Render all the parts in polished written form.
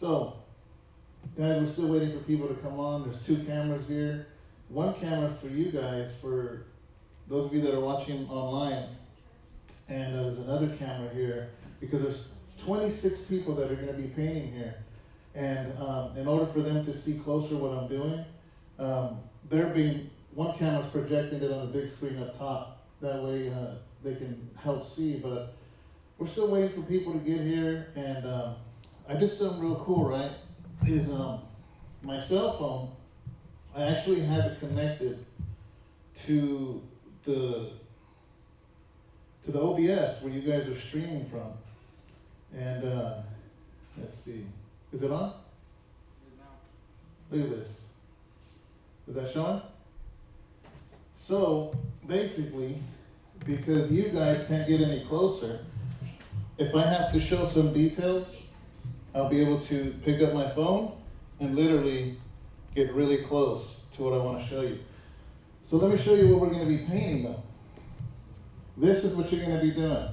So, guys, we're still waiting for people to come on. There's 2 cameras here. 1 camera for you guys, for those of you that are watching online. And there's another camera here, because there's 26 people that are going to be painting here. And in order for them to see closer what I'm doing, one camera's projecting it on the big screen up top. That way they can help see. But we're still waiting for people to get here. And I did something real cool, right? Is my cell phone, I actually have it connected to the OBS where you guys are streaming from. And let's see, is it on? Look at this. Is that showing? So basically, because you guys can't get any closer, if I have to show some details, I'll be able to pick up my phone and literally get really close to what I want to show you. So let me show you what we're going to be painting though. This is what you're going to be doing.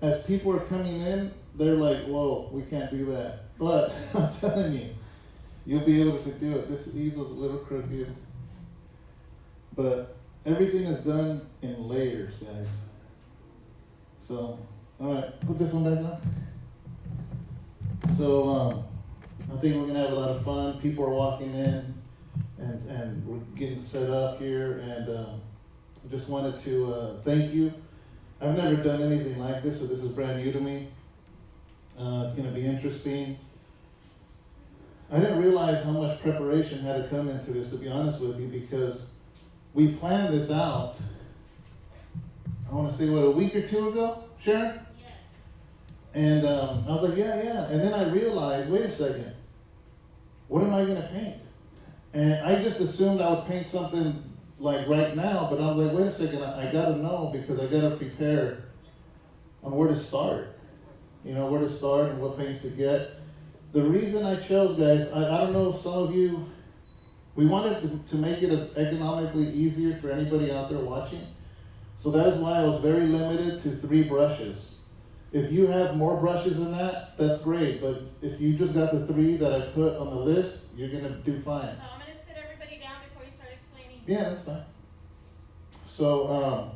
As people are coming in, they're like, whoa, we can't do that. But I'm telling you, you'll be able to do it. This easel's a little crooked, but everything is done in layers, guys. So, all right, put this one back on. So, I think we're gonna have a lot of fun. People are walking in, and we're getting set up here, and I just wanted to thank you. I've never done anything like this, so this is brand new to me. It's gonna be interesting. I didn't realize how much preparation had to come into this, to be honest with you, because we planned this out, I want to say, a week or 2 ago, Sharon? Yes. And I was like, yeah. And then I realized, wait a second, what am I going to paint? And I just assumed I would paint something like right now, but I was like, wait a second, I got to know, because I got to prepare on where to start. You know, where to start and what paints to get. The reason I chose, guys, I don't know if some of you, we wanted to make it as economically easier for anybody out there watching. So that is why I was very limited to 3 brushes. If you have more brushes than that, that's great. But if you just got the 3 that I put on the list, you're going to do fine. So I'm going to sit everybody down before you start explaining. Yeah, that's fine. So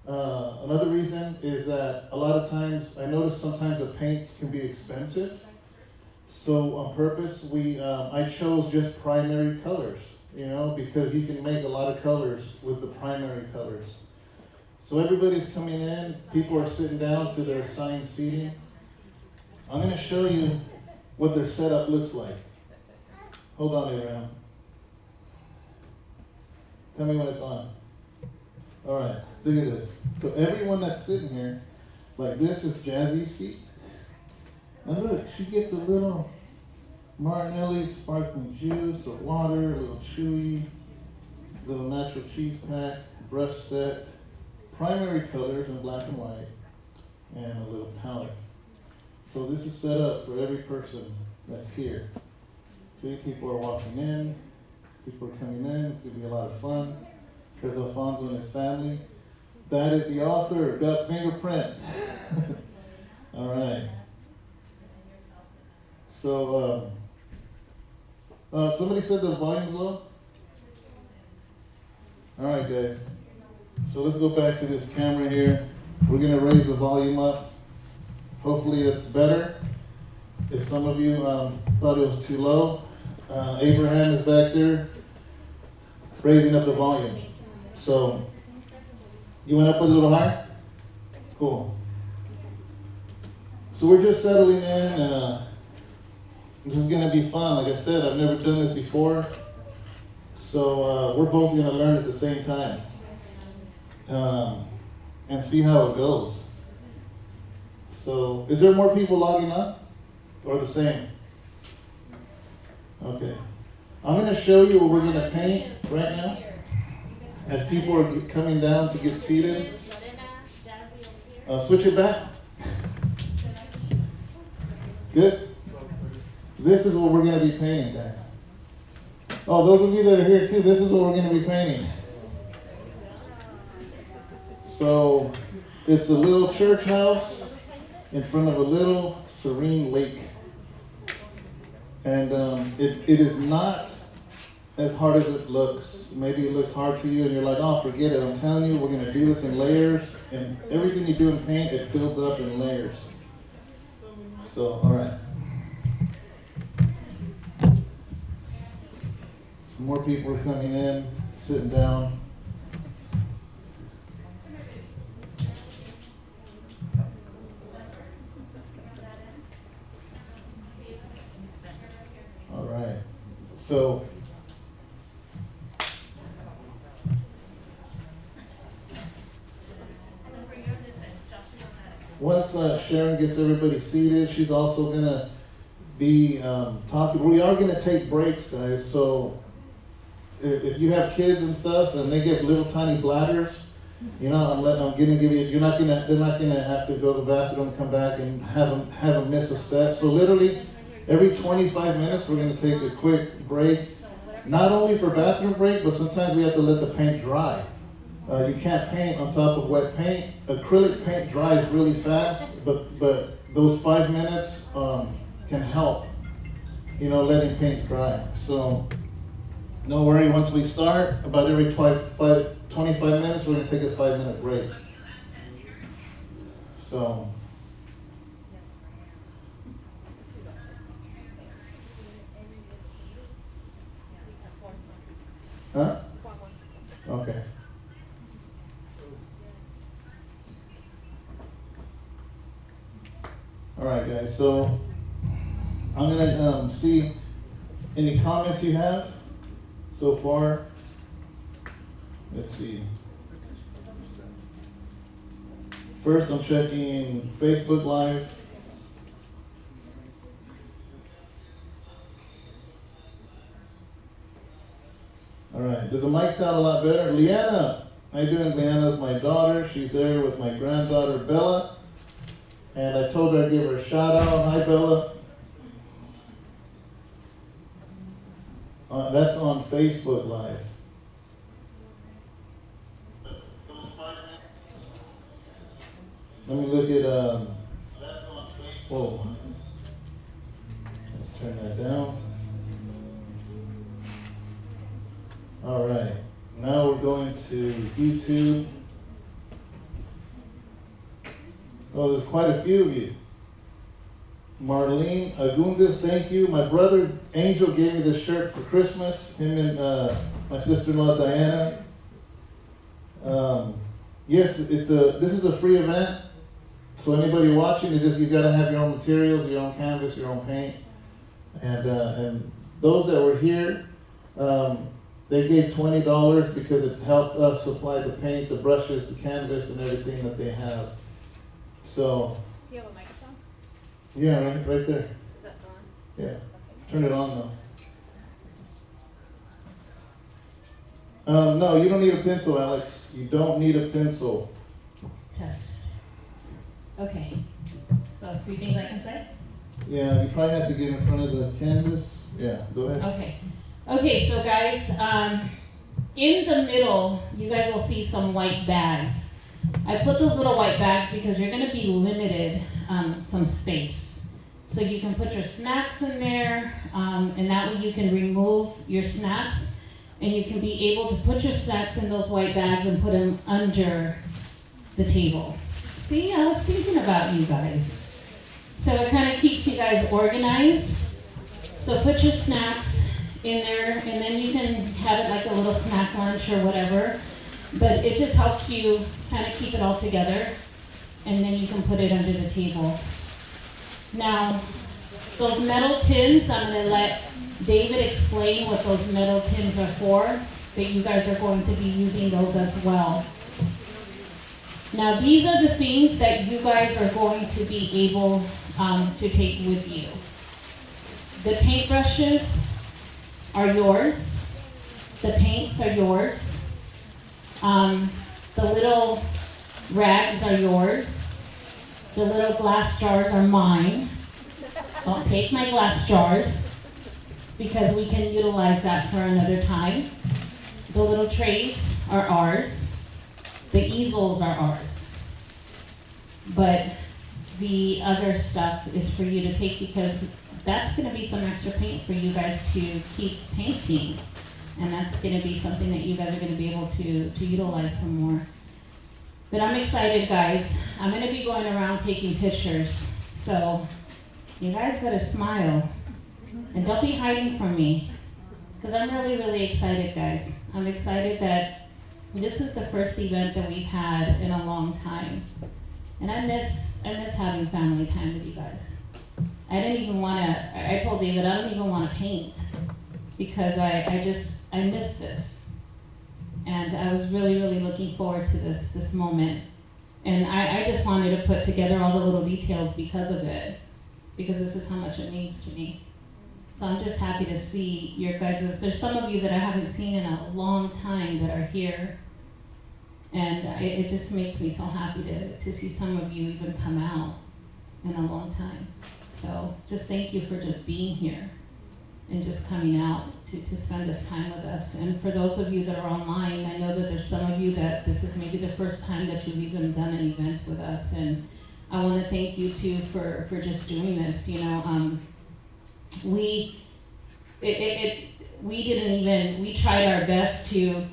another reason is that a lot of times, I notice sometimes the paints can be expensive. So on purpose, I chose just primary colors, you know, because you can make a lot of colors with the primary colors. So everybody's coming in, people are sitting down to their assigned seating. I'm going to show you what their setup looks like. Hold on, Abraham. Tell me when it's on. All right, look at this. So everyone that's sitting here, like this is Jazzy's seat. And look, she gets a little Martinelli sparkling juice, a water, a little chewy, little natural cheese pack, brush set, primary colors in black and white, and a little palette. So this is set up for every person that's here. See, people are walking in, people are coming in, it's going to be a lot of fun. There's Alfonso and his family. That is the author, God's fingerprint. All right. So, somebody said the volume's low? All right, guys. So let's go back to this camera here. We're going to raise the volume up. Hopefully it's better. If some of you thought it was too low, Abraham is back there raising up the volume. So, you went up a little higher? Cool. So we're just settling in, and this is going to be fun. Like I said, I've never done this before. So we're both going to learn at the same time. And see how it goes. So, is there more people logging on? Or the same? Okay. I'm going to show you what we're going to paint right now. As people are coming down to get seated. Switch it back. Good. This is what we're going to be painting, guys. Oh, those of you that are here too, this is what we're going to be painting. So, it's a little church house in front of a little serene lake. And it is not as hard as it looks. Maybe it looks hard to you and you're like, oh, forget it. I'm telling you, we're going to do this in layers. And everything you do in paint, it builds up in layers. So, all right. More people are coming in, sitting down. All right. So, once Sharon gets everybody seated, she's also going to be talking. We are going to take breaks, guys. So if you have kids and stuff and they get little tiny bladders, you know, I'm going to give you, they're not going to have to go to the bathroom, come back and have them miss a step. So literally every 25 minutes, we're going to take a quick break. Not only for bathroom break, but sometimes we have to let the paint dry. You can't paint on top of wet paint. Acrylic paint dries really fast, but those 5 minutes can help, you know, letting paint dry. So don't worry, once we start, about every 25 minutes, we're going to take a 5-minute break. So, huh? Okay. All right, guys, so I'm going to see any comments you have so far. Let's see. First, I'm checking Facebook Live. All right, does the mic sound a lot better? Leanna, how you doing? Leanna's my daughter. She's there with my granddaughter, Bella. And I told her I'd give her a shout out. Hi, Bella. That's on Facebook Live. Let me look at, whoa. Let's turn that down. All right, now we're going to YouTube. Oh, there's quite a few of you. Marlene Agundis, thank you. My brother Angel gave me this shirt for Christmas. Him and my sister-in-law Diana. Yes, this is a free event. So anybody watching, you got to have your own materials, your own canvas, your own paint. And those that were here, they gave $20 because it helped us supply the paint, the brushes, the canvas, and everything that they have. So. Do you have a microphone? Yeah, right there. Is that still on? Yeah. Okay. Turn it on though. No, you don't need a pencil, Alex. You don't need a pencil. Test. Okay. So 3 things I can say? Yeah, you probably have to get in front of the canvas. Yeah, go ahead. Okay. Okay, so guys, in the middle, you guys will see some white bags. I put those little white bags because you're going to be limited some space. So you can put your snacks in there, and that way you can remove your snacks, and you can be able to put your snacks in those white bags and put them under the table. See, I was thinking about you guys. So it kind of keeps you guys organized. So put your snacks in there, and then you can have it like a little snack lunch or whatever. But it just helps you kind of keep it all together, and then you can put it under the table. Now, those metal tins, I'm going to let David explain what those metal tins are for, but you guys are going to be using those as well. Now, these are the things that you guys are going to be able to take with you. The paintbrushes are yours. The paints are yours. The little rags are yours. The little glass jars are mine. Don't take my glass jars because we can utilize that for another time. The little trays are ours. The easels are ours. But the other stuff is for you to take because that's gonna be some extra paint for you guys to keep painting. And that's gonna be something that you guys are gonna be able to utilize some more. But I'm excited, guys. I'm gonna be going around taking pictures. So you guys gotta smile. And don't be hiding from me. Because I'm really, really excited, guys. I'm excited that this is the first event that we've had in a long time. And I miss having family time with you guys. I told David I don't even wanna paint because I miss this. And I was really, really looking forward to this moment. And I just wanted to put together all the little details because of it. Because this is how much it means to me. So I'm just happy to see your guys', there's some of you that I haven't seen in a long time that are here. And it just makes me so happy to see some of you even come out in a long time. So just thank you for just being here and just coming out to spend this time with us. And for those of you that are online, I know that there's some of you that this is maybe the first time that you've even done an event with us. And I want to thank you too for just doing this. You know, we tried our best to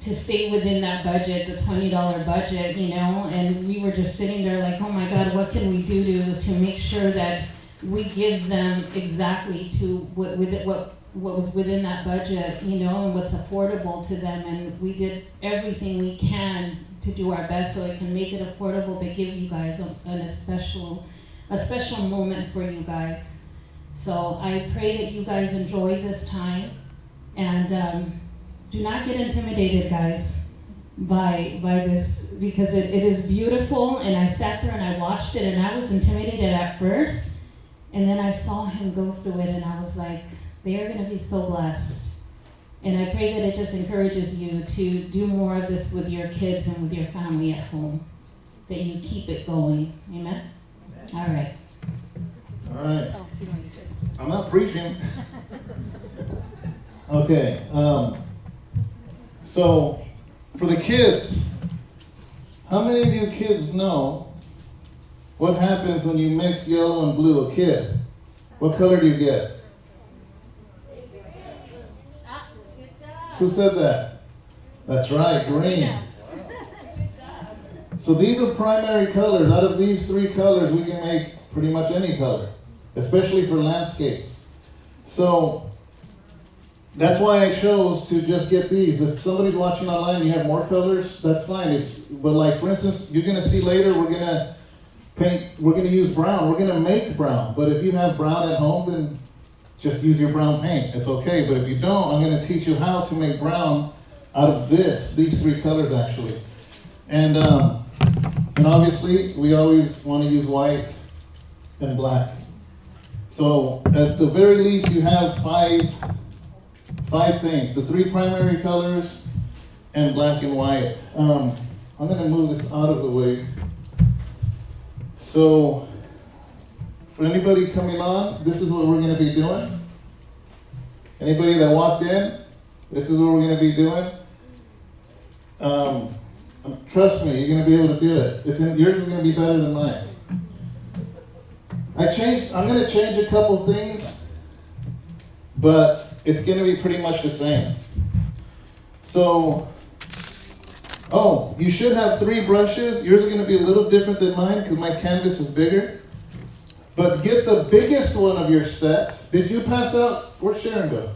stay within that budget, the $20 budget, you know, and we were just sitting there like, oh my God, what can we do to make sure that we give them exactly to what was within that budget, you know, and what's affordable to them. And we did everything we can to do our best so it can make it affordable, but give you guys a special moment for you guys. So I pray that you guys enjoy this time, and do not get intimidated, guys, by this, because it is beautiful. And I sat there and I watched it, and I was intimidated at first, and then I saw him go through it, and I was like, they are going to be so blessed. And I pray that it just encourages you to do more of this with your kids and with your family at home, that you keep it going. Amen? All right. All right. I'm not preaching. Okay. So, for the kids, how many of you kids know what happens when you mix yellow and blue? A kid, what color do you get? Who said that? That's right, green. So these are primary colors. Out of these three colors, we can make pretty much any color, especially for landscapes. So that's why I chose to just get these. If somebody's watching online and you have more colors, that's fine. But like, for instance, you're going to see later, we're going to use brown. We're going to make brown. But if you have brown at home, then just use your brown paint. It's okay. But if you don't, I'm going to teach you how to make brown out of these three colors actually. And obviously, we always want to use white and black. So at the very least, you have five things: the three primary colors and black and white. I'm going to move this out of the way. So for anybody coming on, this is what we're going to be doing. Anybody that walked in, this is what we're going to be doing. Trust me, you're going to be able to do it. Yours is going to be better than mine. I'm going to change a couple things, but it's going to be pretty much the same. So, you should have 3 brushes. Yours are going to be a little different than mine because my canvas is bigger. But get the biggest one of your set. Did you pass out? Where'd Sharon go?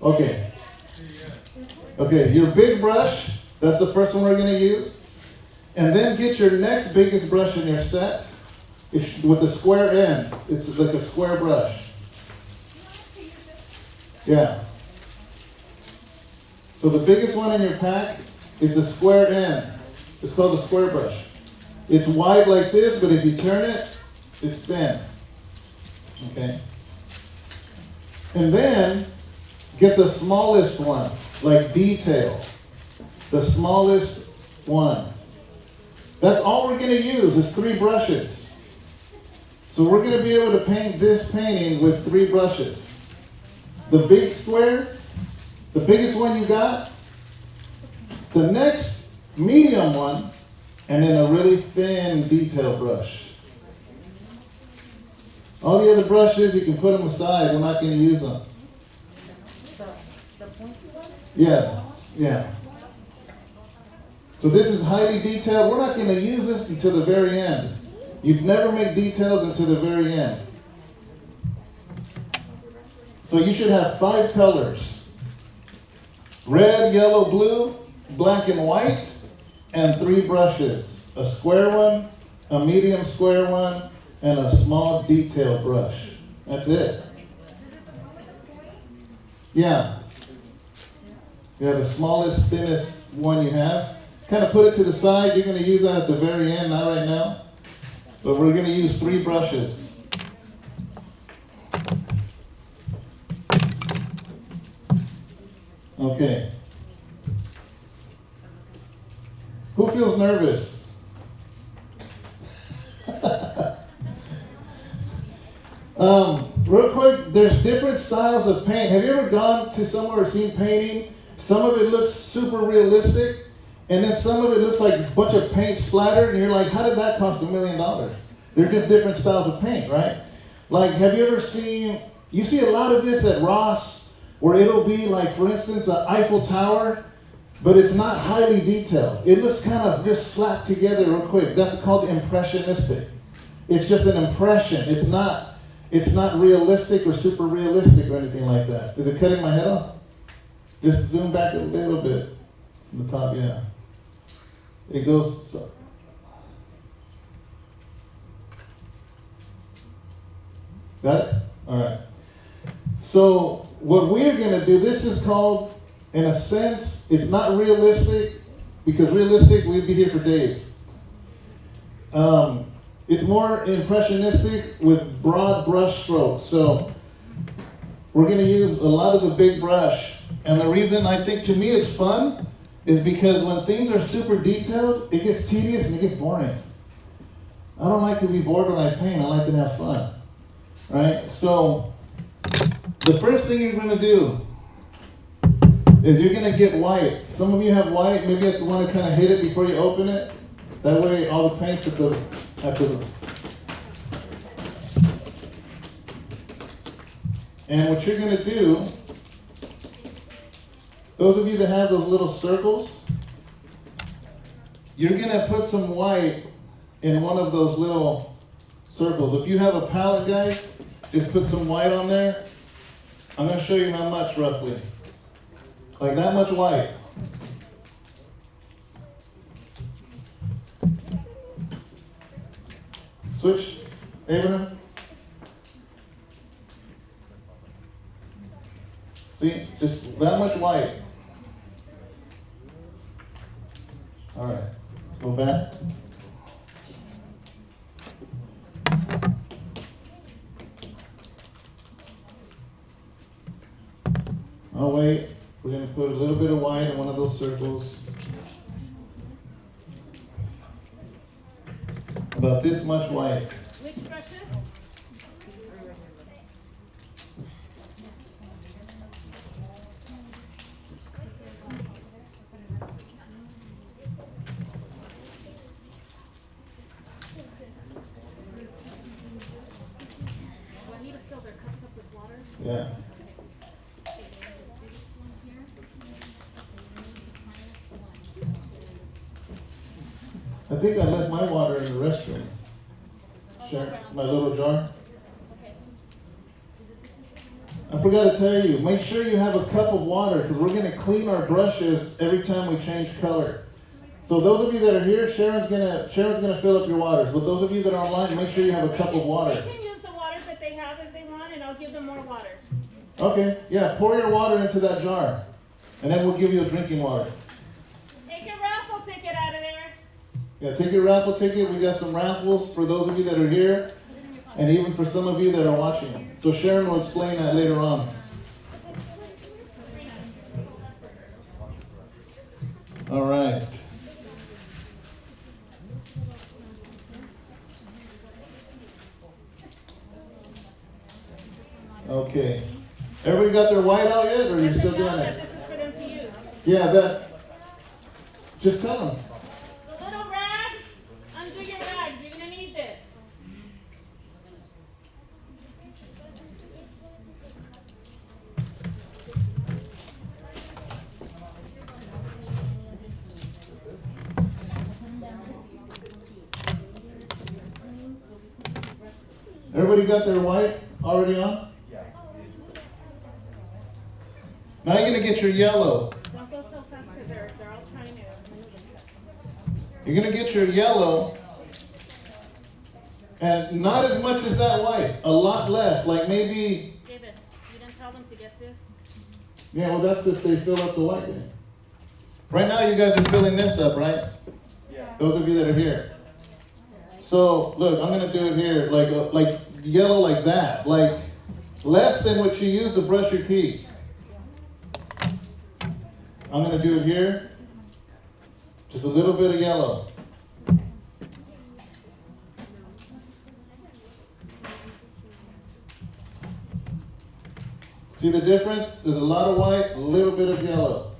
Okay. Okay, your big brush, that's the first one we're going to use. And then get your next biggest brush in your set with the square end. It's like a square brush. Yeah. So the biggest one in your pack is the square end. It's called the square brush. It's wide like this, but if you turn it, it's thin. Okay? And then get the smallest one, like detail. The smallest one. That's all we're going to use is 3 brushes. So we're going to be able to paint this painting with 3 brushes. The big square, the biggest one you got, the next medium one, and then a really thin detail brush. All the other brushes, you can put them aside. We're not going to use them. The pointy one? Yeah, yeah. So this is highly detailed. We're not going to use this until the very end. You'd never make details until the very end. So you should have 5 colors. Red, yellow, blue, black and white, and 3 brushes. A square one, a medium square one, and a small detail brush. That's it. Yeah. You have the smallest, thinnest one you have. Kind of put it to the side. You're going to use that at the very end, not right now. But we're going to use 3 brushes. Okay. Who feels nervous? Real quick, there's different styles of paint. Have you ever gone to somewhere or seen painting? Some of it looks super realistic, and then some of it looks like a bunch of paint splattered, and you're like, how did that cost $1 million? They're just different styles of paint, right? Like, have you ever seen, you see a lot of this at Ross, where it'll be like, for instance, an Eiffel Tower, but it's not highly detailed. It looks kind of just slapped together real quick. That's called impressionistic. It's just an impression. It's not realistic or super realistic or anything like that. Is it cutting my head off? Just zoom back a little bit from the top, yeah. It goes, so. Got it? All right. So what we're going to do, this is called, in a sense, it's not realistic, because realistic, we'd be here for days. It's more impressionistic with broad brush strokes. So we're going to use a lot of the big brush. And the reason I think, to me, it's fun is because when things are super detailed, it gets tedious and it gets boring. I don't like to be bored when I paint. I like to have fun. Right? So the first thing you're going to do is you're going to get white. Some of you have white. Maybe you want to kind of hit it before you open it. That way all the paint's at the And what you're going to do, those of you that have those little circles, you're going to put some white in one of those little circles. If you have a palette, guys, just put some white on there. I'm going to show you how much roughly. Like that much white. Switch, Abraham. See, just that much white. All right, let's go back. Oh wait, we're going to put a little bit of white in one of those circles. About this much white. Which brushes? Do I need to fill their cups up with water? Yeah. I think I left my water in the restroom. Sure, my little jar. I forgot to tell you, make sure you have a cup of water because we're going to clean our brushes every time we change color. So those of you that are here, Sharon's gonna fill up your waters. But those of you that are online, make sure you have a cup of They water. can use the waters that they have if they want, and I'll give them more water. Okay, yeah, pour your water into that jar, and then we'll give you a drinking water. Take your raffle ticket out of there. Yeah, take your raffle ticket. We got some raffles for those of you that are here, and even for some of you that are watching. So Sharon will explain that later on. All right. Okay. Everybody got their white out yet, or you're still doing That it? this is for them to use. Yeah, that. Just tell them. The little rag, undo your rags. You're gonna need this. Everybody got their white already on? Now you're gonna get your yellow. Don't go so fast because they're all trying to. You're gonna get your yellow, and not as much as that white, a lot less, like maybe, David, you didn't tell them to get this? yeah, well, that's if they fill up the white then. Right now, you guys are filling this up, right? Yeah. Those of you that are here. So, look, I'm gonna do it here, like yellow like that, like less than what you use to brush your teeth. I'm gonna do it here, just a little bit of yellow. See the difference? There's a lot of white, a little bit of yellow.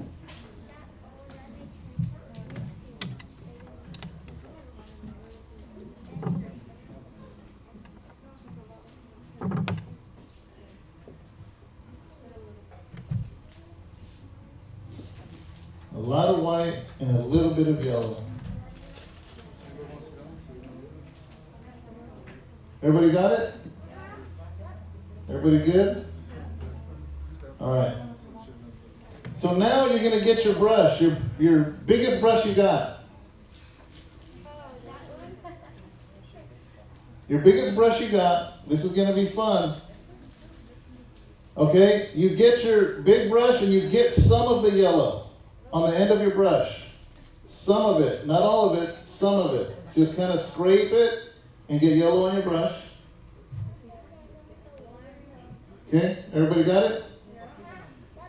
A lot of white and a little bit of yellow. Everybody got it? Everybody good? All right. So now you're going to get your brush, your biggest brush you got. Your biggest brush you got. This is going to be fun. Okay? You get your big brush and you get some of the yellow on the end of your brush. Some of it, not all of it, some of it. Just kind of scrape it and get yellow on your brush. Okay, everybody got it?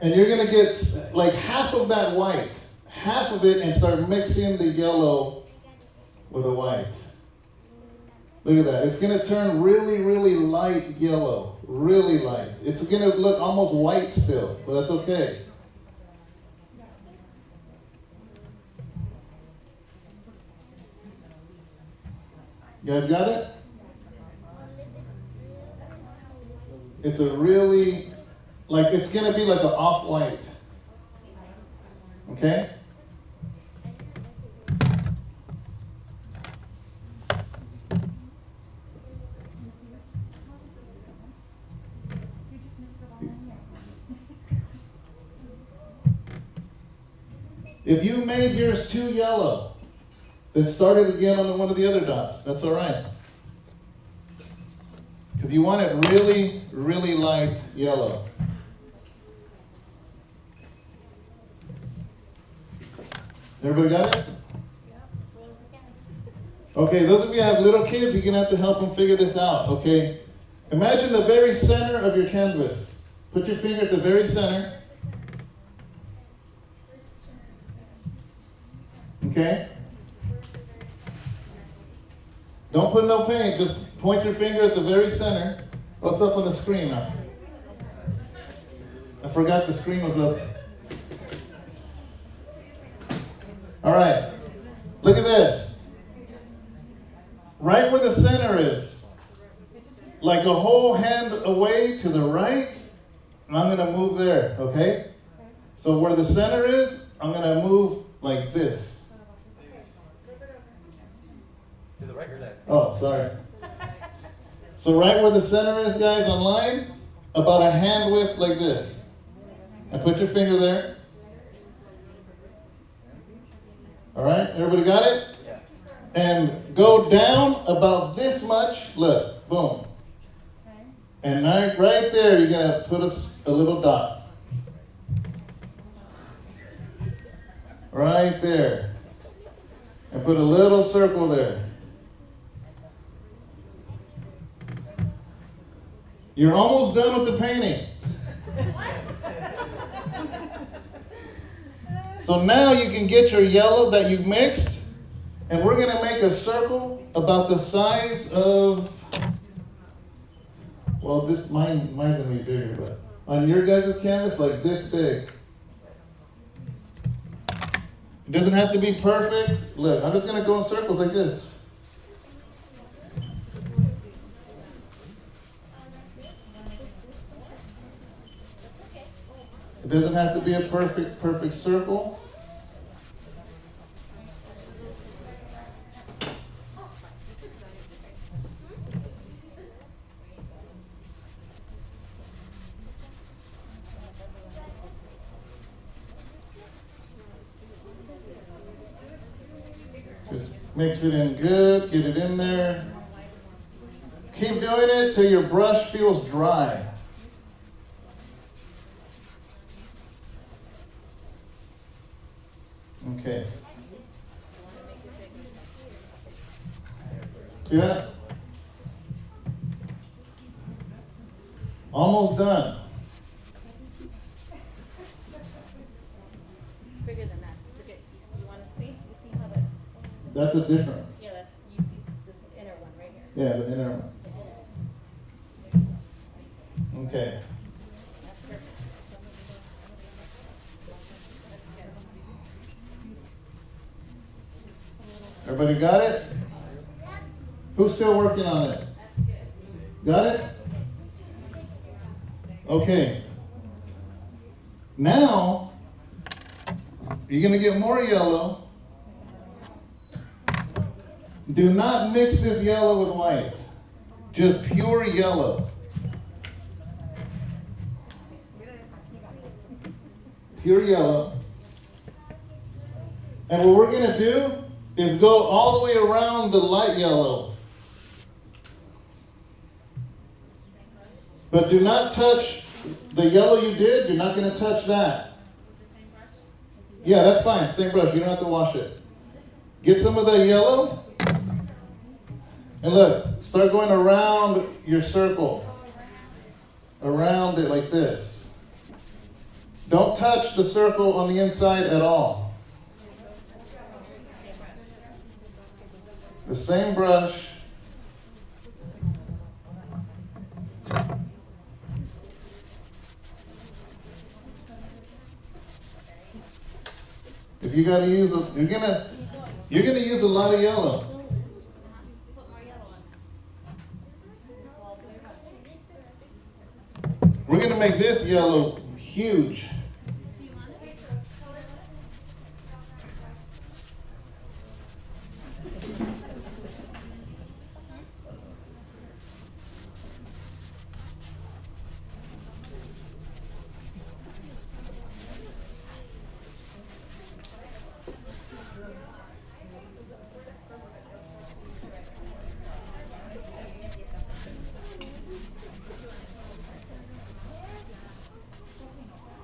And you're going to get like half of that white, half of it, and start mixing the yellow with the white. Look at that. It's going to turn really, really light yellow. Really light. It's going to look almost white still, but that's okay. You guys got it? It's a really, like, it's going to be like an off-white. Okay? If you made yours too yellow, then start it again on one of the other dots. That's all right. Because you want it really, really light yellow. Everybody got it? Okay, those of you who have little kids, you're going to have to help them figure this out, okay? Imagine the very center of your canvas. Put your finger at the very center. Okay? Don't put no paint, just point your finger at the very center. What's up on the screen now? I forgot the screen was up. All right, look at this. Right where the center is, like a whole hand away to the right, and I'm going to move there, okay? So where the center is, I'm going to move like this. To the right or left? Oh, sorry. So right where the center is, guys, on line, about a hand width like this. And put your finger there. All right, everybody got it? Yeah. And go down about this much. Look, boom. And right there, you're going to put a little dot. Right there. And put a little circle there. You're almost done with the painting. So now you can get your yellow that you mixed, and we're going to make a circle about the size of, well, this mine's going to be bigger, but on your guys' canvas, like this big. It doesn't have to be perfect. Look, I'm just going to go in circles like this. It doesn't have to be a perfect circle. Mix it in good, get it in there. Keep doing it till your brush feels dry. Okay. See that? Almost done. Bigger than that. Look at, you wanna see? You see how that, That's a different. yeah, that's, this inner one right here. Yeah, the inner one. Okay. That's perfect. Everybody got it? Who's still working on it? Got it? Okay. Now, you're going to get more yellow. Do not mix this yellow with white. Just pure yellow. Pure yellow. And what we're going to do is go all the way around the light yellow. But do not touch the yellow you did. You're not going to touch that. Yeah, that's fine. Same brush. You don't have to wash it. Get some of that yellow. And look, start going around your circle. Around it like this. Don't touch the circle on the inside at all. The same brush. If you gotta use you're gonna use a lot of yellow. Put more yellow on. We're gonna make this yellow huge.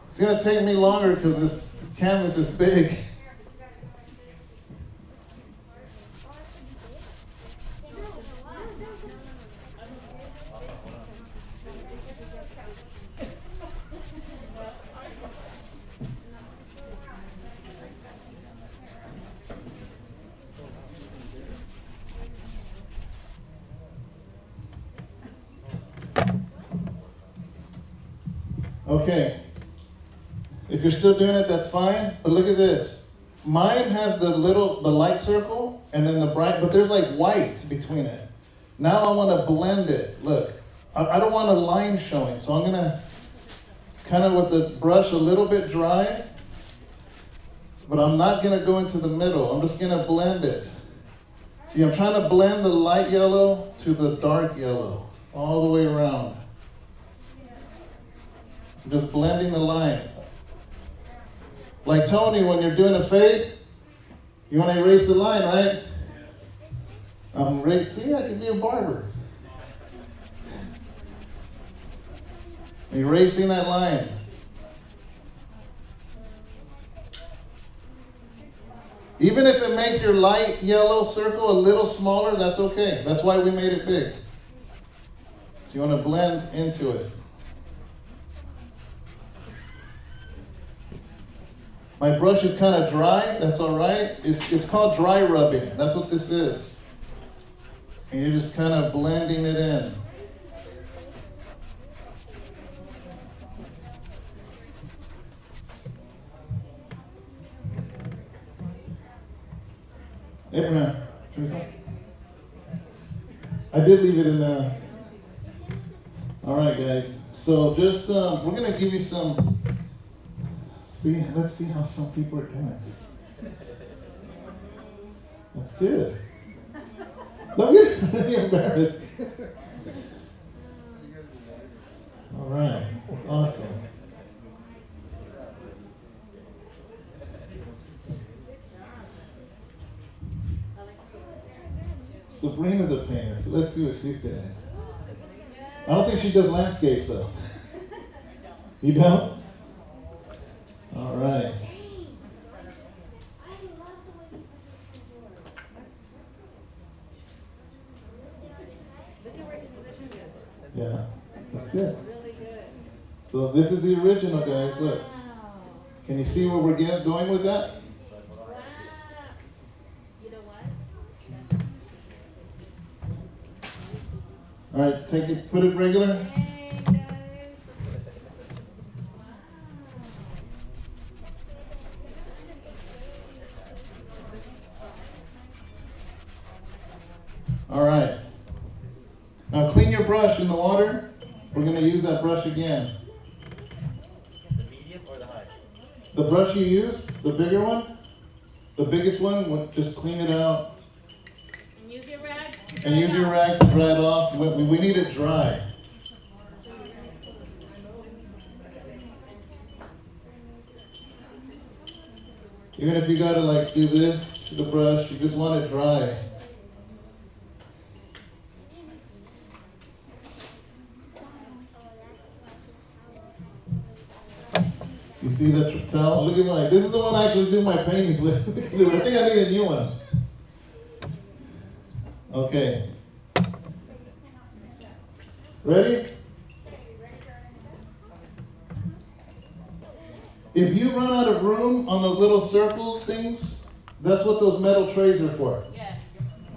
It's gonna take me longer because this canvas is big. Okay. If you're still doing it, that's fine. But look at this. Mine has the light circle and then the bright, but there's like white between it. Now I want to blend it. Look, I don't want a line showing, so I'm gonna kind of with the brush a little bit dry, but I'm not gonna go into the middle. I'm just gonna blend it. See, I'm trying to blend the light yellow to the dark yellow all the way around. I'm just blending the line. Like Tony, when you're doing a fade, you want to erase the line, right? See, I can be a barber. Erasing that line. Even if it makes your light yellow circle a little smaller, that's okay. That's why we made it big. So you want to blend into it. My brush is kind of dry, that's all right. It's called dry rubbing, that's what this is. And you're just kind of blending it in. Abraham, I did leave it in there. All right, guys. So just, we're going to give you some. Let's see how some people are doing. That's good. Look, you're embarrassed. All right, awesome. Sabrina's a painter, so let's see what she's doing. I don't think she does landscapes though. You don't? All right. Look at where his position is. Yeah, that's good. Really good. So this is the original, guys. Look, Wow. can you see where we're going with that? Wow. You know what? All right, take it, put it regular. Hey, guys. All right. Now clean your brush in the water. We're going to use that brush again. The medium or the high? The brush you use, the bigger one, the biggest one, just clean it out And use your rag. and use your rag to dry it off. We need it dry. Even if you got to like do this to the brush, you just want it dry. You see that towel? Look at mine. This is the one I actually do my paintings with. I think I need a new one. Okay. Ready? If you run out of room on those little circle things, that's what those metal trays are for. Yes.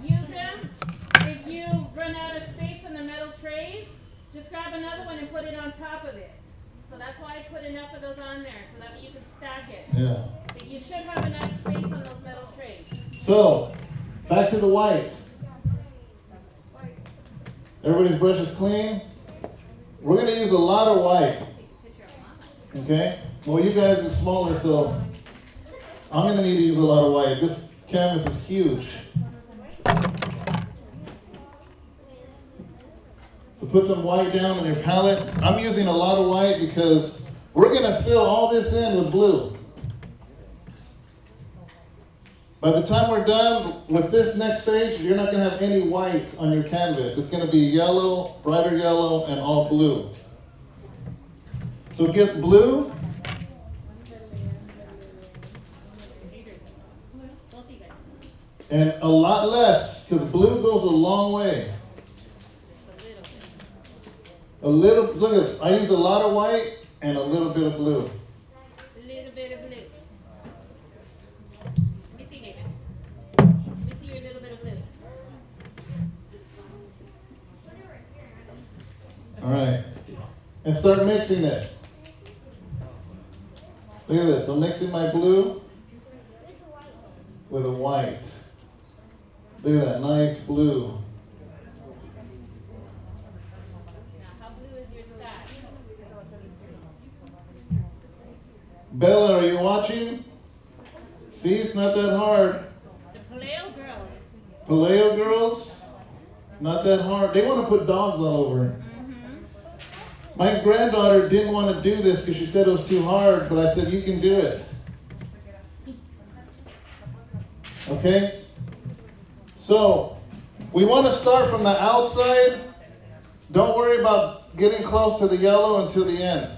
Use them. If you run out of space on the metal trays, just grab another one and put it on top of it. So that's why I put enough of those on there, so that you can stack it. Yeah. But you should have enough space on those metal trays. So, back to the white. Everybody's brush is clean. We're going to use a lot of white. Okay? Well, you guys are smaller, so I'm going to need to use a lot of white. This canvas is huge. So put some white down on your palette. I'm using a lot of white because we're going to fill all this in with blue. By the time we're done with this next stage, you're not going to have any white on your canvas. It's going to be yellow, brighter yellow, and all blue. So get blue. And a lot less, because blue goes a long way. A little, look at it. I use a lot of white and a little bit of blue. A little bit of blue. Let me see, David. Let me see your little bit of blue. All right. And start mixing it. Look at this. I'm mixing my blue with a white. Look at that nice blue. Now, how blue is your stack? Bella, are you watching? See, it's not that hard. The Paleo girls. Paleo girls, not that hard. They want to put dogs all over it. My granddaughter didn't want to do this because she said it was too hard, but I said, you can do it. Okay? So, we want to start from the outside. Don't worry about getting close to the yellow until the end.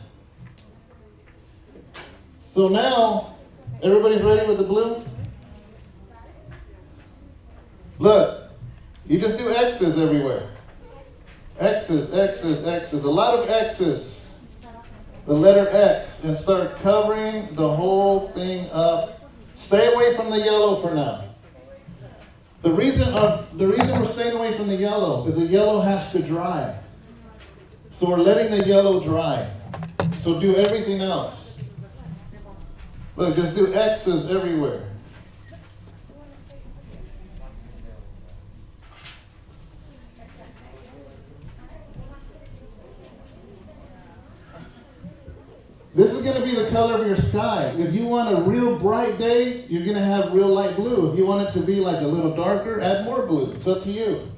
So now, everybody's ready with the blue? Look, you just do X's everywhere. X's, X's, X's. A lot of X's. The letter X. And start covering the whole thing up. Stay away from the yellow for now. The reason we're staying away from the yellow is the yellow has to dry. So we're letting the yellow dry. So do everything else. Look, just do X's everywhere. This is going to be the color of your sky. If you want a real bright day, you're going to have real light blue. If you want it to be like a little darker, add more blue. It's up to you.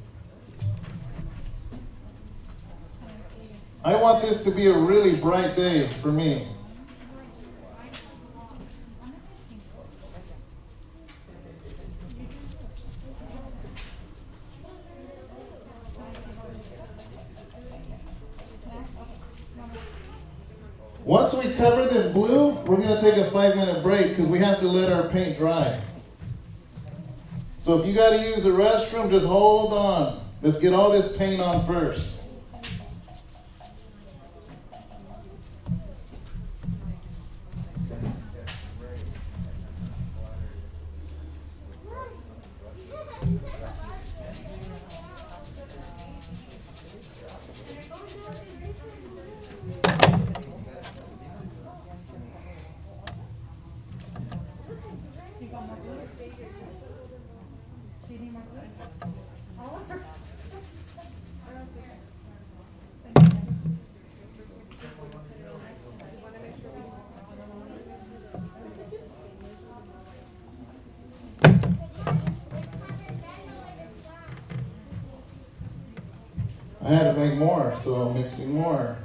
I want this to be a really bright day for me. Once we cover this blue, we're gonna take a 5-minute break because we have to let our paint dry. So if you gotta use the restroom, just hold on. Let's get all this paint on first. I had to make more, so I'm mixing more.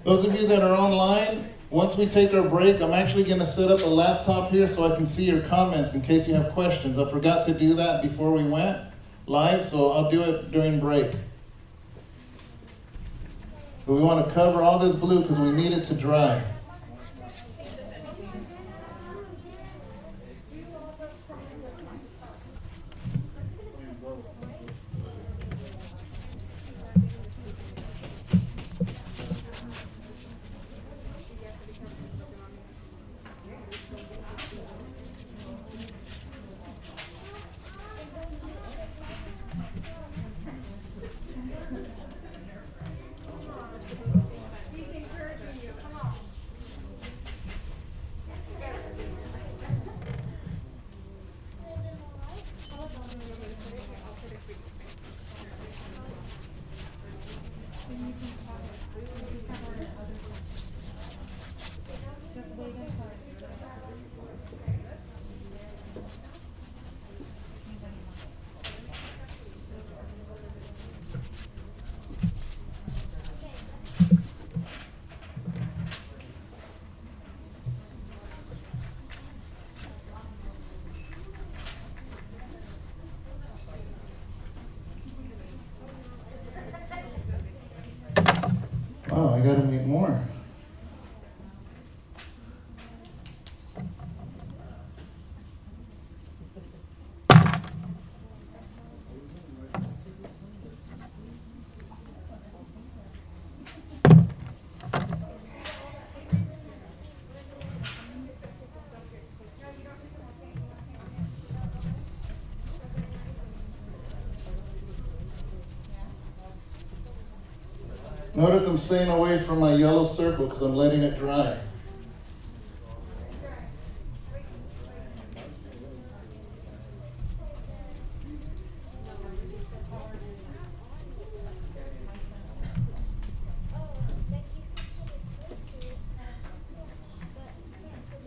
Those of you that are online, once we take our break, I'm actually going to set up a laptop here so I can see your comments in case you have questions. I forgot to do that before we went live, so I'll do it during break. But we want to cover all this blue because we need it to dry. Oh, I gotta make more. Notice I'm staying away from my yellow circle because I'm letting it dry.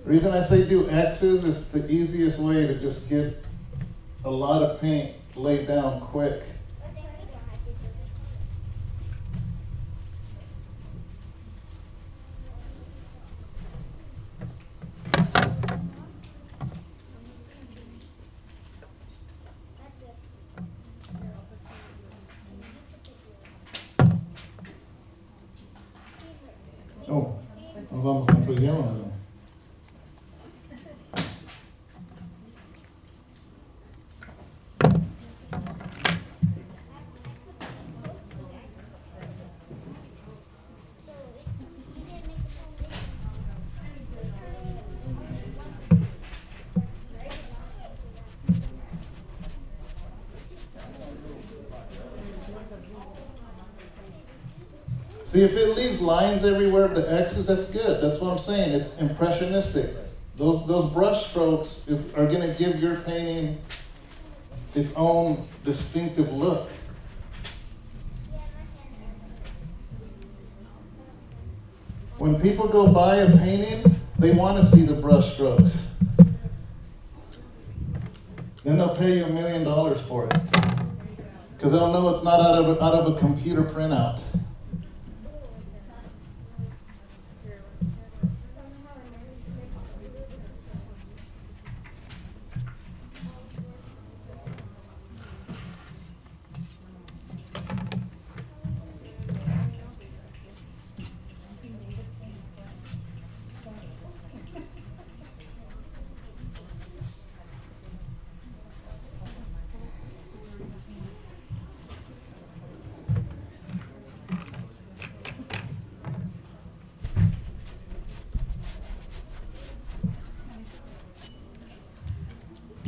The reason I say do X's is the easiest way to just get a lot of paint laid down quick. Oh, I was almost going to put yellow in there. See, if it leaves lines everywhere of the X's, that's good. That's what I'm saying. It's impressionistic. Those brush strokes are going to give your painting its own distinctive look. When people go buy a painting, they want to see the brush strokes. Then they'll pay you $1 million for it. Because they'll know it's not out of a computer printout.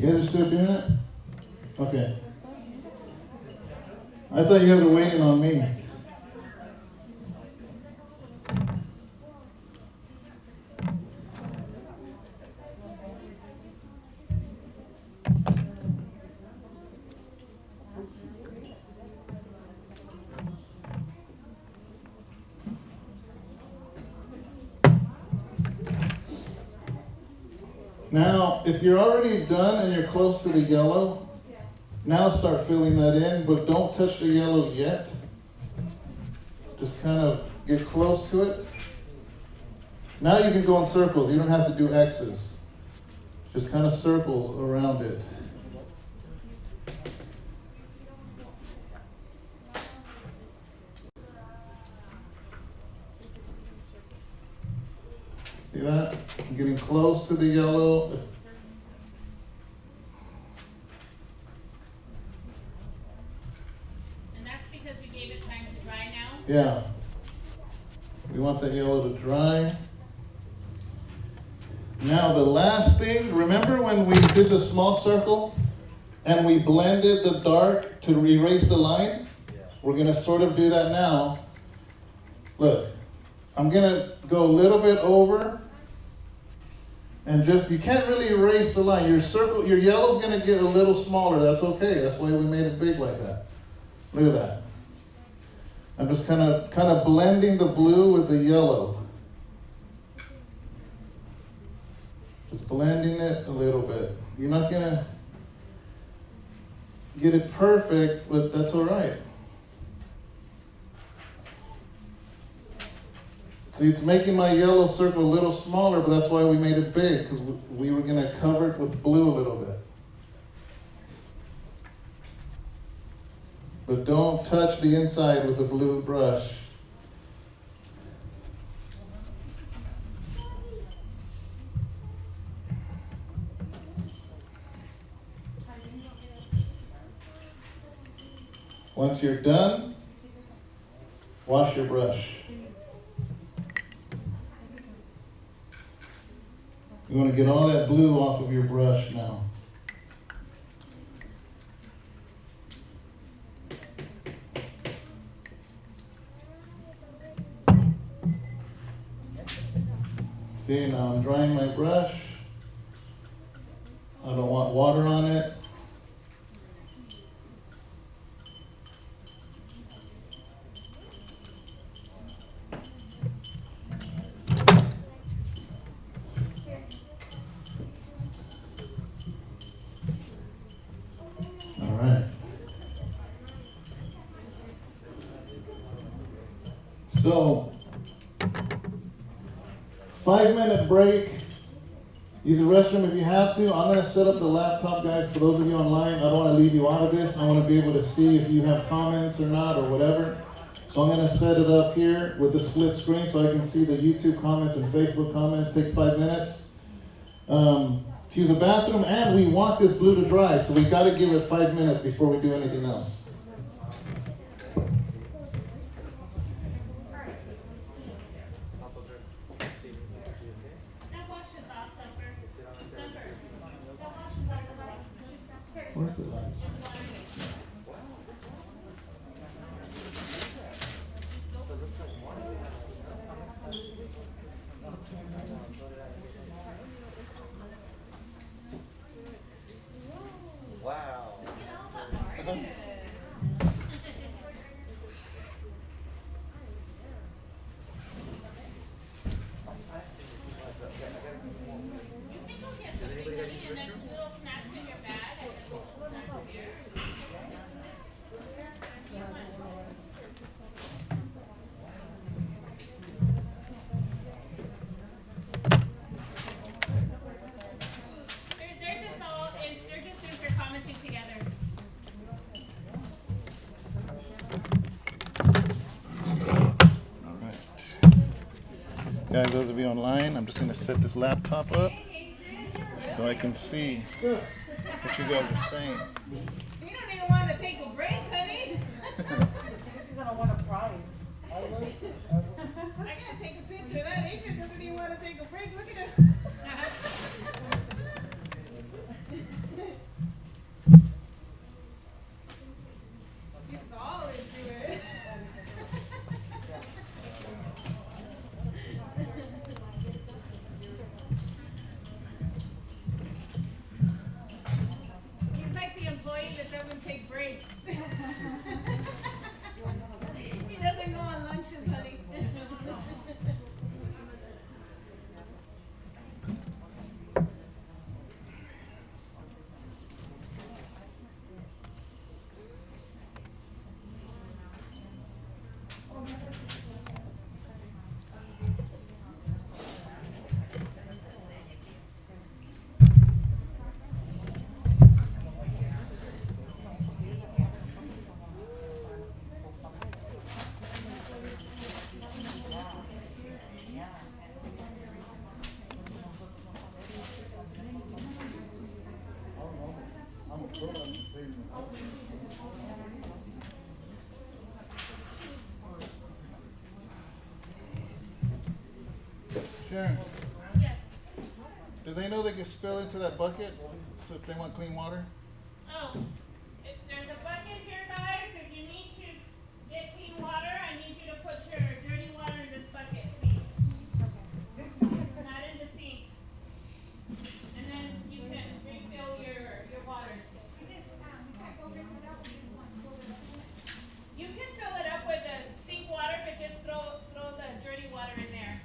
You guys are still doing it? Okay. I thought you guys were waiting on me. Now, if you're already done and you're close to the yellow, now start filling that in, but don't touch the yellow yet. Just kind of get close to it. Now you can go in circles. You don't have to do X's. Just kind of circles around it. See that? I'm getting close to the yellow. And that's because you gave it time to dry now? Yeah. We want the yellow to dry. Now the last thing, remember when we did the small circle and we blended the dark to erase the line? We're going to sort of do that now. Look, I'm going to go a little bit over and just, you can't really erase the line. Your circle, your yellow's going to get a little smaller. That's okay. That's why we made it big like that. Look at that. I'm just kind of blending the blue with the yellow. Just blending it a little bit. You're not going to get it perfect, but that's all right. See, it's making my yellow circle a little smaller, but that's why we made it big, because we were going to cover it with blue a little bit. But don't touch the inside with the blue brush. Once you're done, wash your brush. You want to get all that blue off of your brush now. See, now I'm drying my brush. I don't want water on it. All right. So, 5-minute break. Use the restroom if you have to. I'm going to set up the laptop, guys. For those of you online, I don't want to leave you out of this. I want to be able to see if you have comments or not or whatever. So I'm going to set it up here with the split screen so I can see the YouTube comments and Facebook comments. Take 5 minutes. To use the bathroom, and we want this blue to dry, so we got to give it 5 minutes before we do anything else. Where's the light? Wow. Guys, those of you online, I'm just going to set this laptop up so I can see what you guys are saying. You don't even want to take a break, honey. He's gonna want a prize. I gotta take a picture of that. Adrian doesn't even want to take a break. Look at him. doesn't take breaks. He doesn't go on lunches, honey. Sharon, Yes. do they know they can spill into that bucket? So if they want clean water? Oh, if there's a bucket here, guys. If you need to get clean water, I need you to put your dirty water in this bucket, please. Not in the sink. And then you can refill your water. You can fill it up with the sink water, but just throw the dirty water in there.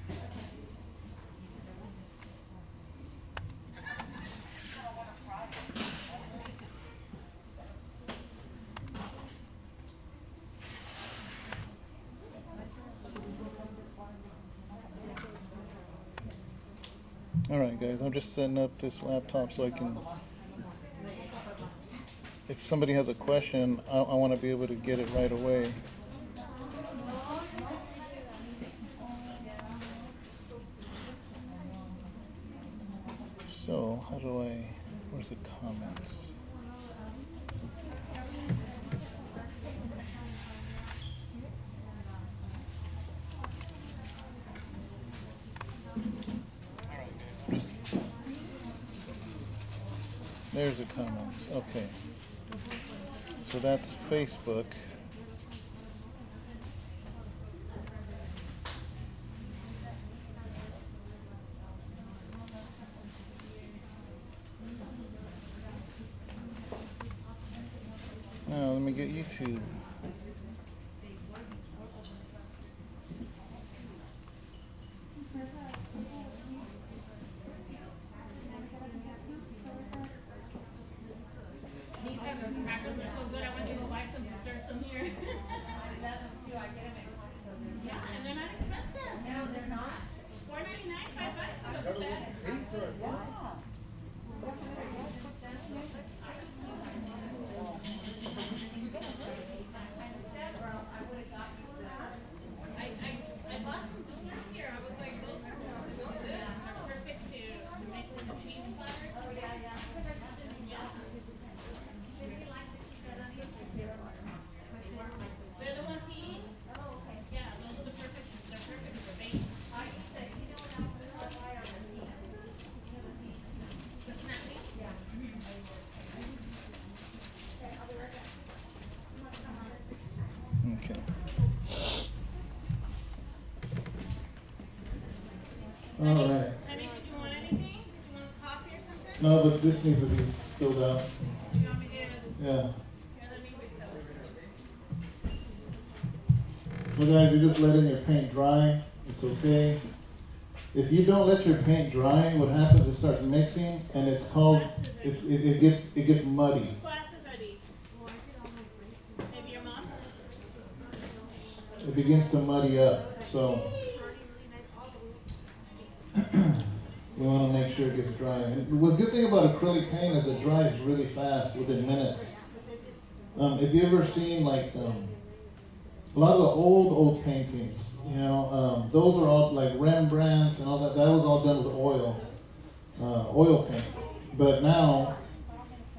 All right, guys, I'm just setting up this laptop so I can, if somebody has a question, I want to be able to get it right away. So, how do I, where's the comments? There's the comments. Okay. So that's Facebook. Now let me get YouTube. These have those crackers are so good. I went to go buy some to serve some here. Yeah, and they're not expensive. No, they're not. $4.99, $5 for the set. I bought some to serve here. I was like, those are really good. They're perfect to make some cheese platters. Oh yeah. Yeah. They're the ones he eats? Oh, okay. Yeah, those are they're perfect for bacon. The snap meat? Yeah. Okay. All right. Honey, did you want anything? Did you want coffee or something? No, but this needs to be spilled out. You want me to? Yeah. Here, let me fix that. So guys, you're just letting your paint dry. It's okay. If you don't let your paint dry, what happens is it starts mixing, and it's called it gets muddy. Whose glasses are these? Maybe your mom's? It begins to muddy up. So we want to make sure it gets dry. And the good thing about acrylic paint is it dries really fast, within minutes. If you ever seen like a lot of the old paintings, you know, those are all like Rembrandts and all that. That was all done with oil paint. But now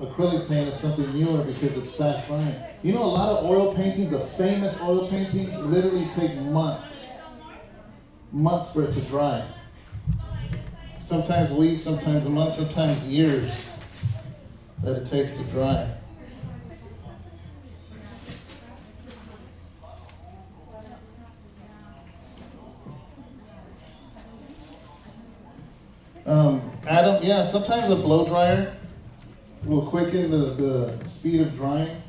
acrylic paint is something newer because it's fast drying. You know, a lot of oil paintings, the famous oil paintings, literally take months for it to dry. Sometimes weeks, sometimes months, sometimes years that it takes to dry. Adam, yeah, sometimes a blow dryer will quicken the speed of drying.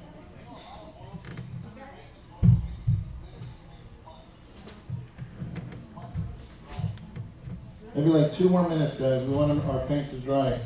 Maybe like 2 more minutes, guys. We want our paints to dry.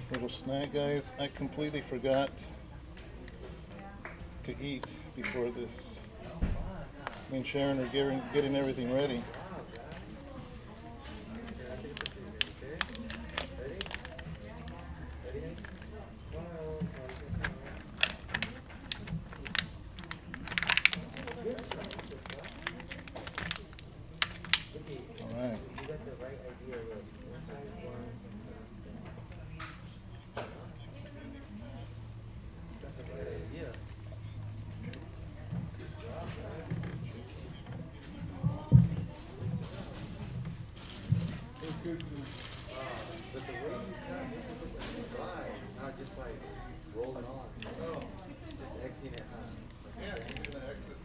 Little snack, guys. I completely forgot to eat before this. Me and Sharon are getting everything ready. All right. But the way you cut it, it's dry, not just like rolling on. Oh. It's Xing it out. Yeah, you're gonna exit.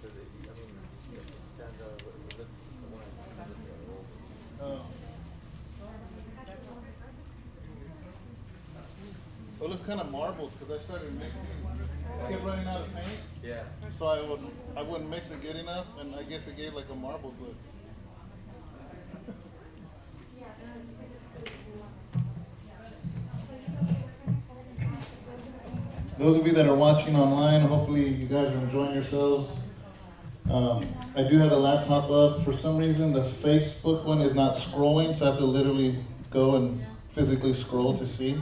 Because it stands out, it looks, the one I rolled. Oh. Well, it looks kind of marbled because I started mixing. I kept running out of paint, Yeah. so I wouldn't mix it good enough, and I guess it gave like a marbled look. Those of you that are watching online, hopefully you guys are enjoying yourselves. I do have the laptop up. For some reason, the Facebook one is not scrolling, so I have to literally go and physically scroll to see.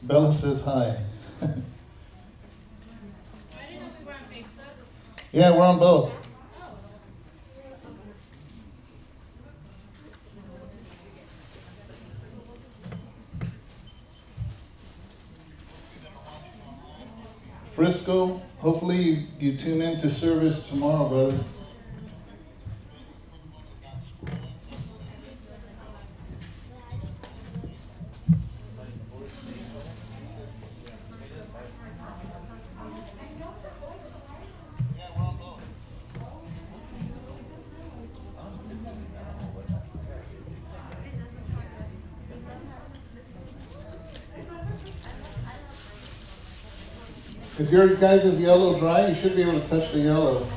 Bella says hi. I didn't know we were on Facebook. Yeah, we're on both. Frisco, hopefully you tune in to service tomorrow, brother. If your guys' yellow dry, you should be able to touch the yellow.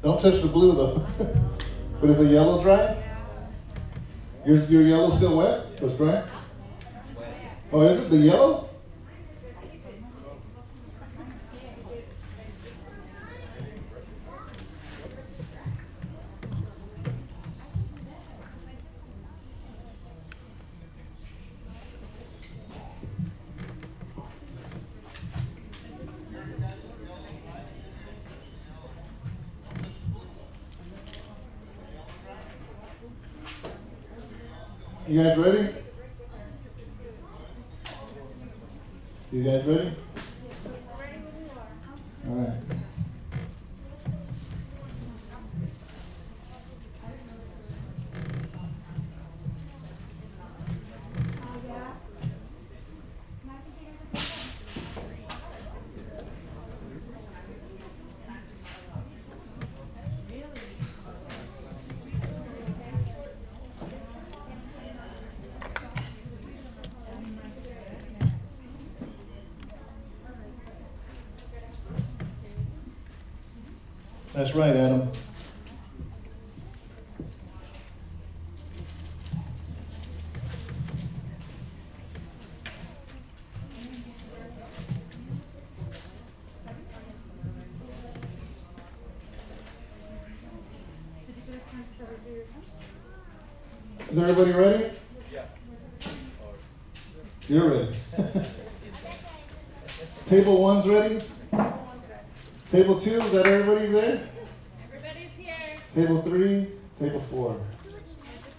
Don't touch the blue though. But is the yellow dry? Your yellow still wet? It's dry? Oh, is it the yellow? You guys ready? You guys ready? All right. That's right, Adam. Is everybody ready? Yeah. You're ready. Table 1's ready? Table 2, is that everybody there? Everybody's here. Table 3, table 4. Just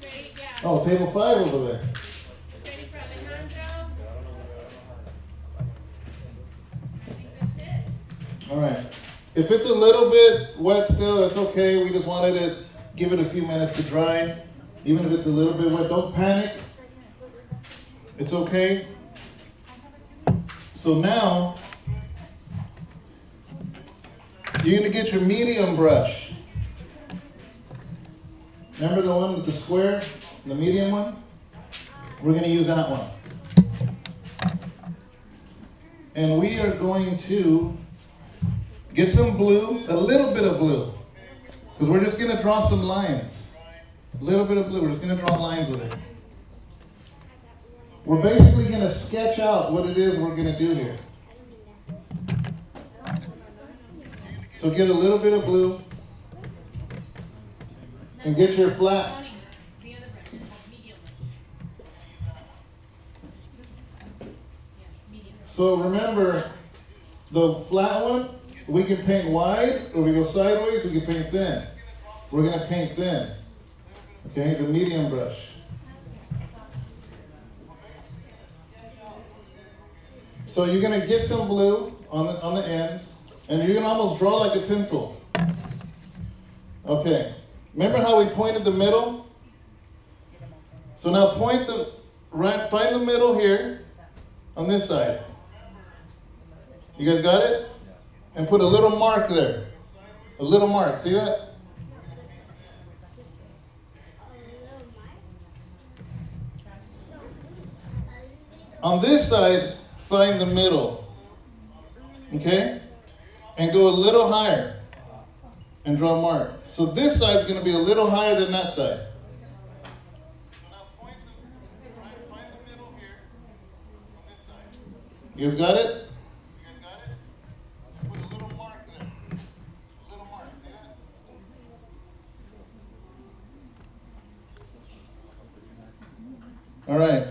ready, yeah. Oh, table 5 over there. Just ready for Alejandro. I think that's it. All right. If it's a little bit wet still, that's okay. We just wanted to give it a few minutes to dry. Even if it's a little bit wet, don't panic. It's okay. So now, you're going to get your medium brush. Remember the one with the square, the medium one? We're going to use that one. And we are going to get some blue, a little bit of blue, because we're just going to draw some lines. A little bit of blue, we're just going to draw lines with it. We're basically going to sketch out what it is we're going to do here. So get a little bit of blue, and get your flat. The other brush, medium. Yeah, medium. So remember, the flat one, we can paint wide, or we go sideways, we can paint thin. We're going to paint thin. Okay, the medium brush. So you're going to get some blue on the ends, and you're going to almost draw like a pencil. Okay, remember how we pointed the middle? So now point the right, find the middle here on this side. You guys got it? And put a little mark there. A little mark, see that? On this side, find the middle. Okay? And go a little higher. And draw a mark. So this side's going to be a little higher than that side. You guys got it? Put a little mark there. A little mark, see that? All right.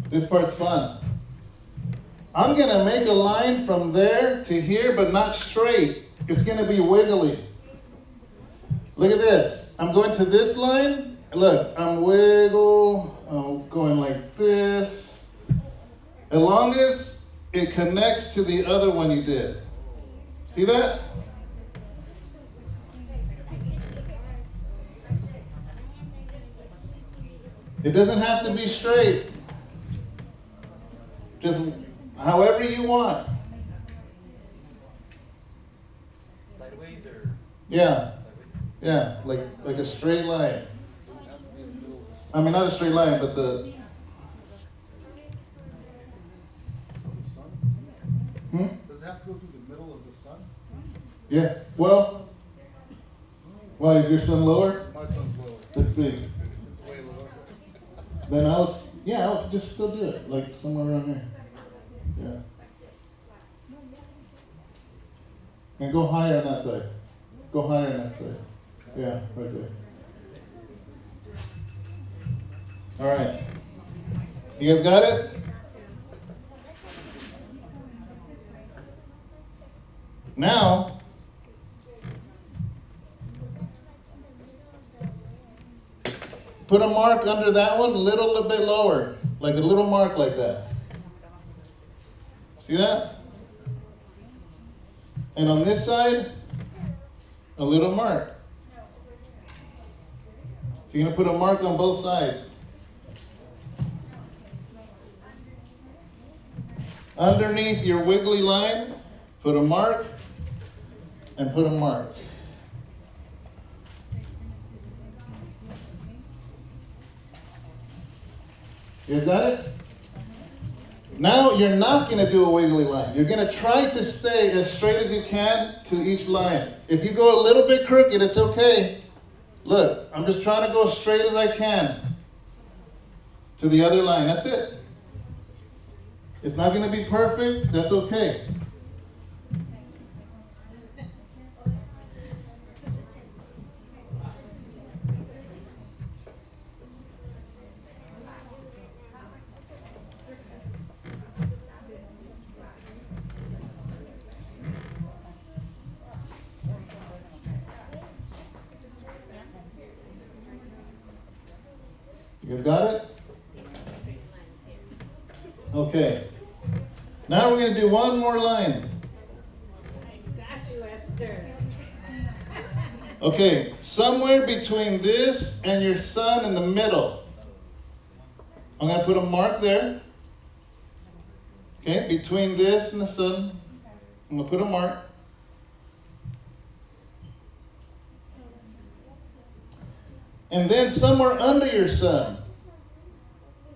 This part's fun. I'm going to make a line from there to here, but not straight. It's going to be wiggly. Look at this. I'm going to this line. Look, I'm going like this. As long as it connects to the other one you did. See that? It doesn't have to be straight. Just however you want. Sideways or Yeah. sideways? Yeah, like a straight line. I mean, not a straight line, but the... Does it have to go through the middle of the sun? Yeah, well... Why, is your son lower? My son's lower. Let's see. It's way lower. Then I'll just still do it, like somewhere around here. Yeah. And go higher on that side. Go higher on that side. Yeah, right there. All right. You guys got it? Now, put a mark under that one, a little bit lower, like a little mark like that. See that? And on this side, a little mark. So you're going to put a mark on both sides. Underneath your wiggly line, put a mark and put a mark. You got it? Now you're not going to do a wiggly line. You're going to try to stay as straight as you can to each line. If you go a little bit crooked, it's okay. Look, I'm just trying to go as straight as I can to the other line. That's it. It's not going to be perfect. That's okay. You got it? Okay. Now we're going to do one more line. Got you, Esther. Okay, somewhere between this and your sun in the middle. I'm going to put a mark there. Okay, between this and the sun, I'm going to put a mark. And then somewhere under your sun,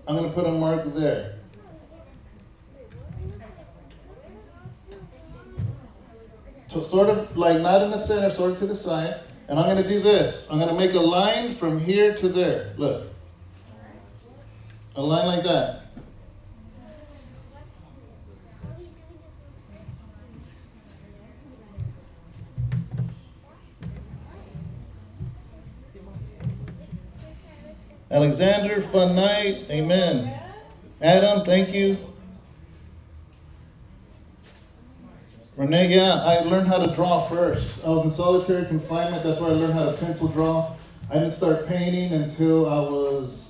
I'm going to put a mark there. So sort of like not in the center, sort of to the side. And I'm going to do this. I'm going to make a line from here to there. Look. A line like that. Alexander, fun night. Amen. Adam, thank you. Renee, yeah, I learned how to draw first. I was in solitary confinement. That's where I learned how to pencil draw. I didn't start painting until I was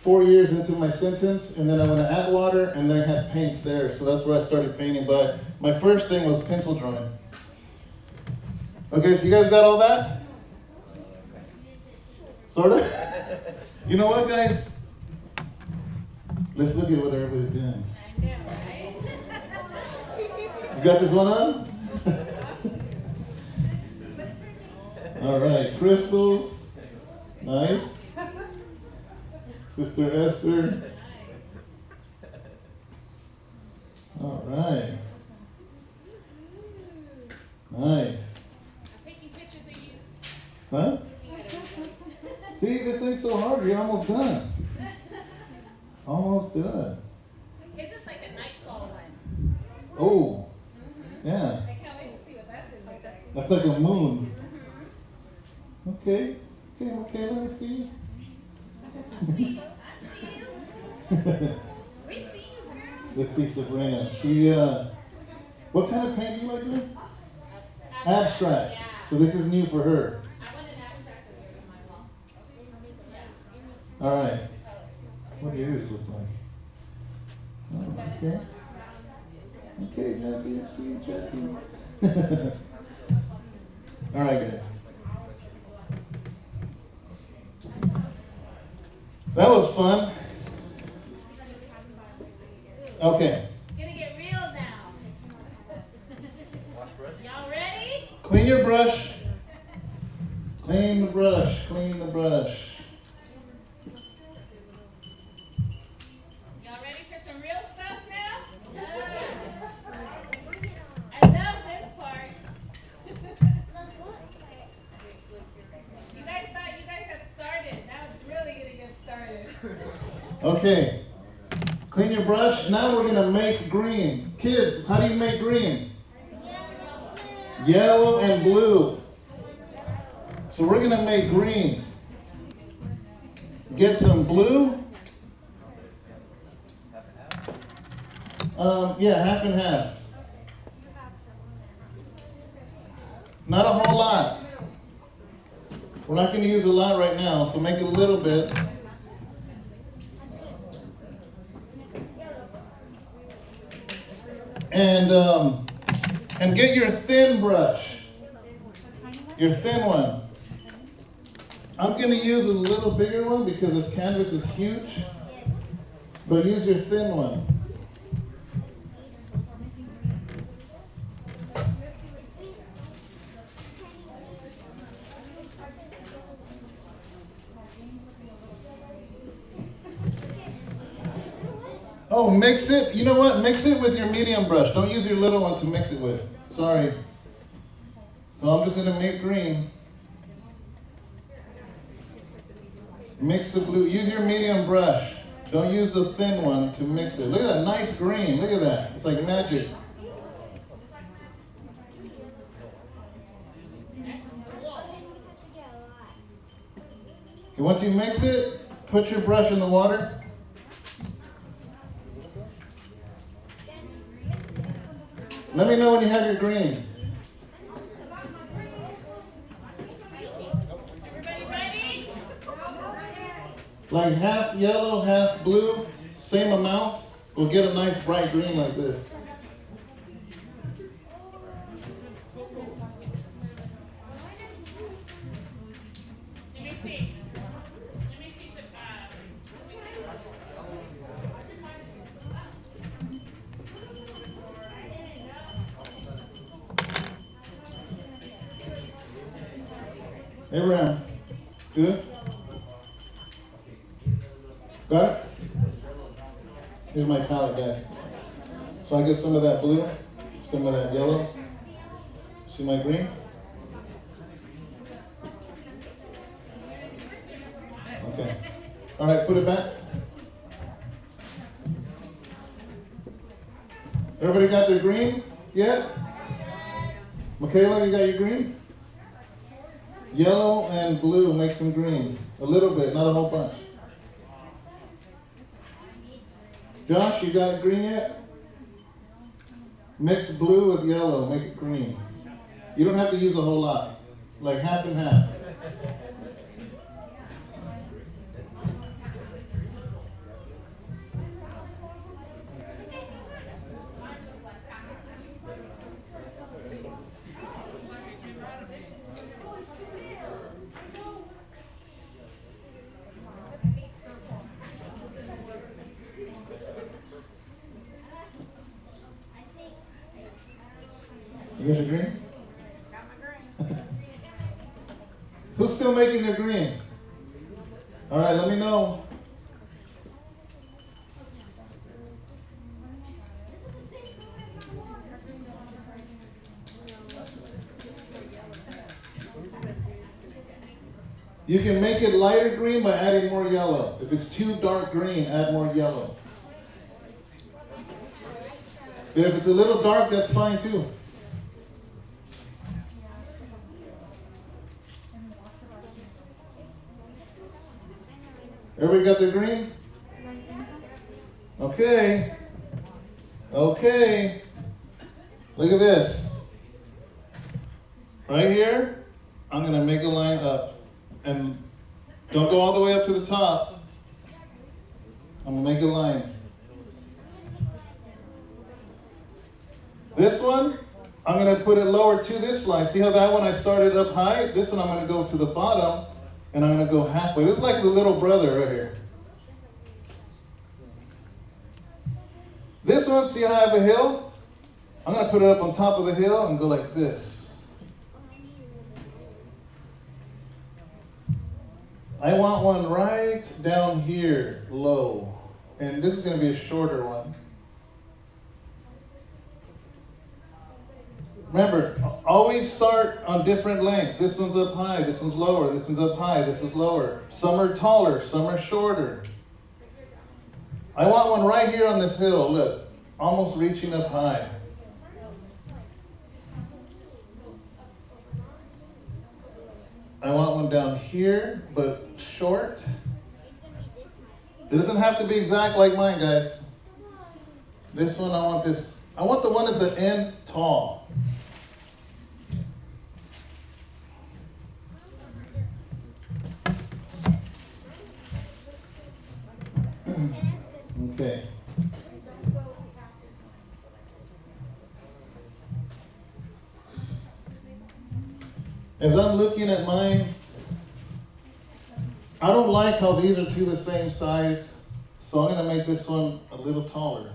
4 years into my sentence, and then I went to Atwater, and then I had paints there. So that's where I started painting. But my first thing was pencil drawing. Okay, so you guys got all that? Sort of? You know what, guys? Let's look at what everybody's doing. I know, right? You got this one on? All right, crystals. Nice. Sister Esther. All right. Nice. I'm taking pictures of you. Huh? See, this ain't so hard. You're almost done. Almost done. His is like a nightfall one. Oh, yeah. I can't wait to see what that's gonna look like. That's like a moon. Okay. Okay, let me see. I see you. We see you, girl. Let's see Sabrina. She, what kind of paint do you like doing? Abstract. Yeah. So this is new for her. I want an abstract of yours on my wall. All right. What do yours look like? Oh, okay. Okay, Jackie. I see you, Jackie. All right, guys. That was fun. Okay. It's gonna get real now. Y'all ready? Clean your brush. Clean the brush. Clean the brush. Y'all ready for some real stuff now? I love this part. You guys thought you guys had started. Now it's really gonna get started. Okay. Clean your brush. Now we're going to make green. Kids, how do you make green? Yellow and blue. So we're going to make green. Get some blue. Yeah, half and half. Not a whole lot. We're not going to use a lot right now, so make it a little bit. And get your thin brush, your thin one. I'm going to use a little bigger one because this canvas is huge, but use your thin one. Oh, mix it. You know what? Mix it with your medium brush. Don't use your little one to mix it with. Sorry. So I'm just going to make green. Mix the blue. Use your medium brush. Don't use the thin one to mix it. Look at that nice green. Look at that. It's like magic. Okay, once you mix it, put your brush in the water. Let me know when you have your green. Everybody ready? Like half yellow, half blue, same amount, we'll get a nice bright green like this. Let me see. Let me see some, Abraham, good? Got it? Here's my palette, guys. So I get some of that blue, some of that yellow. See my green? Okay. All right, put it back. Everybody got their green yet? Michaela, you got your green? Yellow and blue make some green. A little bit, not a whole bunch. Josh, you got green yet? Mix blue with yellow, make it green. You don't have to use a whole lot, like half and half. You guys agree? Who's still making their green? All right, let me know. You can make it lighter green by adding more yellow. If it's too dark green, add more yellow. But if it's a little dark, that's fine too. Everybody got their green? Okay. Okay. Look at this. Right here, I'm going to make a line up. And don't go all the way up to the top. I'm going to make a line. This one, I'm going to put it lower to this line. See how that one I started up high? This one I'm going to go to the bottom. And I'm going to go halfway. This is like the little brother right here. This one, see how I have a hill? I'm going to put it up on top of the hill and go like this. I want one right down here, low. And this is going to be a shorter one. Remember, always start on different lengths. This one's up high, this one's lower, this one's up high, this is lower. Some are taller, some are shorter. I want one right here on this hill, look, almost reaching up high. I want one down here, but short. It doesn't have to be exact like mine, guys. This one, I want the one at the end tall. Okay. As I'm looking at mine, I don't like how these are two the same size, so I'm going to make this one a little taller.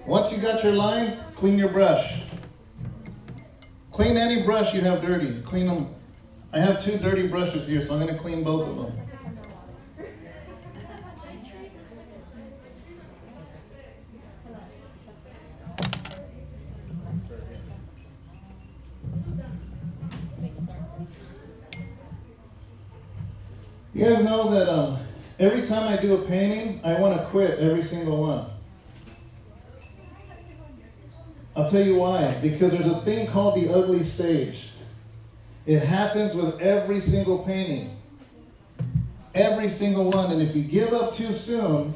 Once you got your lines, clean your brush. Clean any brush you have dirty. Clean them. I have 2 dirty brushes here, so I'm going to clean both of them. You guys know that every time I do a painting, I want to quit every single one. I'll tell you why. Because there's a thing called the ugly stage. It happens with every single painting. every single one. And if you give up too soon,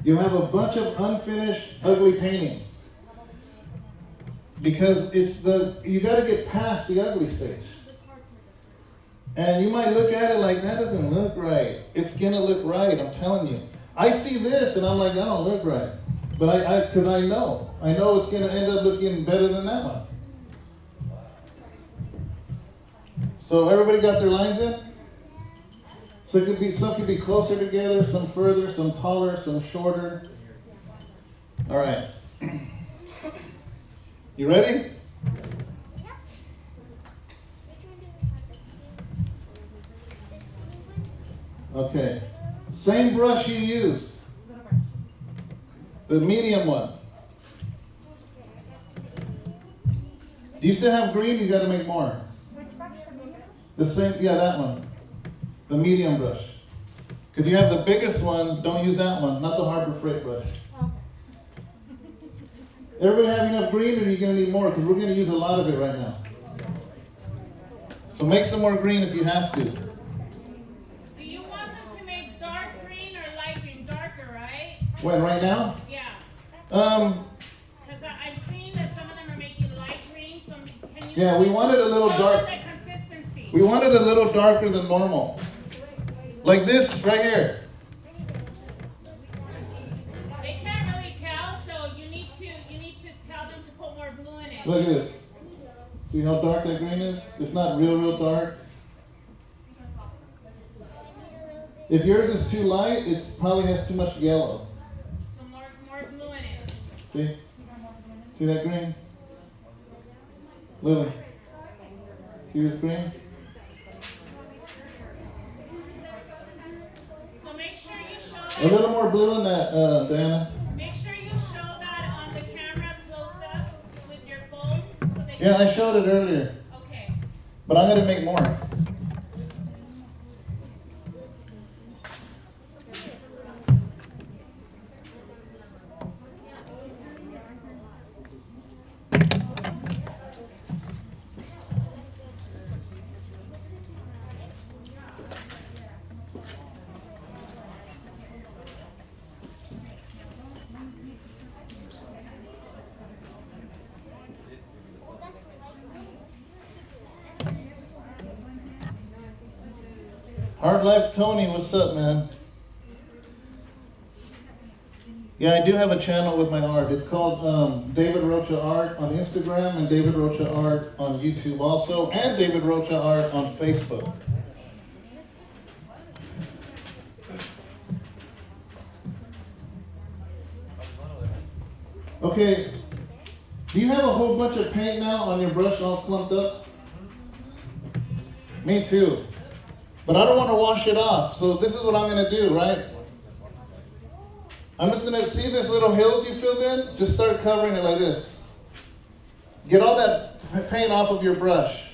you'll have a bunch of unfinished, ugly paintings. Because you gotta get past the ugly stage. And you might look at it like, that doesn't look right. It's gonna look right, I'm telling you. I see this and I'm like, that don't look right. But because I know it's gonna end up looking better than that one. So everybody got their lines in? So some could be closer together, some further, some taller, some shorter. All right. You ready? Okay. Same brush you used. The medium one. Do you still have green? You got to make more. The same, yeah, that one. The medium brush. Because you have the biggest one, don't use that one, not the Harbor Freight brush. Everybody have enough green, or are you going to need more? Because we're going to use a lot of it right now. So make some more green if you have to. Do you want them to make dark green or light green? Darker, right? When, right now? Yeah. Because I've seen that some of them are making light green. So can you? Yeah, we wanted a little dark. The consistency. We wanted a little darker than normal. Like this right here. They can't really tell, so you need to tell them to put more blue in it. Look at this. See how dark that green is? It's not real dark. If yours is too light, it probably has too much yellow. So more blue in it. See? See that green? Lily. See this green? So make sure you show A little more blue in that, Diana. Make sure you show that on the camera close up with your phone so they Yeah, I showed it earlier. Okay. But I'm going to make more. Hard Life Tony, what's up, man? Yeah, I do have a channel with my art. It's called David Rocha Art on Instagram and David Rocha Art on YouTube also, and David Rocha Art on Facebook. Okay, do you have a whole bunch of paint now on your brush all clumped up? Me too. But I don't want to wash it off, so this is what I'm going to do, right? I'm just going to see this little hills you filled in, just start covering it like this. Get all that paint off of your brush.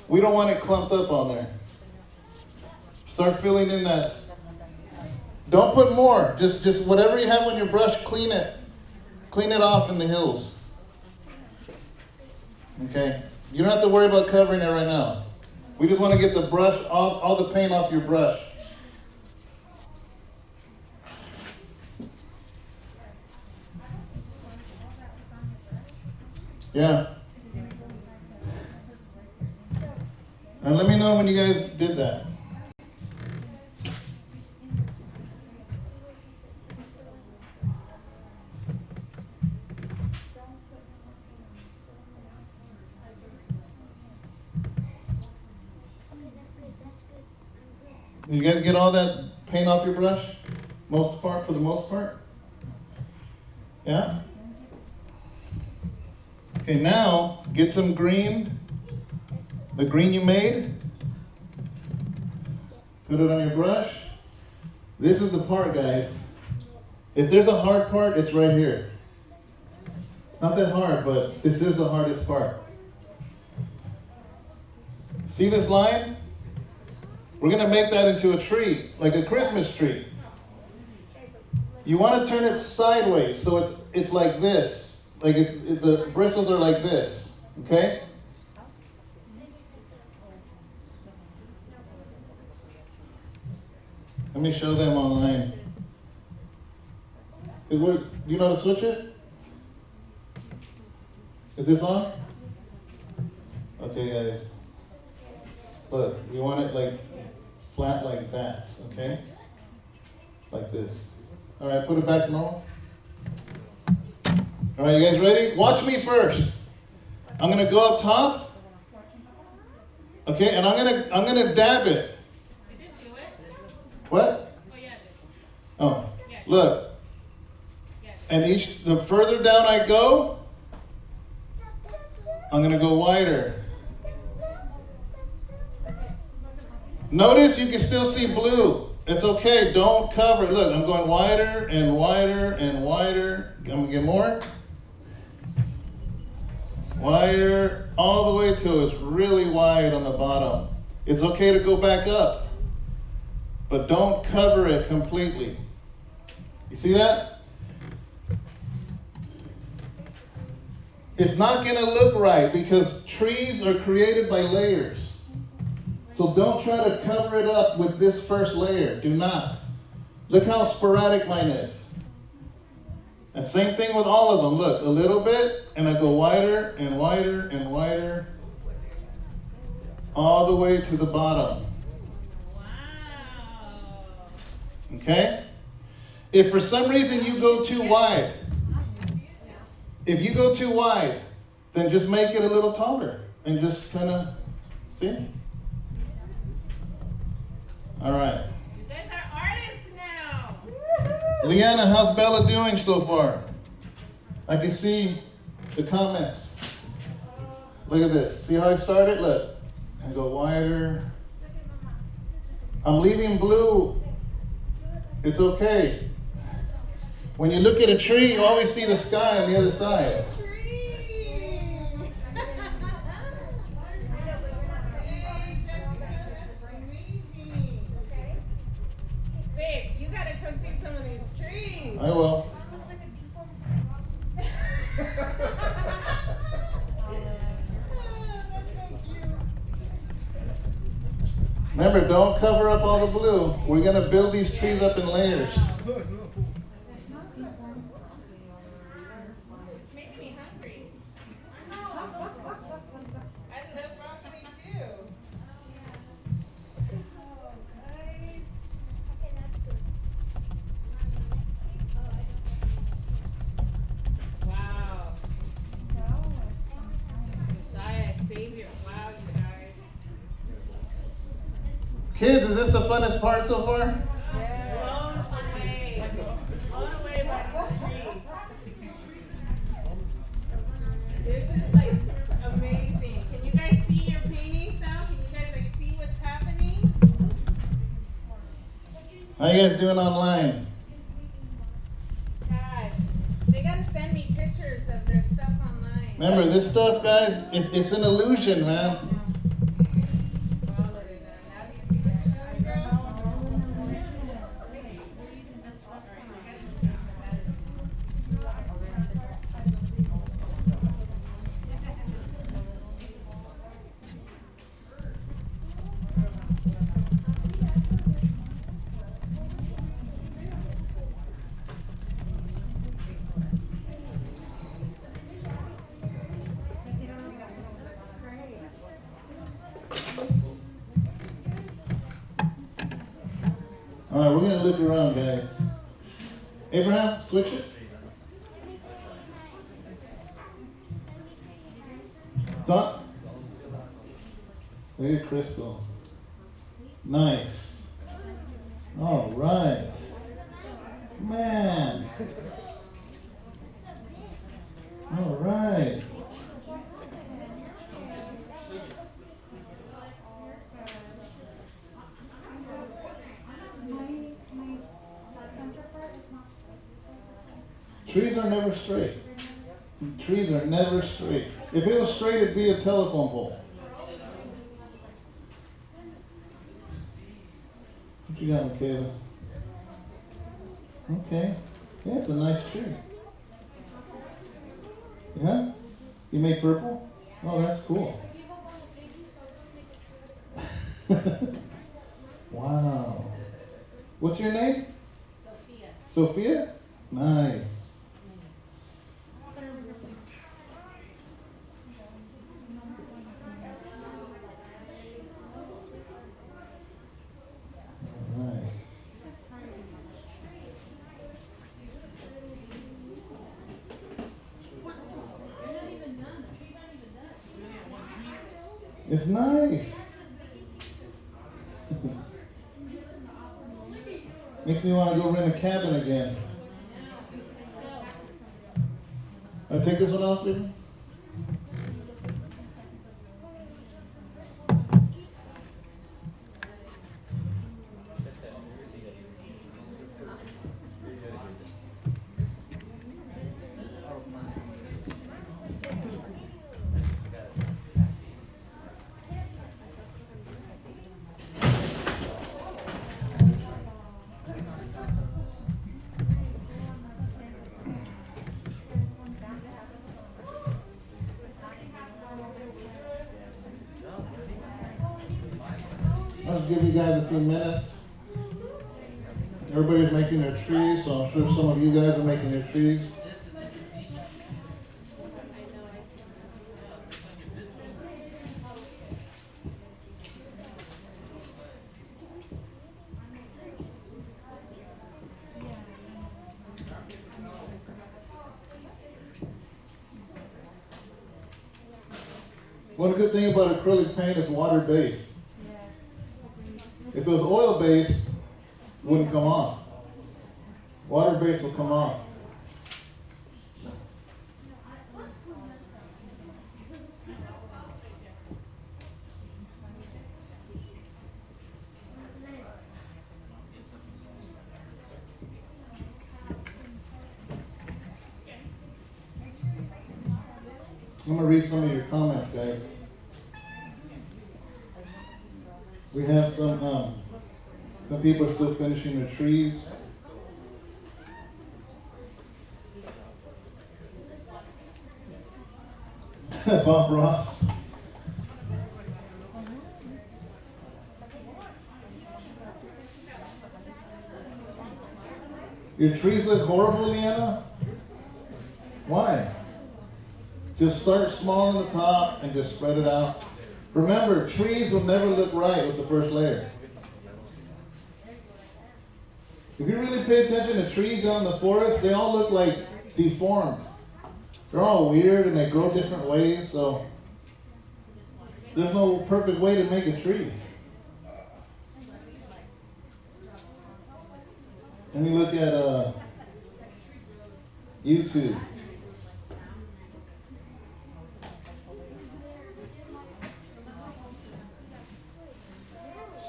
We don't want it clumped up on there. Start filling in that. Don't put more, just whatever you have on your brush, clean it. Clean it off in the hills. Okay? You don't have to worry about covering it right now. We just want to get the brush off, all the paint off your brush. Yeah. And let me know when you guys did that. Did you guys get all that paint off your brush? For the most part? Yeah? Okay, now get some green. The green you made. Put it on your brush. This is the part, guys. If there's a hard part, it's right here. It's not that hard, but this is the hardest part. See this line? We're going to make that into a tree, like a Christmas tree. You want to turn it sideways, so it's like this. Like the bristles are like this, okay? Let me show them online. Do you know how to switch it? Is this on? Okay, guys. Look, you want it like flat like that, okay? Like this. All right, put it back to normal. All right, you guys ready? Watch me first. I'm gonna go up top. Okay, and I'm gonna dab it. You didn't do it? What? Oh, yeah, I did. Oh, Yeah. look. Yeah. And the further down I go, I'm gonna go wider. Notice you can still see blue. It's okay, don't cover it. Look, I'm going wider and wider and wider. I'm gonna get more. Wider, all the way till it's really wide on the bottom. It's okay to go back up, but don't cover it completely. You see that? It's not gonna look right because trees are created by layers. So don't try to cover it up with this first layer. Do not. Look how sporadic mine is. And same thing with all of them. Look, a little bit, and I go wider and wider and wider, all the way to the bottom. Wow. Okay? If for some reason you go too wide, if you go too wide, then just make it a little taller and just kind of, see? All right. You guys are artists now. Leanna, how's Bella doing so far? I can see the comments. Look at this. See how I started? Look. And go wider. I'm leaving blue. It's okay. When you look at a tree, you always see the sky on the other side. Babe, you gotta come see some of these trees. I will. Remember, don't cover up all the blue. We're going to build these trees up in layers. It's making me hungry. I love broccoli too. Oh, guys. Wow. Messiah, Savior. Wow, you guys. Kids, is this the funnest part so far? Blown away. Blown away by these trees. This is like amazing. Can you guys see your paintings now? Can you guys like see what's happening? How you guys doing online? Gosh, they gotta send me pictures of their stuff online. Remember, this stuff, guys, it's an illusion, man. All right, we're going to look around, guys. Abraham, switch it. Stop. Look at Crystal. Nice. All right. Man. All right. Trees are never straight. Trees are never straight. If it was straight, it'd be a telephone pole. What you got, Michaela? Okay. Yeah, it's a nice tree. Yeah? You make purple? Oh, that's cool. Wow. What's your name? Sophia. Sophia? Nice. Alright. It's nice. Makes me want to go rent a cabin again. I take this one off, baby? I'll give you guys a few minutes. Everybody's making their trees, so I'm sure some of you guys are making your trees. One good thing about acrylic paint is water-based. If it was oil-based, it wouldn't come off. Water-based will come off. I'm going to read some of your comments, guys. We have some people are still finishing their trees. Bob Ross. Your trees look horrible, Leanna? Why? Just start small on the top and just spread it out. Remember, trees will never look right with the first layer. If you really pay attention to trees out in the forest, they all look like deformed. They're all weird and they grow different ways, so there's no perfect way to make a tree. Let me look at YouTube.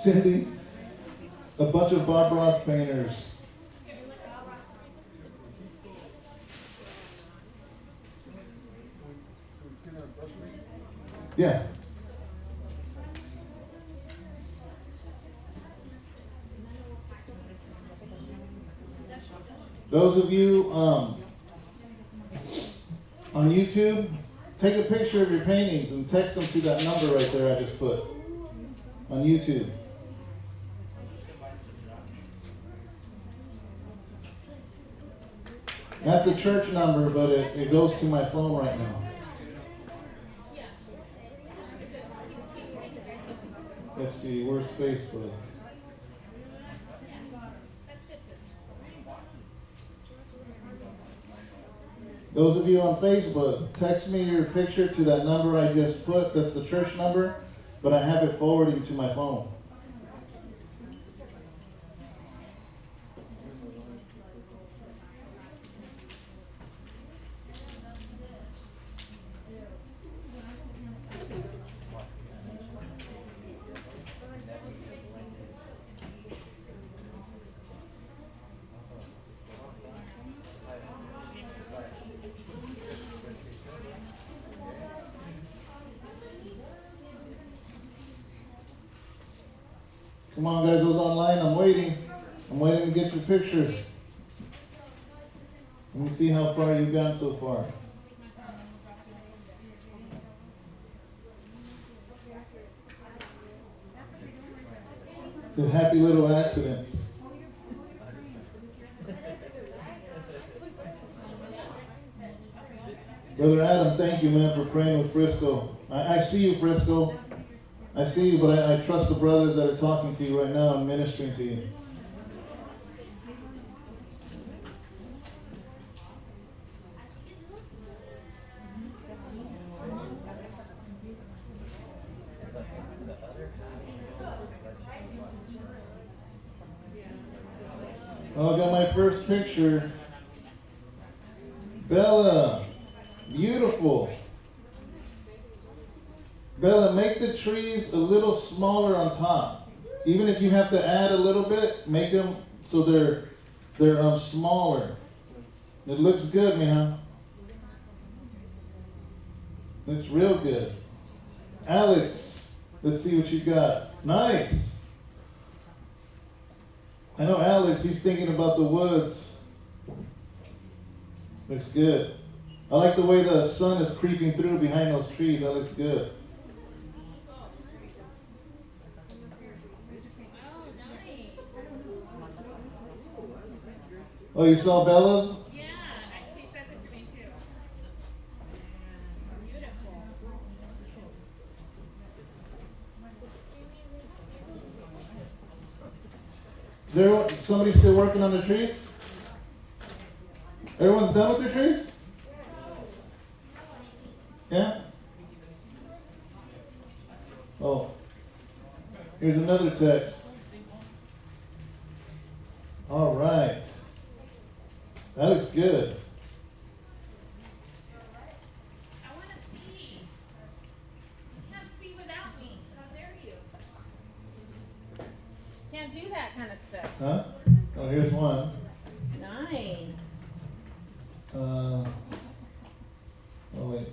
Cindy, a bunch of Bob Ross painters. Yeah. Those of you on YouTube, take a picture of your paintings and text them to that number right there I just put on YouTube. That's the church number, but it goes to my phone right now. Let's see, where's Facebook? Those of you on Facebook, text me your picture to that number I just put. That's the church number, but I have it forwarding to my phone. Come on, guys, those online, I'm waiting. I'm waiting to get your pictures. Let me see how far you've gone so far. It's a happy little accidents. Brother Adam, thank you, man, for praying with Frisco. I see you, Frisco. I see you, but I trust the brothers that are talking to you right now and ministering to you. Oh, I got my first picture. Bella, beautiful. Bella, make the trees a little smaller on top. Even if you have to add a little bit, make them so they're smaller. It looks good, mija. Looks real good. Alex, let's see what you got. Nice. I know Alex, he's thinking about the woods. Looks good. I like the way the sun is creeping through behind those trees. That looks good. Oh, you saw Bella's? Yeah, she sent it to me too. Beautiful. Is there somebody still working on the trees? Everyone's done with their trees? Yeah? Oh. Here's another text. All right. That looks good. I want to see. You can't see without me. How dare you? Can't do that kind of stuff. Huh? Oh, here's one. Nice. Oh, wait.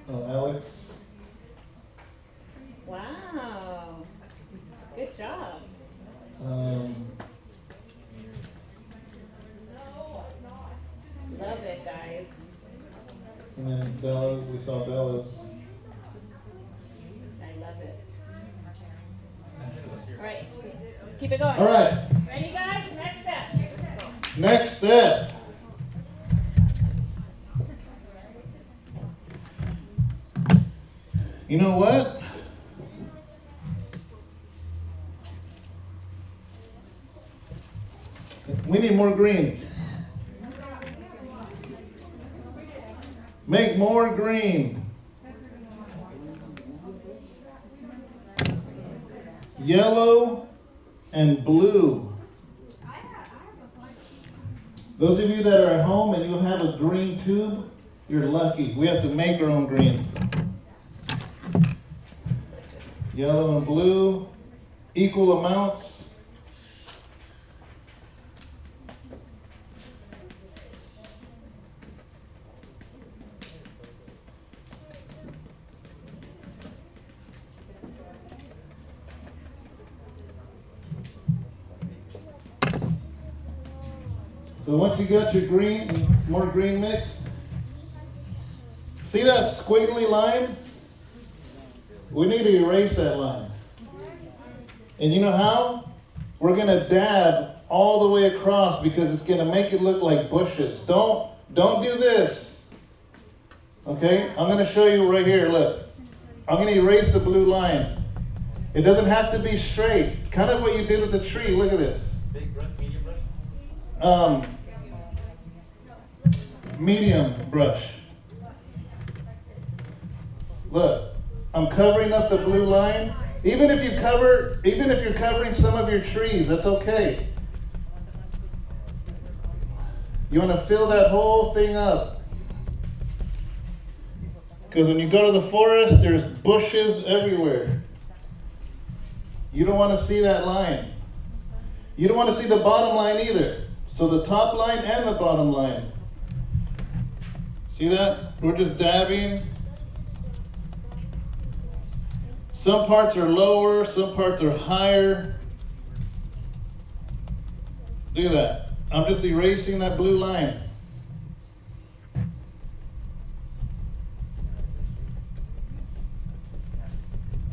Oh, Alex. Wow. Good job. Love it, guys. And then Bella's. We saw Bella's. I love it. All right, let's keep it going. All right. Ready, guys? Next step. Next step. You know what? We need more green. Make more green. Yellow and blue. Those of you that are at home and you have a green tube, you're lucky. We have to make our own green. Yellow and blue, equal amounts. So once you got your green, more green mix, see that squiggly line? We need to erase that line. And you know how? We're going to dab all the way across because it's going to make it look like bushes. Don't do this. Okay? I'm going to show you right here. Look. I'm going to erase the blue line. It doesn't have to be straight. Kind of what you did with the tree. Look at this. Big brush, medium brush? Medium brush. Look, I'm covering up the blue line. Even if you're covering some of your trees, that's okay. You want to fill that whole thing up. Because when you go to the forest, there's bushes everywhere. You don't want to see that line. You don't want to see the bottom line either. So the top line and the bottom line. See that? We're just dabbing. Some parts are lower, some parts are higher. Look at that. I'm just erasing that blue line.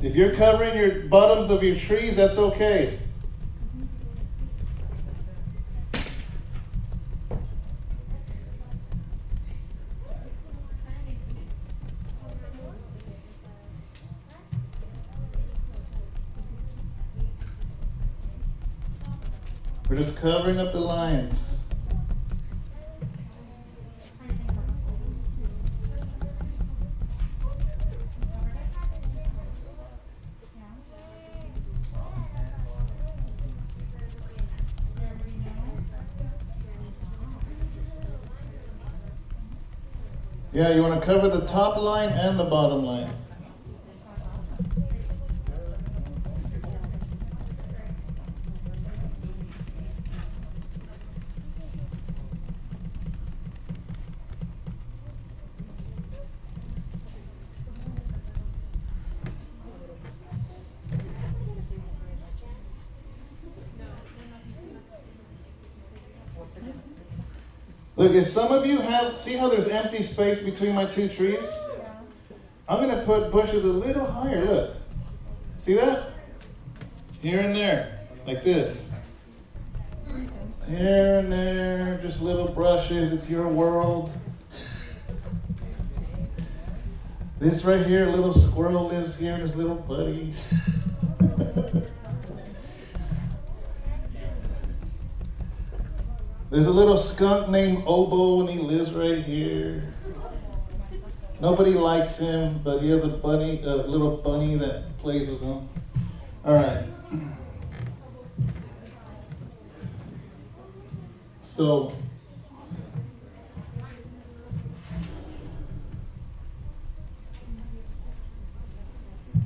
If you're covering your bottoms of your trees, that's okay. We're just covering up the lines. Yeah, you want to cover the top line and the bottom line. Look, if some of you see how there's empty space between my two trees? I'm going to put bushes a little higher, look. See that? Here and there, like this. Here and there, just little brushes, it's your world. This right here, little squirrel lives here, this little buddy. There's a little skunk named Obo and he lives right here. Nobody likes him, but he has a little bunny that plays with him. All right. So,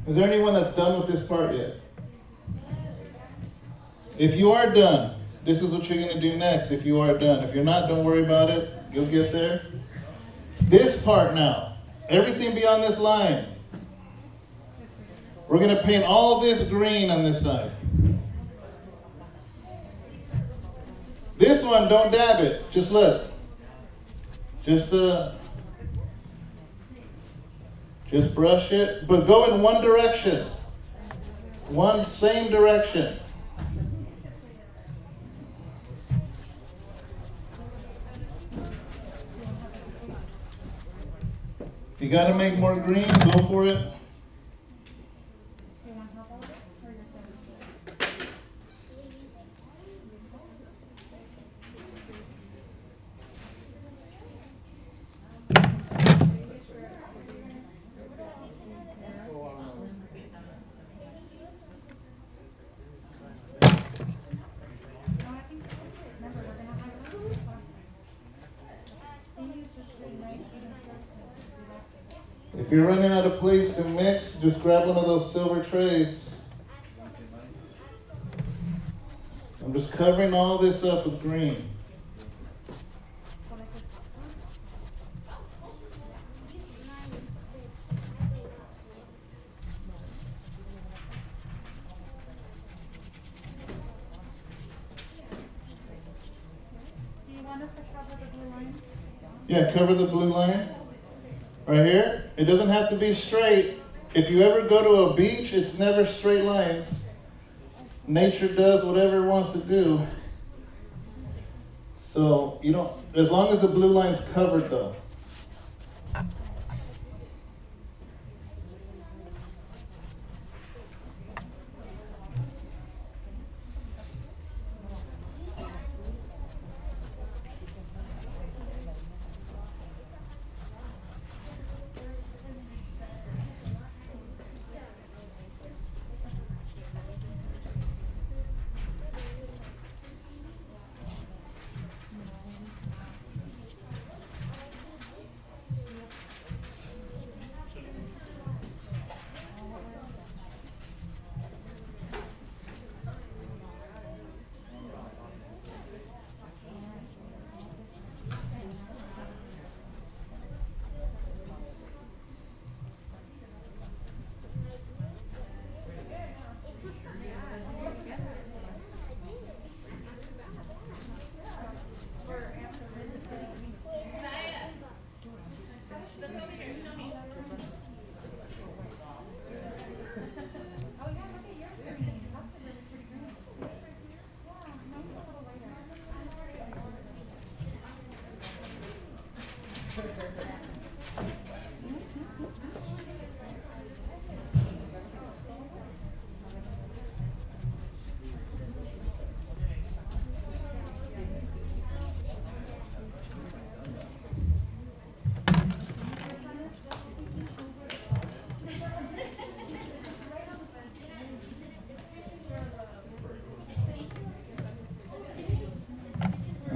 is there anyone that's done with this part yet? If you are done, this is what you're going to do next if you are done. If you're not, don't worry about it. You'll get there. This part now, everything beyond this line, we're going to paint all this green on this side. This one, don't dab it. Just look. Just brush it, but go in one direction. One same direction. If you got to make more green, go for it. If you're running out of place to mix, just grab one of those silver trays. I'm just covering all this up with green. Do you want us to cover the blue line? Yeah, cover the blue line. Right here. It doesn't have to be straight. If you ever go to a beach, it's never straight lines. Nature does whatever it wants to do. So you don't, as long as the blue line's covered though.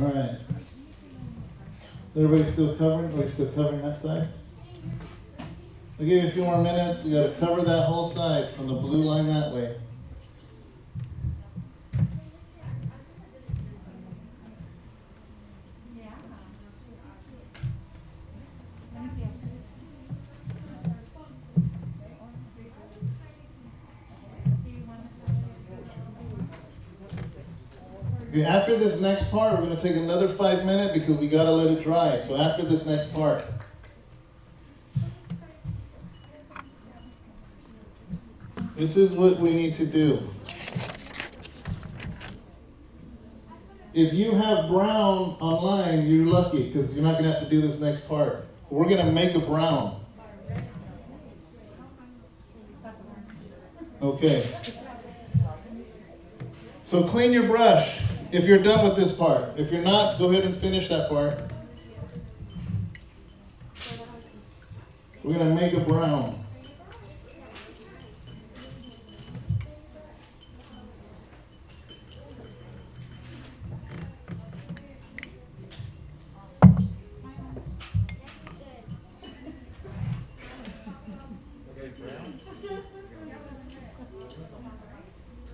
Alright. Everybody still covering? Are you still covering that side? I'll give you a few more minutes. You gotta cover that whole side from the blue line that way. Okay, after this next part, we're going to take another 5 minutes because we got to let it dry. So after this next part. This is what we need to do. If you have brown online, you're lucky because you're not going to have to do this next part. We're going to make a brown. Okay. So clean your brush if you're done with this part. If you're not, go ahead and finish that part. We're going to make a brown.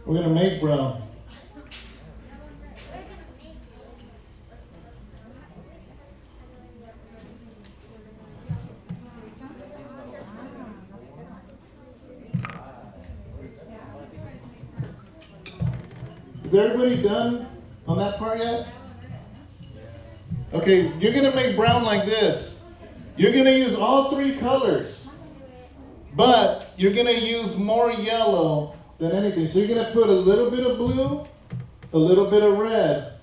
We're going to make brown. Is everybody done on that part yet? Okay, you're going to make brown like this. You're going to use all three colors, but you're going to use more yellow than anything. So you're going to put a little bit of blue, a little bit of red,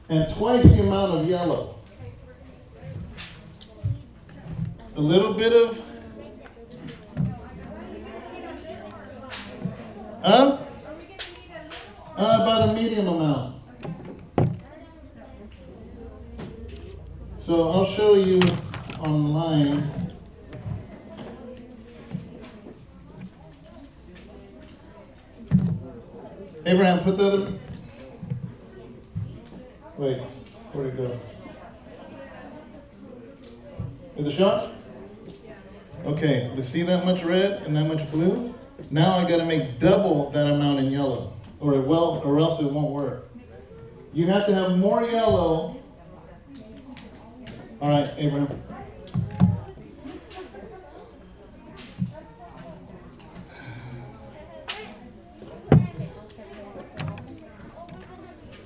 and twice the amount of yellow. A little bit of... about a medium amount. So I'll show you online. Abraham, put the other... Wait, where'd it go? Is it shot? Okay, you see that much red and that much blue? Now I gotta make double that amount in yellow. Or else it won't work. You have to have more yellow. All right, Abraham.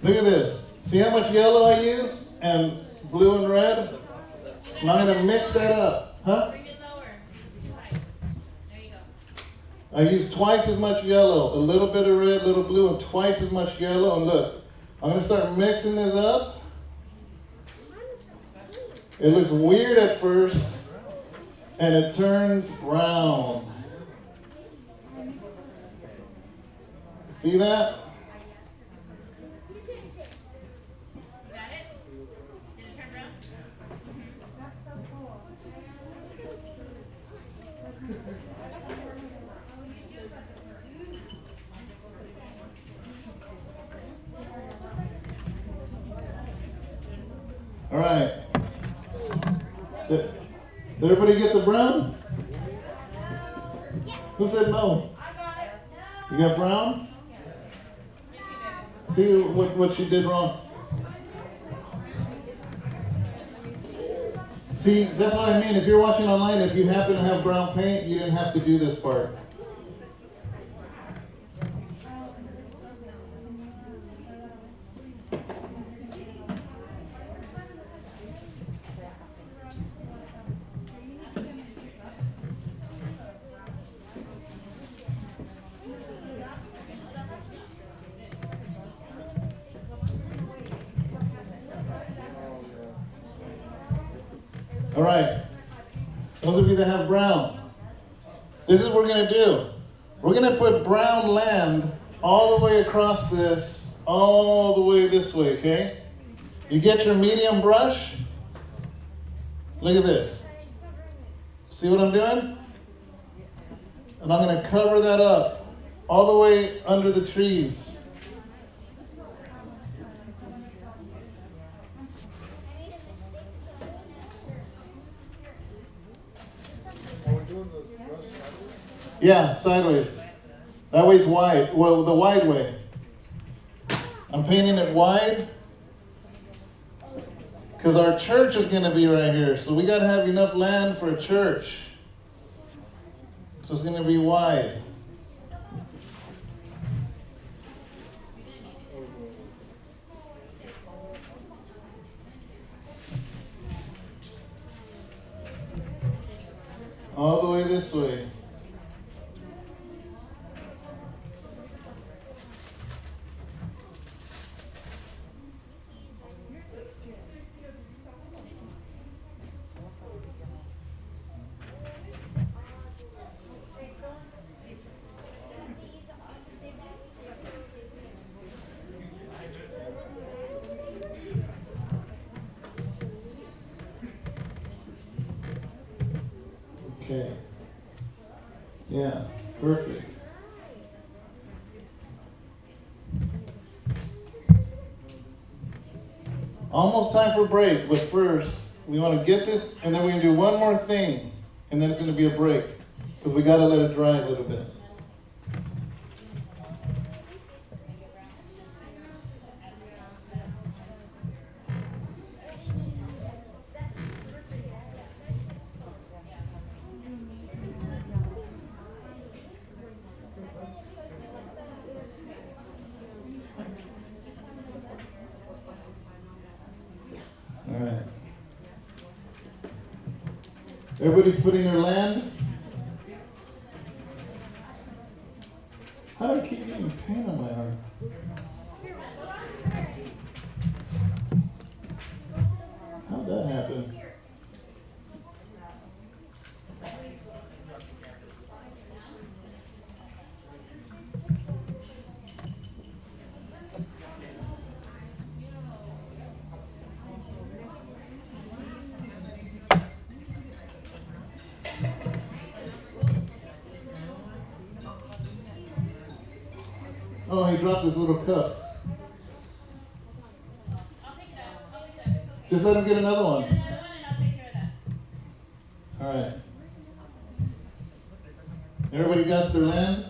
Look at this. See how much yellow I use and blue and red? And I'm going to mix that up. Huh? Bring it lower. There you go. I use twice as much yellow, a little bit of red, little blue, and twice as much yellow. And look, I'm going to start mixing this up. It looks weird at first, and it turns brown. See that? Got it? Did it turn brown? All right. Did everybody get the brown? Who said no? I got it. You got brown? See what she did wrong. See, that's what I mean. If you're watching online, if you happen to have brown paint, you didn't have to do this part. All right, those of you that have brown, this is what we're going to do. We're going to put brown land all the way across this, all the way this way, okay? You get your medium brush. Look at this. See what I'm doing? And I'm going to cover that up all the way under the trees. the brush sideways? Yeah, sideways. That way it's wide. Well, the wide way. I'm painting it wide because our church is going to be right here. So we got to have enough land for a church. So it's going to be wide. All the way this way. Okay. Yeah, perfect. Almost time for break, but first, we want to get this, and then we're going to do one more thing, and then it's going to be a break, because we got to let it dry a little bit. All right. Everybody's putting their land. How do I keep getting pain on my arm? How'd that happen? Oh, he dropped his little cup. Just let him get another one. All right. Everybody got their land?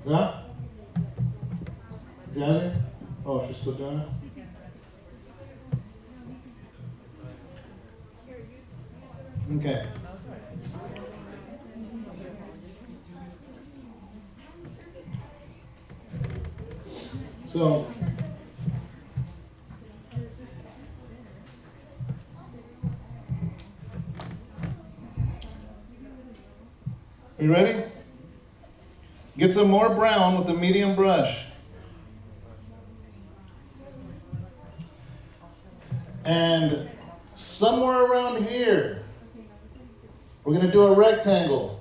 Yeah? Got it? Oh, she's still doing it? Okay. So, you ready? Get some more brown with the medium brush. And somewhere around here, we're going to do a rectangle.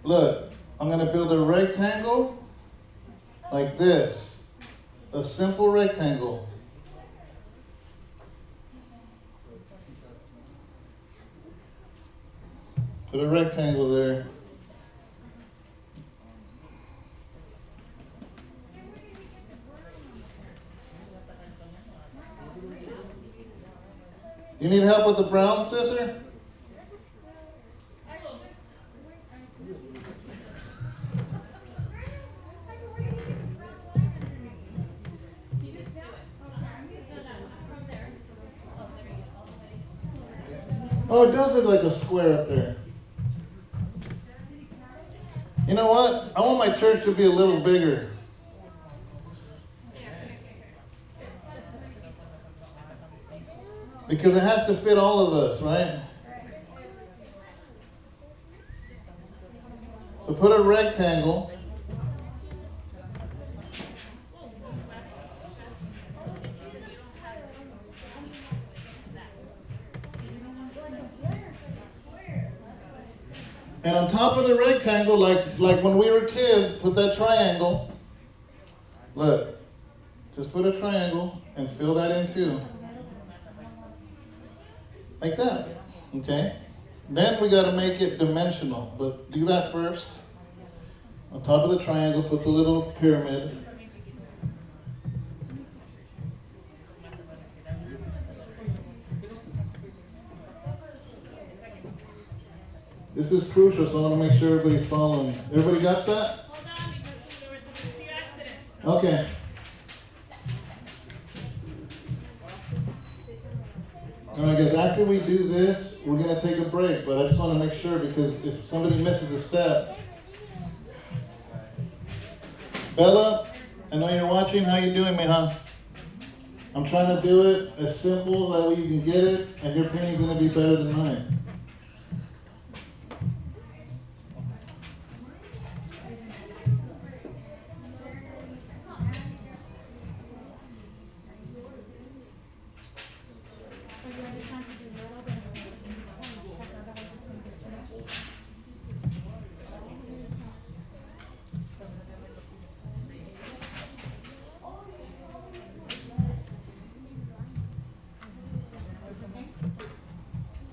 Look, I'm going to build a rectangle like this. A simple rectangle. Put a rectangle there. You need help with the brown, sister? Oh, it does look like a square up there. You know what? I want my church to be a little bigger. Because it has to fit all of us, right? So put a rectangle. And on top of the rectangle, like when we were kids, put that triangle. Look, just put a triangle and fill that in too. Like that, okay? Then we gotta make it dimensional, but do that first. On top of the triangle, put the little pyramid. This is crucial, so I want to make sure everybody's following. Everybody got that? Hold on, because there were some few accidents. Okay. All right, guys, after we do this, we're going to take a break, but I just want to make sure because if somebody misses a step. Bella, I know you're watching. How you doing, mija? I'm trying to do it as simple that way you can get it, and your painting's going to be better than mine.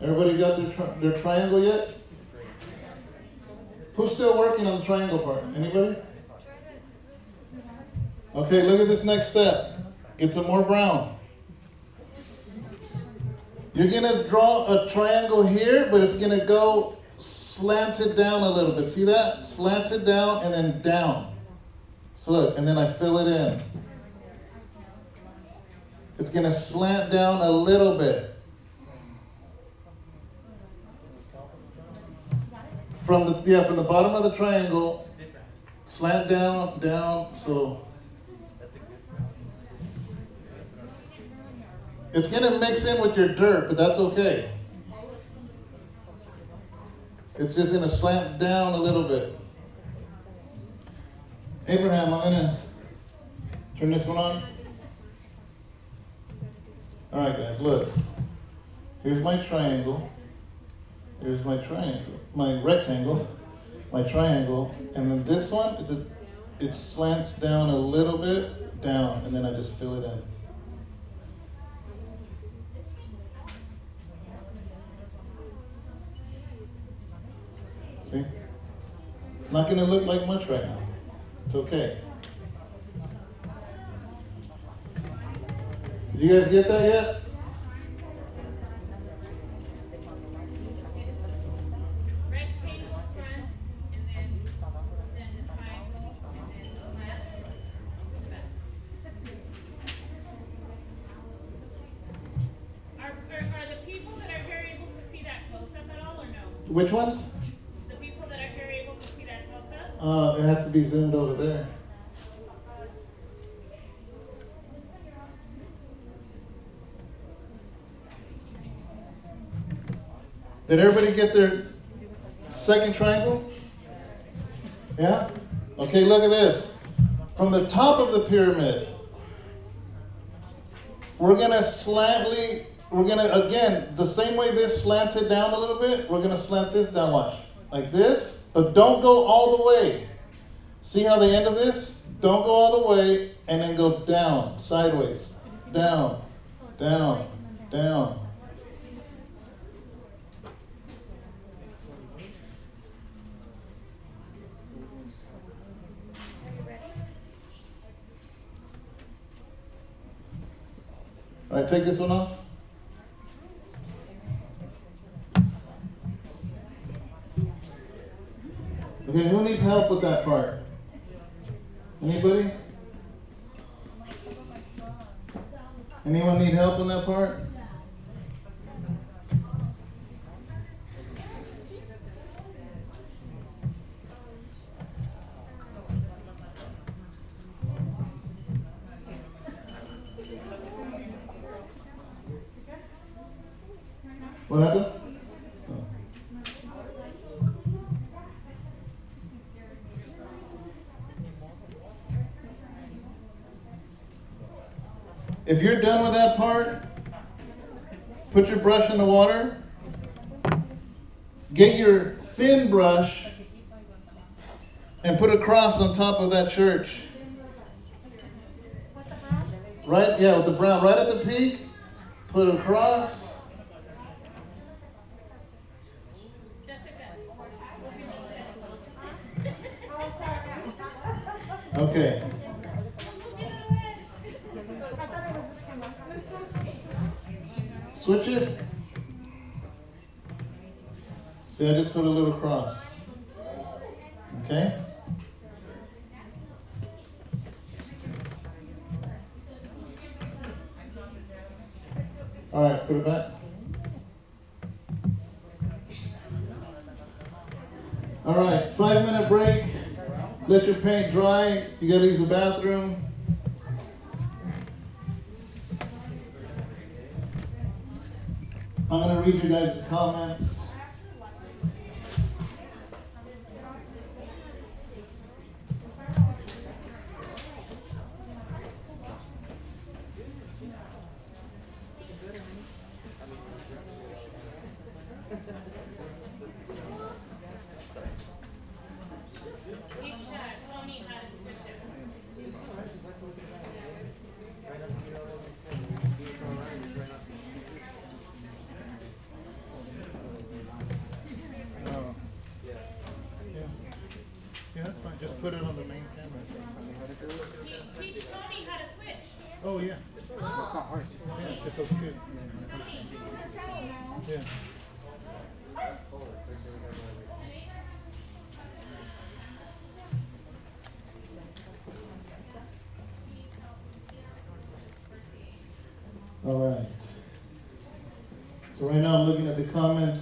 Everybody got their triangle yet? Who's still working on the triangle part? Anybody? Okay, look at this next step. Get some more brown. You're going to draw a triangle here, but it's going to go slanted down a little bit. See that? Slanted down and then down. So look, and then I fill it in. It's going to slant down a little bit. From the bottom of the triangle, slant down, so it's gonna mix in with your dirt, but that's okay. It's just gonna slant down a little bit. Abraham, I'm gonna turn this one on. All right, guys, look. Here's my triangle. Here's my triangle, my rectangle, my triangle, and then this one it slants down a little bit, down, and then I just fill it in. See? It's not going to look like much right now. It's okay. Did you guys get that yet? Which ones? The people that are here able to see that close up? It has to be zoomed over there. Did everybody get their second triangle? Yeah? Okay, look at this. From the top of the pyramid, we're going to again, the same way this slanted down a little bit, we're going to slant this down, watch. Like this, but don't go all the way. See how the end of this? Don't go all the way, and then go down, sideways. Down, down, down. All right, take this one off. Okay, who needs help with that part? Anybody? Anyone need help on that part? What happened? If you're done with that part, put your brush in the water, get your thin brush, and put a cross on top of that church. Right, yeah, with the brown, right at the peak, put a cross. Okay. Switch it. See, I just put a little cross. Okay? All right, put it back. All right, 5-minute break. Let your paint dry. If you gotta use the bathroom. I'm gonna read you guys' comments. Yeah, that's fine. Just put it on the main camera. Teach Tony how to switch. Oh, yeah. It's not hard. Yeah, it's just okay. Yeah. All right. So right now I'm looking at the comments.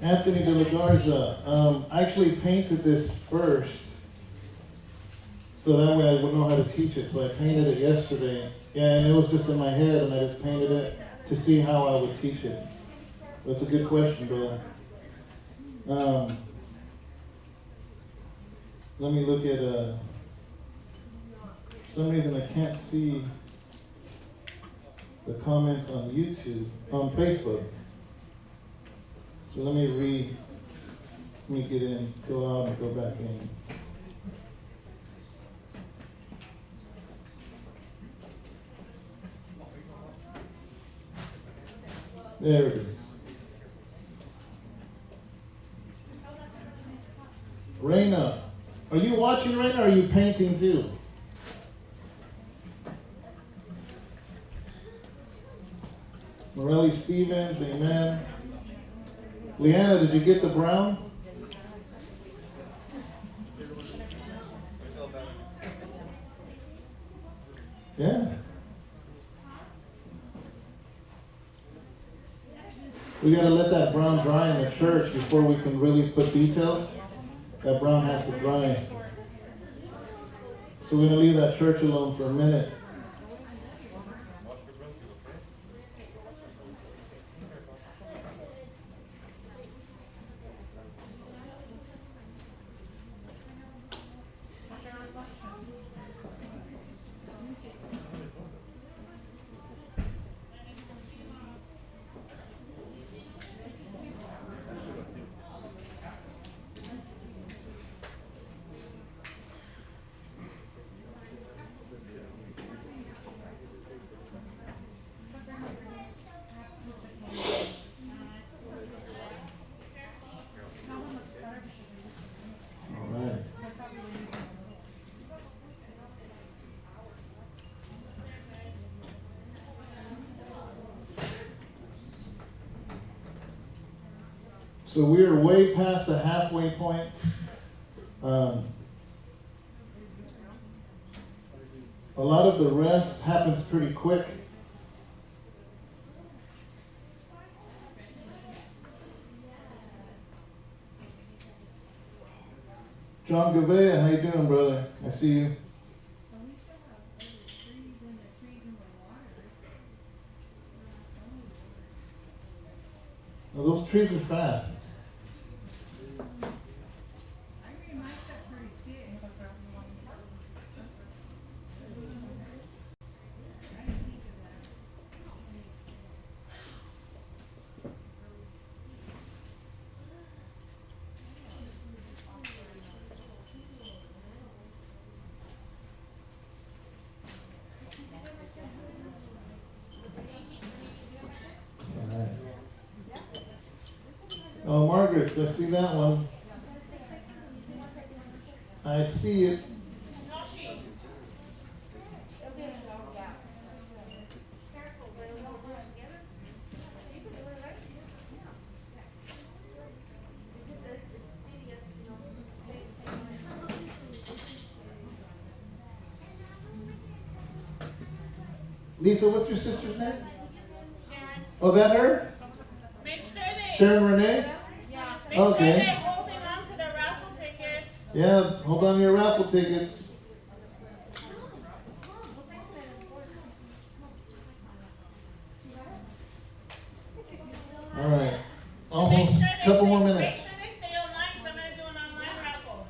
Anthony de la Garza, I actually painted this first, so that way I would know how to teach it. So I painted it yesterday, and it was just in my head, and I just painted it to see how I would teach it. That's a good question, brother. Let me look at, for some reason I can't see the comments on YouTube, on Facebook. So let me get in, go out and go back in. There it is. Raina, are you watching, Raina, or are you painting too? Morelli Stevens, amen. Leanna, did you get the brown? Yeah. We gotta let that brown dry in the church before we can really put details. That brown has to dry. So we're gonna leave that church alone for a minute. So we are way past the halfway point. A lot of the rest happens pretty quick. John Gavea, how you doing, brother? I see you. Well, those trees are fast. Oh, Margaret, let's see that one. I see it. Lisa, what's your sister's name? Oh, that her? Make sure they, Sharon Renee? yeah, make sure Okay. they're holding on to the raffle tickets. Yeah, hold on to your raffle tickets. All right. Almost Make sure a couple more Make minutes. sure they stay online, because I'm gonna do an online raffle.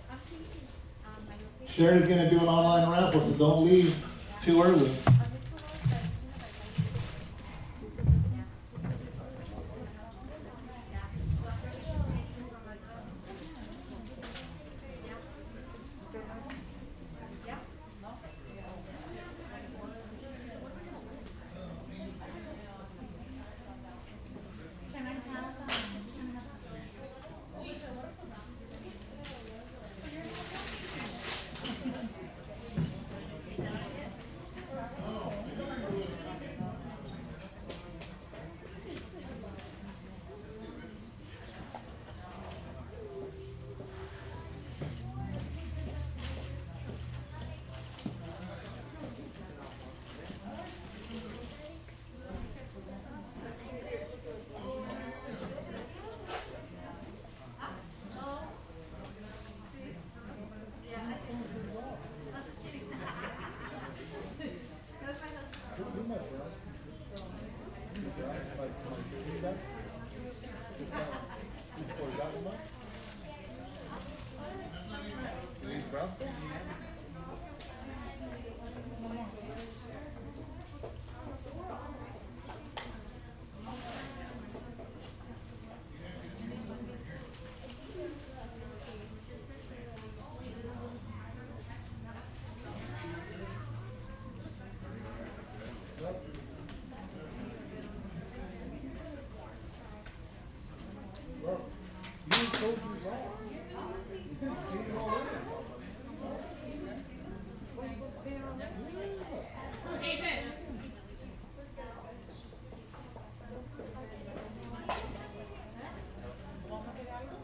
Sharon's gonna do an online raffle, so don't leave too early.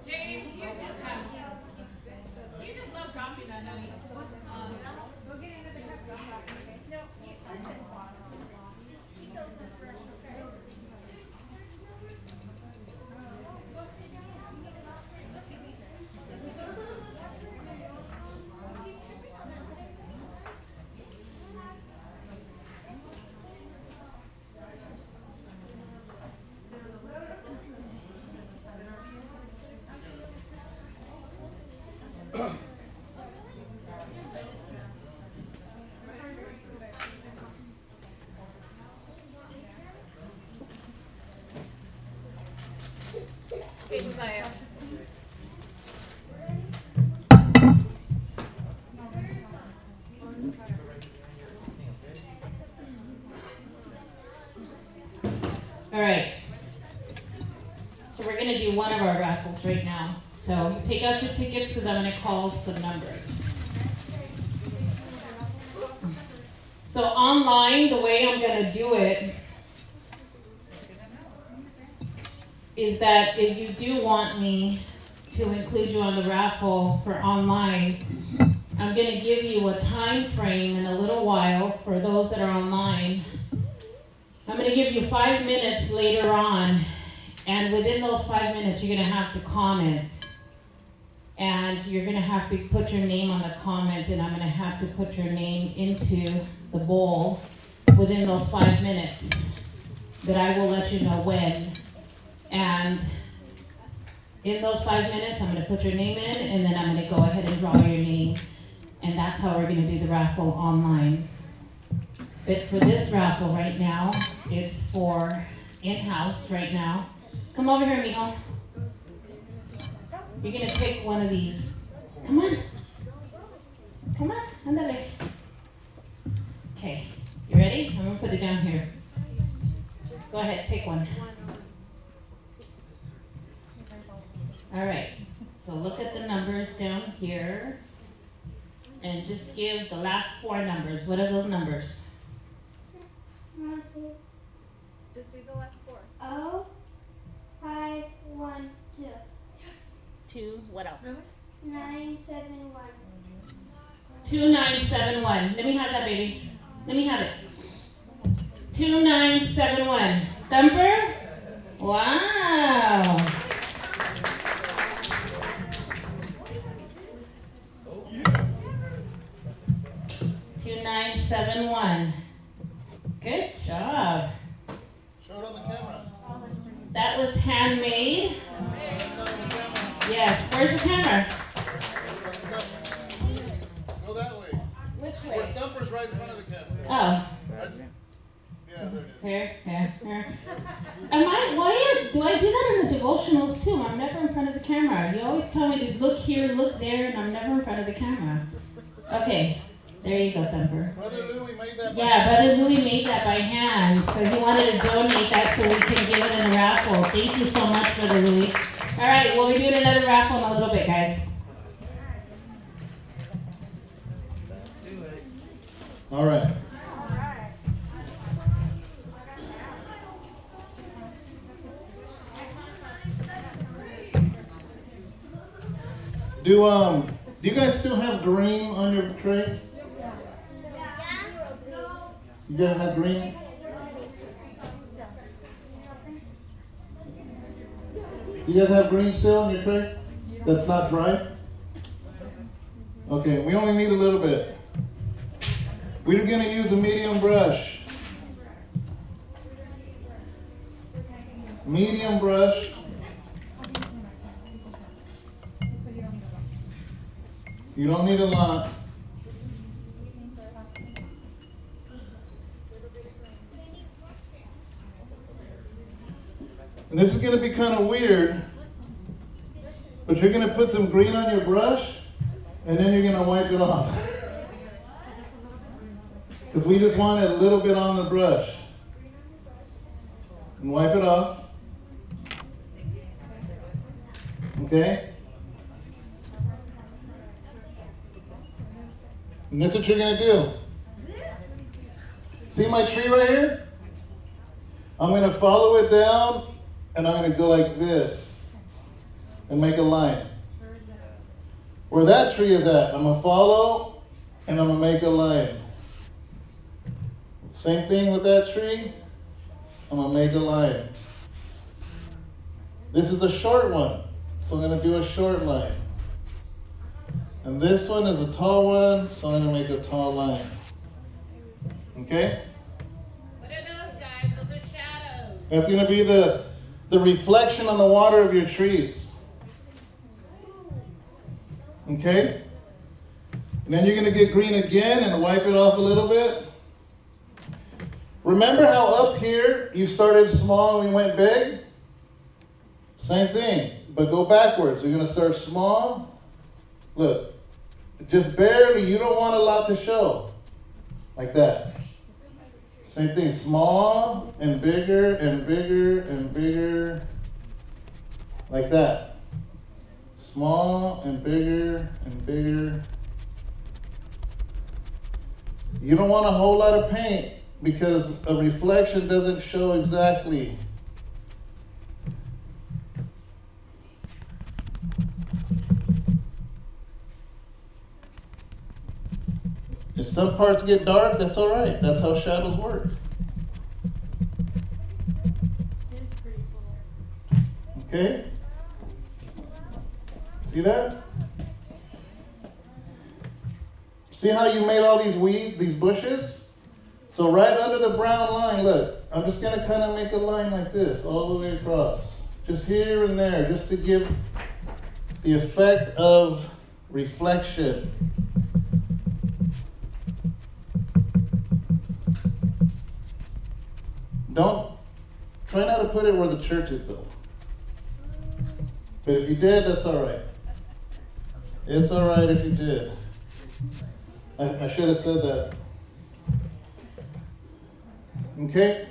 James, you just love dropping that, don't you? Go get into the cup. No, listen. Hey, Josiah. All right. So we're gonna do one of our raffles right now. So take out your tickets because I'm gonna call some numbers. So online, the way I'm gonna do it is that if you do want me to include you on the raffle for online, I'm gonna give you a time frame in a little while for those that are online. I'm gonna give you 5 minutes later on, and within those 5 minutes, you're gonna have to comment. And you're gonna have to put your name on the comment, and I'm gonna have to put your name into the bowl within those 5 minutes. That I will let you know when. And in those 5 minutes, I'm gonna put your name in, and then I'm gonna go ahead and draw your name. And that's how we're gonna do the raffle online. But for this raffle right now, it's for in-house right now. Come over here, mijo. You're gonna pick one of these. Come on. Come on, andale. Okay, you ready? I'm gonna put it down here. Go ahead, pick one. All right, so look at the numbers down here. just give the last 4 numbers. What are those numbers? Just leave the last 4. 0512 2, what else? 971. 2971. Let me have that, baby. Let me have it. 2971. Thumper? Wow. 2971. Good job. Show it on the camera. That was handmade. Show it on the camera. Yes. Where's the camera? Go that way. Which Where way? Thumper's right in front of the camera. Oh. Right there. Yeah, there it is. Here. Do I do that in the devotionals too? I'm never in front of the camera. You always tell me to look here, look there, and I'm never in front of the camera. Okay, there you go, Thumper. Brother Louie made that. Yeah, Brother Louie made that by hand, so he wanted to donate that so we can give it in a raffle. Thank you so much, Brother Louie. All right, well, we're doing another raffle in a little bit, guys. All right. Do you guys still have green on your tray? You guys have green? You guys have green still on your tray? That's not dry? Okay, we only need a little bit. We're going to use a medium brush. Medium brush. You don't need a lot. And this is going to be kind of weird, but you're going to put some green on your brush, and then you're going to wipe it off. Because we just want it a little bit on the brush. And wipe it off. Okay? And this is what you're going to do. See my tree right here? I'm going to follow it down, and I'm going to go like this and make a line. Where that tree is at, I'm going to follow, and I'm going to make a line. Same thing with that tree. I'm going to make a line. This is a short one, so I'm going to do a short line. And this one is a tall one, so I'm going to make a tall line. Okay? What are those, guys? Those are shadows. That's going to be the reflection on the water of your trees. Okay? And then you're going to get green again and wipe it off a little bit. Remember how up here you started small and we went big? Same thing, but go backwards. You're going to start small. Look, just barely, you don't want a lot to show. Like that. Same thing, small and bigger and bigger and bigger. Like that. Small and bigger and bigger. You don't want a whole lot of paint because a reflection doesn't show exactly. If some parts get dark, that's all right. That's how shadows work. Okay? See that? See how you made all these weeds, these bushes? So right under the brown line, look, I'm just going to kind of make a line like this all the way across. Just here and there, just to give the effect of reflection. Try not to put it where the church is though. But if you did, that's all right. It's all right if you did. I should have said that. Okay?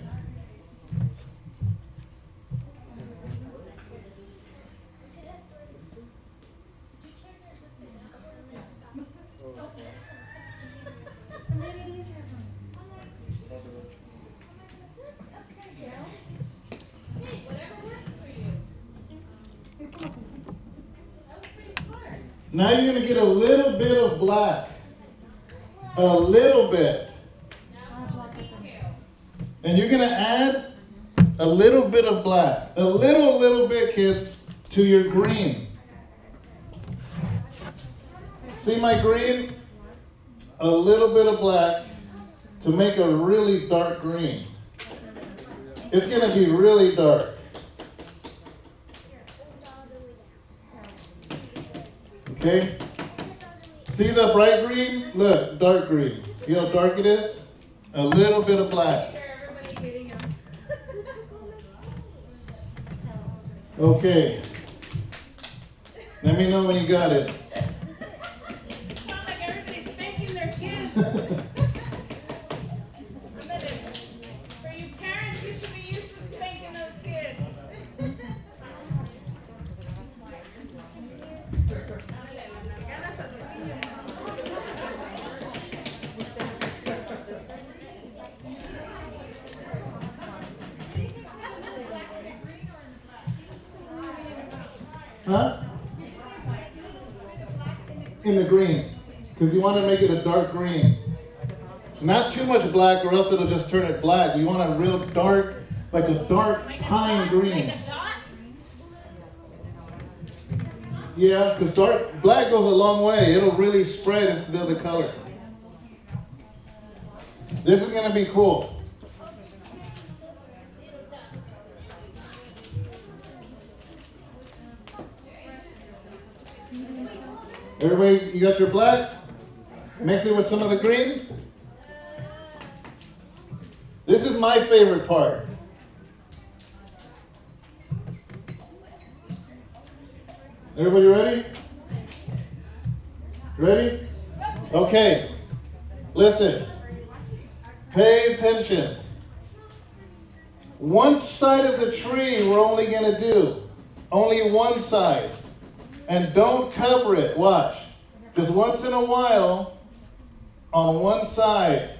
Now you're gonna get a little bit of black. A little bit. And you're gonna add a little bit of black. A little bit, kids, to your green. See my green? A little bit of black to make a really dark green. It's gonna be really dark. Okay? See the bright green? Look, dark green. See how dark it is? A little bit of black. Okay. Let me know when you got it. Sound like everybody's spanking their kids. For you parents, you should be used to spanking those kids. Huh? In the green. Because you want to make it a dark green. Not too much black or else it'll just turn it black. You want a real dark, like a dark pine green. Yeah, because black goes a long way. It'll really spread into the other color. This is going to be cool. Everybody, you got your black? Mix it with some of the green. This is my favorite part. Everybody ready? Ready? Okay. Listen. Pay attention. One side of the tree we're only going to do. Only one side. And don't cover it. Watch. Just once in a while, on one side,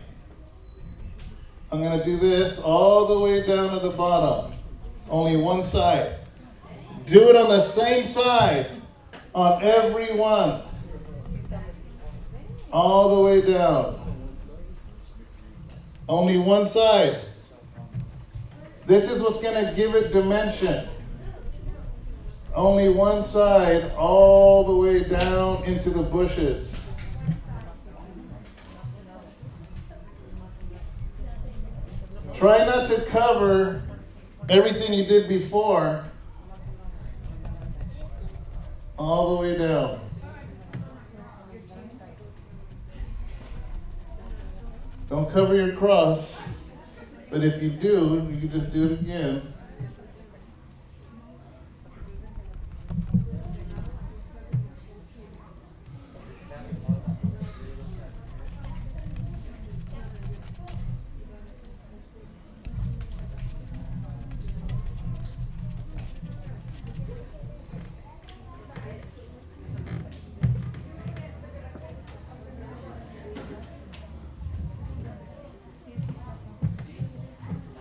I'm going to do this all the way down to the bottom. Only one side. Do it on the same side on every one. All the way down. Only one side. This is what's going to give it dimension. Only one side all the way down into the bushes. Try not to cover everything you did before all the way down. Don't cover your cross, but if you do, you can just do it again.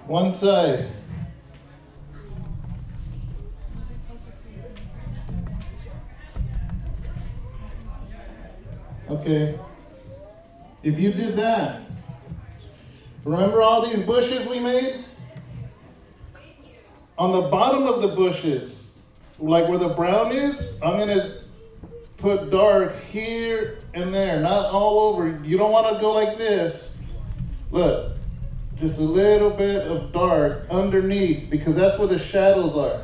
One side. Okay. If you did that, remember all these bushes we made? On the bottom of the bushes, like where the brown is, I'm going to put dark here and there, not all over. You don't want to go like this. Look. Just a little bit of dark underneath, because that's where the shadows are.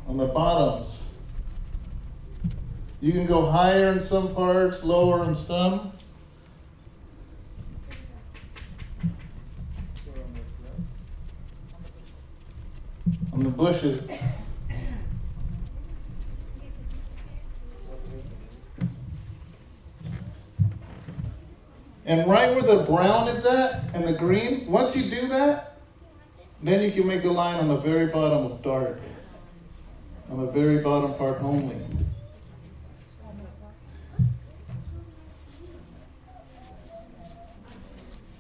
On the bottoms. You can go higher in some parts, lower in some. On the bushes. And right where the brown is at and the green, once you do that, then you can make a line on the very bottom of dark. On the very bottom part only.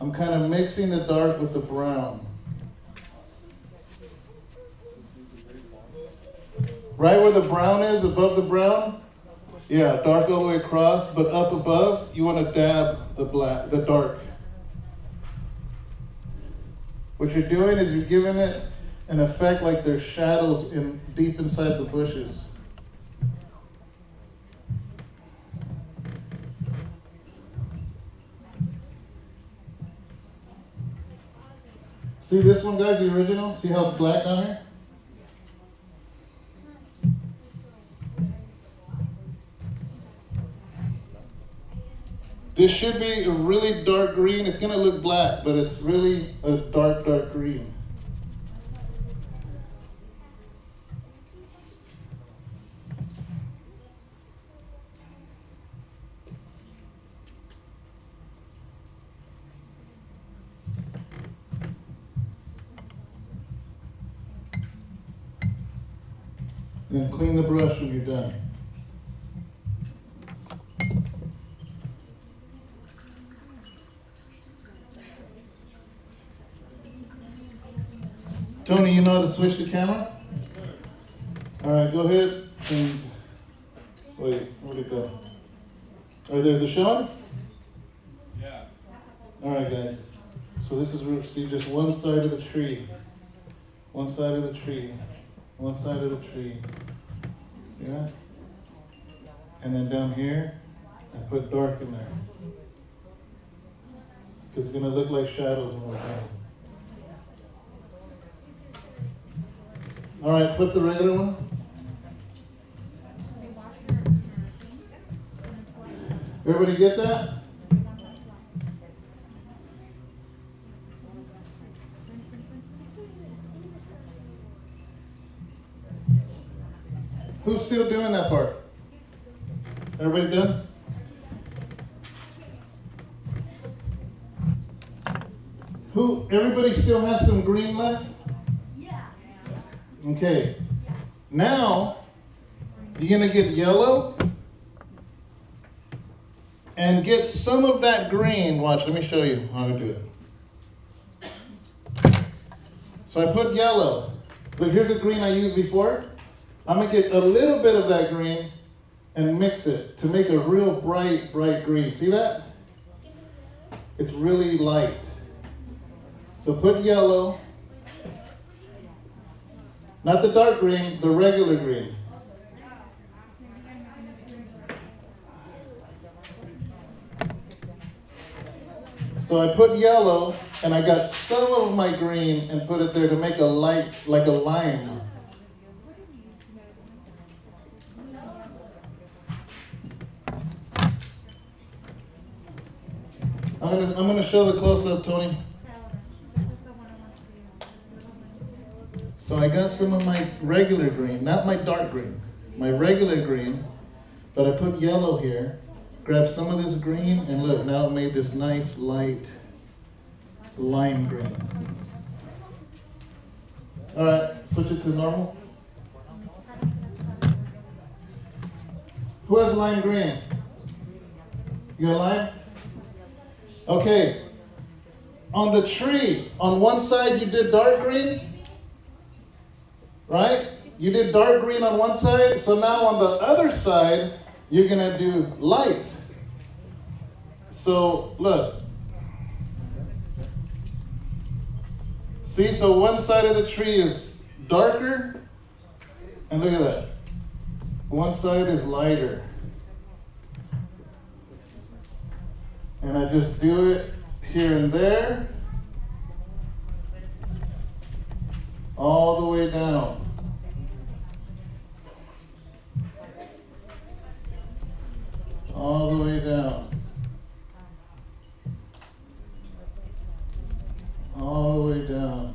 I'm kind of mixing the dark with the brown. Right where the brown is, above the brown, yeah, dark all the way across, but up above, you want to dab the dark. What you're doing is you're giving it an effect like there's shadows deep inside the bushes. See this one, guys, the original? See how it's black on here? This should be a really dark green. It's going to look black, but it's really a dark, dark green. And clean the brush when you're done. Tony, you know how to switch the camera? All right, go ahead and wait. Where'd it go? Oh, there's a showing? Yeah. All right, guys. So this is see just one side of the tree, one side of the tree, one side of the tree. See that? And then down here, I put dark in there because it's gonna look like shadows when we're done. All right, put the regular one. Everybody get that? Who's still doing that part? Everybody done? Everybody still has some green left? Okay, now you're gonna get yellow and get some of that green. Watch, let me show you how to do it. So I put yellow, but here's a green I used before. I'm gonna get a little bit of that green and mix it to make a real bright, bright green. See that? It's really light. So put yellow. Not the dark green, the regular green. So I put yellow, and I got some of my green and put it there to make a light, like a lime. I'm gonna show the close-up, Tony. So I got some of my regular green, not my dark green, my regular green, but I put yellow here, grabbed some of this green, and look, now it made this nice light lime green. All right, switch it to normal. Who has lime green? You got lime? Okay, on the tree, on one side you did dark green, right? You did dark green on one side, so now on the other side, you're gonna do light. So look. See, so one side of the tree is darker, and look at that. One side is lighter. And I just do it here and there, all the way down. All the way down. All the way down.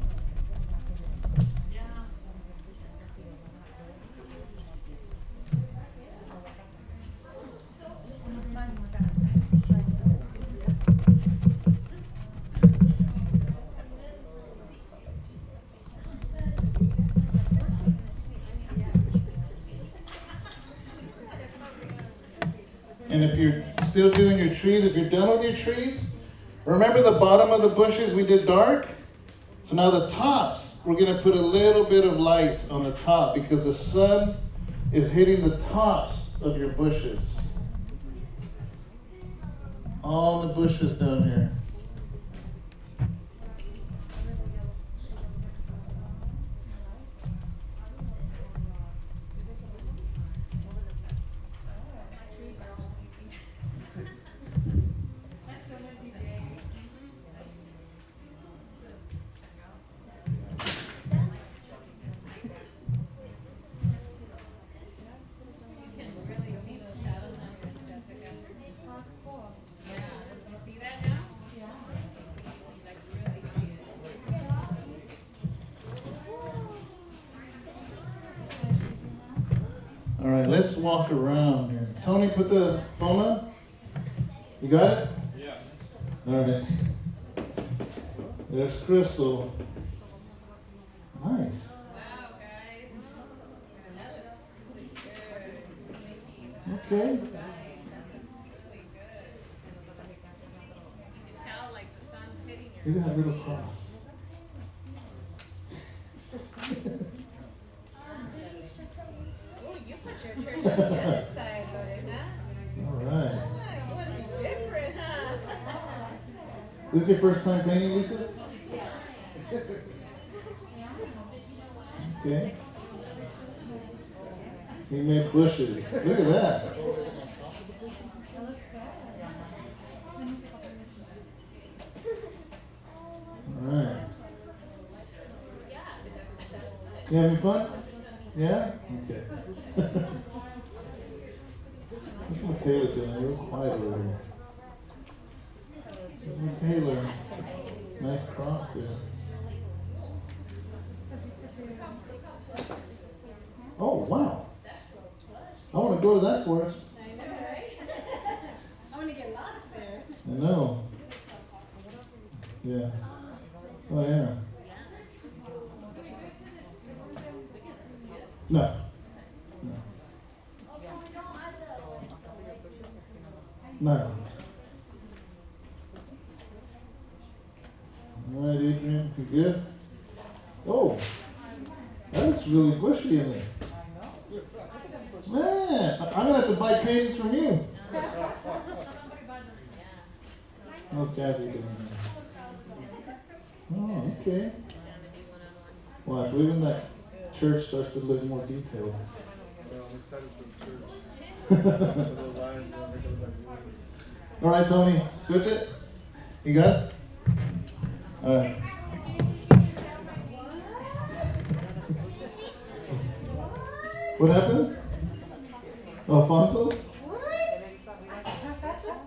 And if you're still doing your trees, if you're done with your trees, remember the bottom of the bushes we did dark? So now the tops, we're gonna put a little bit of light on the top because the sun is hitting the tops of your bushes. All the bushes down here. All right, let's walk around here. Tony, put the phone on. You got it? Yeah. All right. There's Crystal. Nice. Wow, guys. That looks really good. Okay. Guys, that looks really good. You can tell like the sun's hitting your Look at that little cross. Oh, you put your church on the other side, Lorena. All right. Oh, what be different, huh? This is your first time painting, Lisa? Okay. He made bushes. Look at that. All right. You having fun? Yeah? Okay. What's Michaela doing? A little quiet over here. Michaela. Nice cross there. Oh, wow. I want to go to that forest. I know, right? I want to get lost there. I know. Yeah. Oh, yeah. No. No. No. All right, Adrian, you good? Oh, that looks really bushy in there. Man, I'm gonna have to buy paintings from you. Oh, Kathy doing that. Oh, okay. Watch, even that church starts to look more detailed. I'm excited for the church. The little lines, make it look like wood. All right, Tony, switch it. You got it? All right. What happened? Alfonso?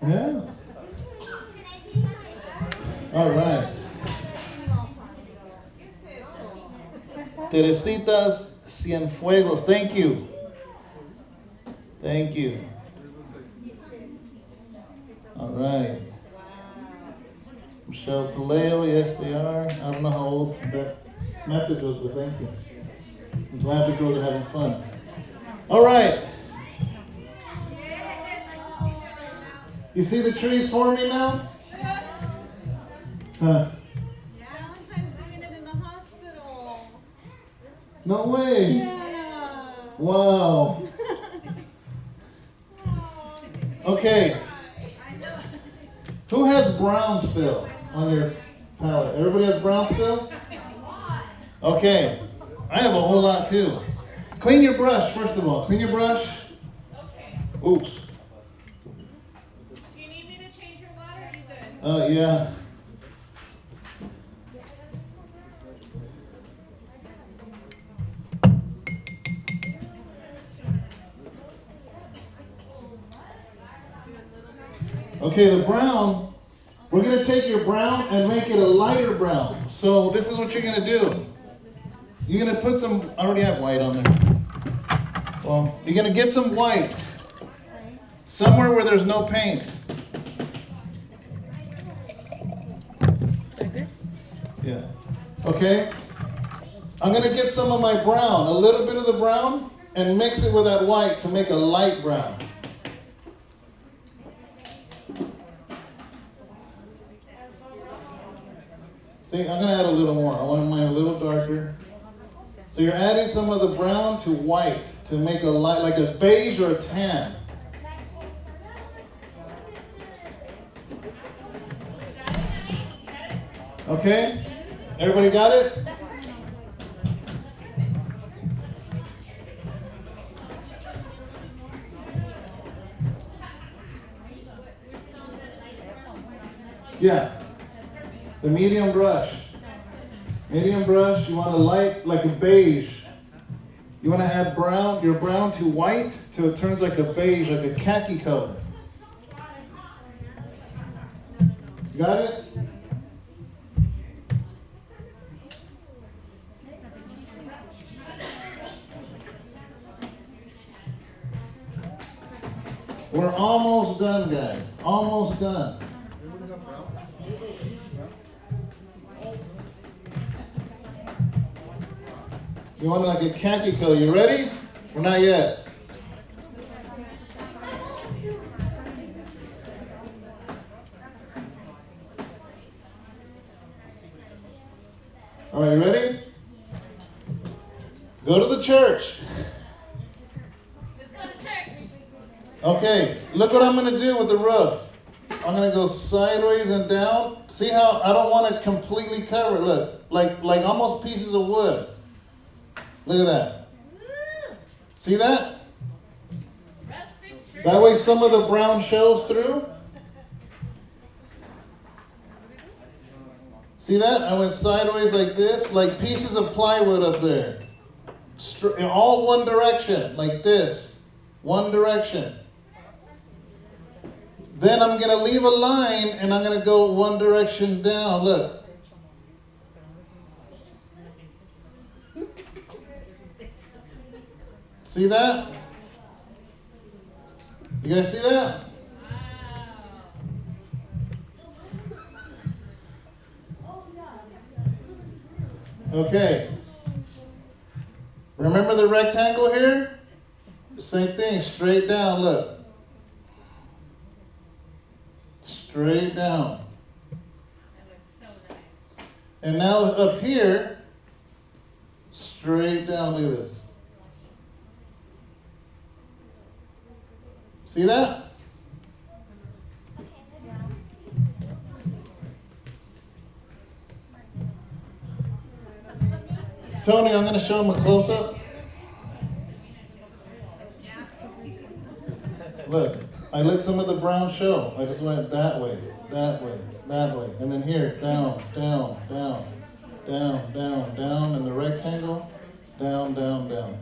Yeah. All right. Teresitas Cienfuegos, thank you. Thank you. All right. Michelle Paleo, yes they are. I don't know how old that message was, but thank you. I'm glad the girls are having fun. All right. You see the trees forming now? Huh? Valentine's doing it in the hospital. No way. Yeah. Wow. Okay. Who has brown still on your palette? Everybody has brown still? Okay. I have a whole lot too. Clean your brush, first of all. Clean your brush. Okay. Oops. Do you need me to change your water? Are you good? Yeah. Okay, the brown, we're going to take your brown and make it a lighter brown. So this is what you're going to do. You're going to put some, I already have white on there. Well, you're going to get some white somewhere where there's no paint. Yeah. Okay? I'm going to get some of my brown, a little bit of the brown, and mix it with that white to make a light brown. See, I'm going to add a little more. I want mine a little darker. So you're adding some of the brown to white. to make a light, like a beige or a tan. Okay? Everybody got it? Yeah. The medium brush. Medium brush, you want a light like a beige. You want to add brown, your brown to white till it turns like a beige, like a khaki color. Got it? We're almost done, guys. Almost done. You want it like a khaki color. You ready? Or not yet? All right, you ready? Go to the church. Let's go to church. Okay, look what I'm going to do with the roof. I'm going to go sideways and down. See how I don't want to completely cover it. Look, like almost pieces of wood. Look at that. See that? That way some of the brown shows through. See that? I went sideways like this, like pieces of plywood up there. In all one direction, like this. One direction. Then I'm going to leave a line and I'm going to go one direction down. Look. See that? You guys see that? Okay. Remember the rectangle here? Same thing, straight down, look. Straight down. And now up here, straight down, look at this. See that? Tony, I'm going to show him a close-up. Look, I let some of the brown show. I just went that way, that way, that way. And then here, down, down, down, down, down, down, and the rectangle, down, down, down.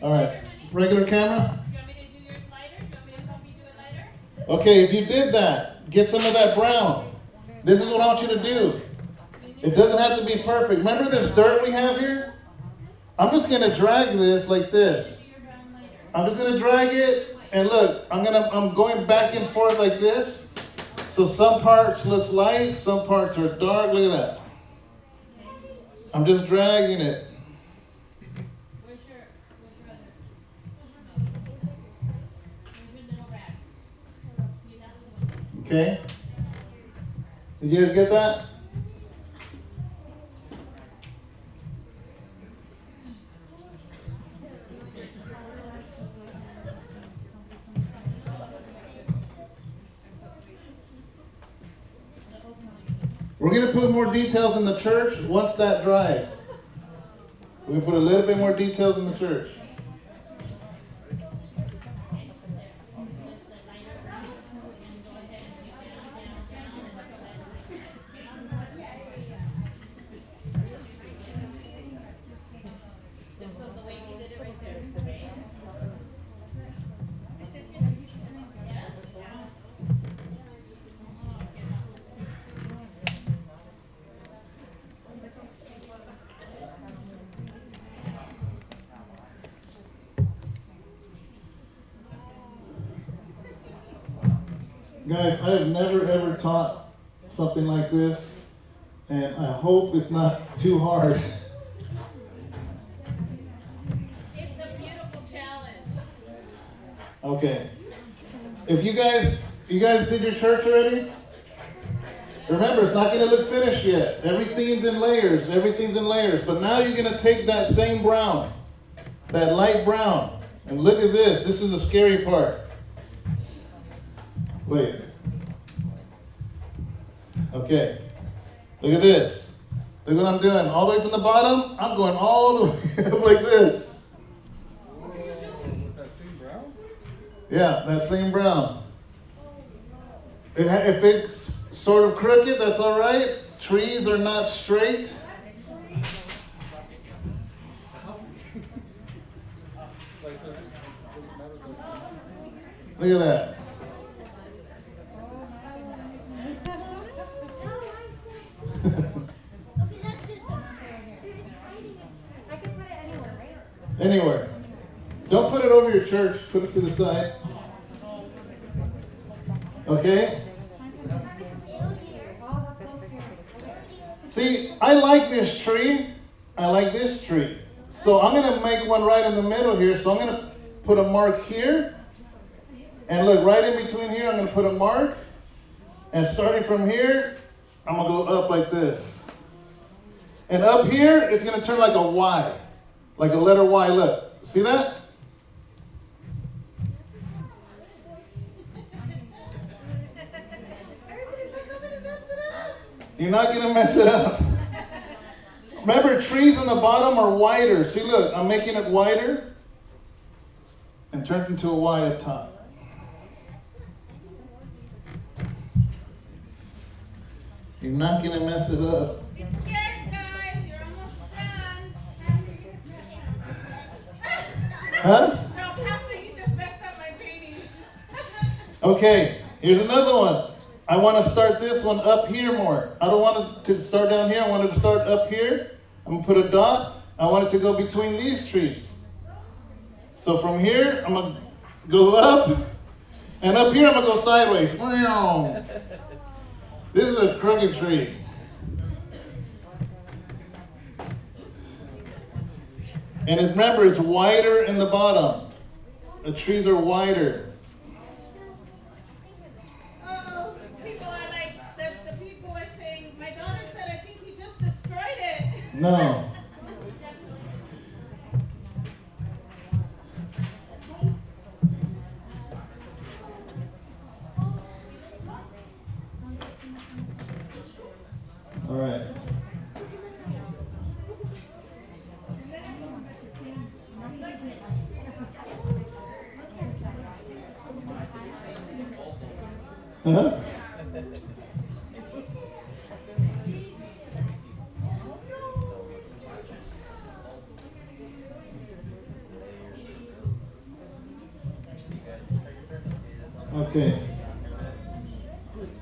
All right, regular camera? Do you want me to do yours lighter? Do you want me to help you do it lighter? Okay, if you did that, get some of that brown. This is what I want you to do. It doesn't have to be perfect. Remember this dirt we have here? I'm just going to drag this like this. I'm just going to drag it, and look, I'm going back and forth like this. So some parts looks light, some parts are dark. Look at that. I'm just dragging it. Okay? Did you guys get that? We're going to put more details in the church once that dries. We're going to put a little bit more details in the church. Guys, I have never ever taught something like this, and I hope it's not too hard. It's a beautiful challenge. Okay. If you guys did your church already? Remember, it's not going to look finished yet. Everything's in layers. Everything's in layers. But now you're going to take that same brown, that light brown, and look at this. This is the scary part. Wait. Okay. Look at this. Look what I'm doing. All the way from the bottom, I'm going all the way up like this. That same brown? Yeah, that same brown. If it's sort of crooked, that's all right. Trees are not straight. Like, doesn't matter. Look at that. I can put it anywhere, right? Anywhere. Don't put it over your church. Put it to the side. Okay? See, I like this tree. I like this tree. So I'm going to make one right in the middle here. So I'm going to put a mark here. And look, right in between here, I'm going to put a mark. And starting from here, I'm going to go up like this. And up here, it's going to turn like a Y. Like a letter Y. Look. See that? You're not going to mess it up. Remember, trees on the bottom are wider. See, look, I'm making it wider and turned into a Y up top. You're not going to mess it up. Be scared, guys. You're almost done. Huh? No, Pastor, you just messed up my painting. Okay, here's another one. I want to start this one up here more. I don't want it to start down here. I want it to start up here. I'm going to put a dot. I want it to go between these trees. So from here, I'm going to go up. And up here, I'm going to go sideways. This is a crooked tree. And remember, it's wider in the bottom. The trees are wider. Oh, people are like, the people are saying, my daughter said, I think he just destroyed it. No. All right. Uh-huh. Okay.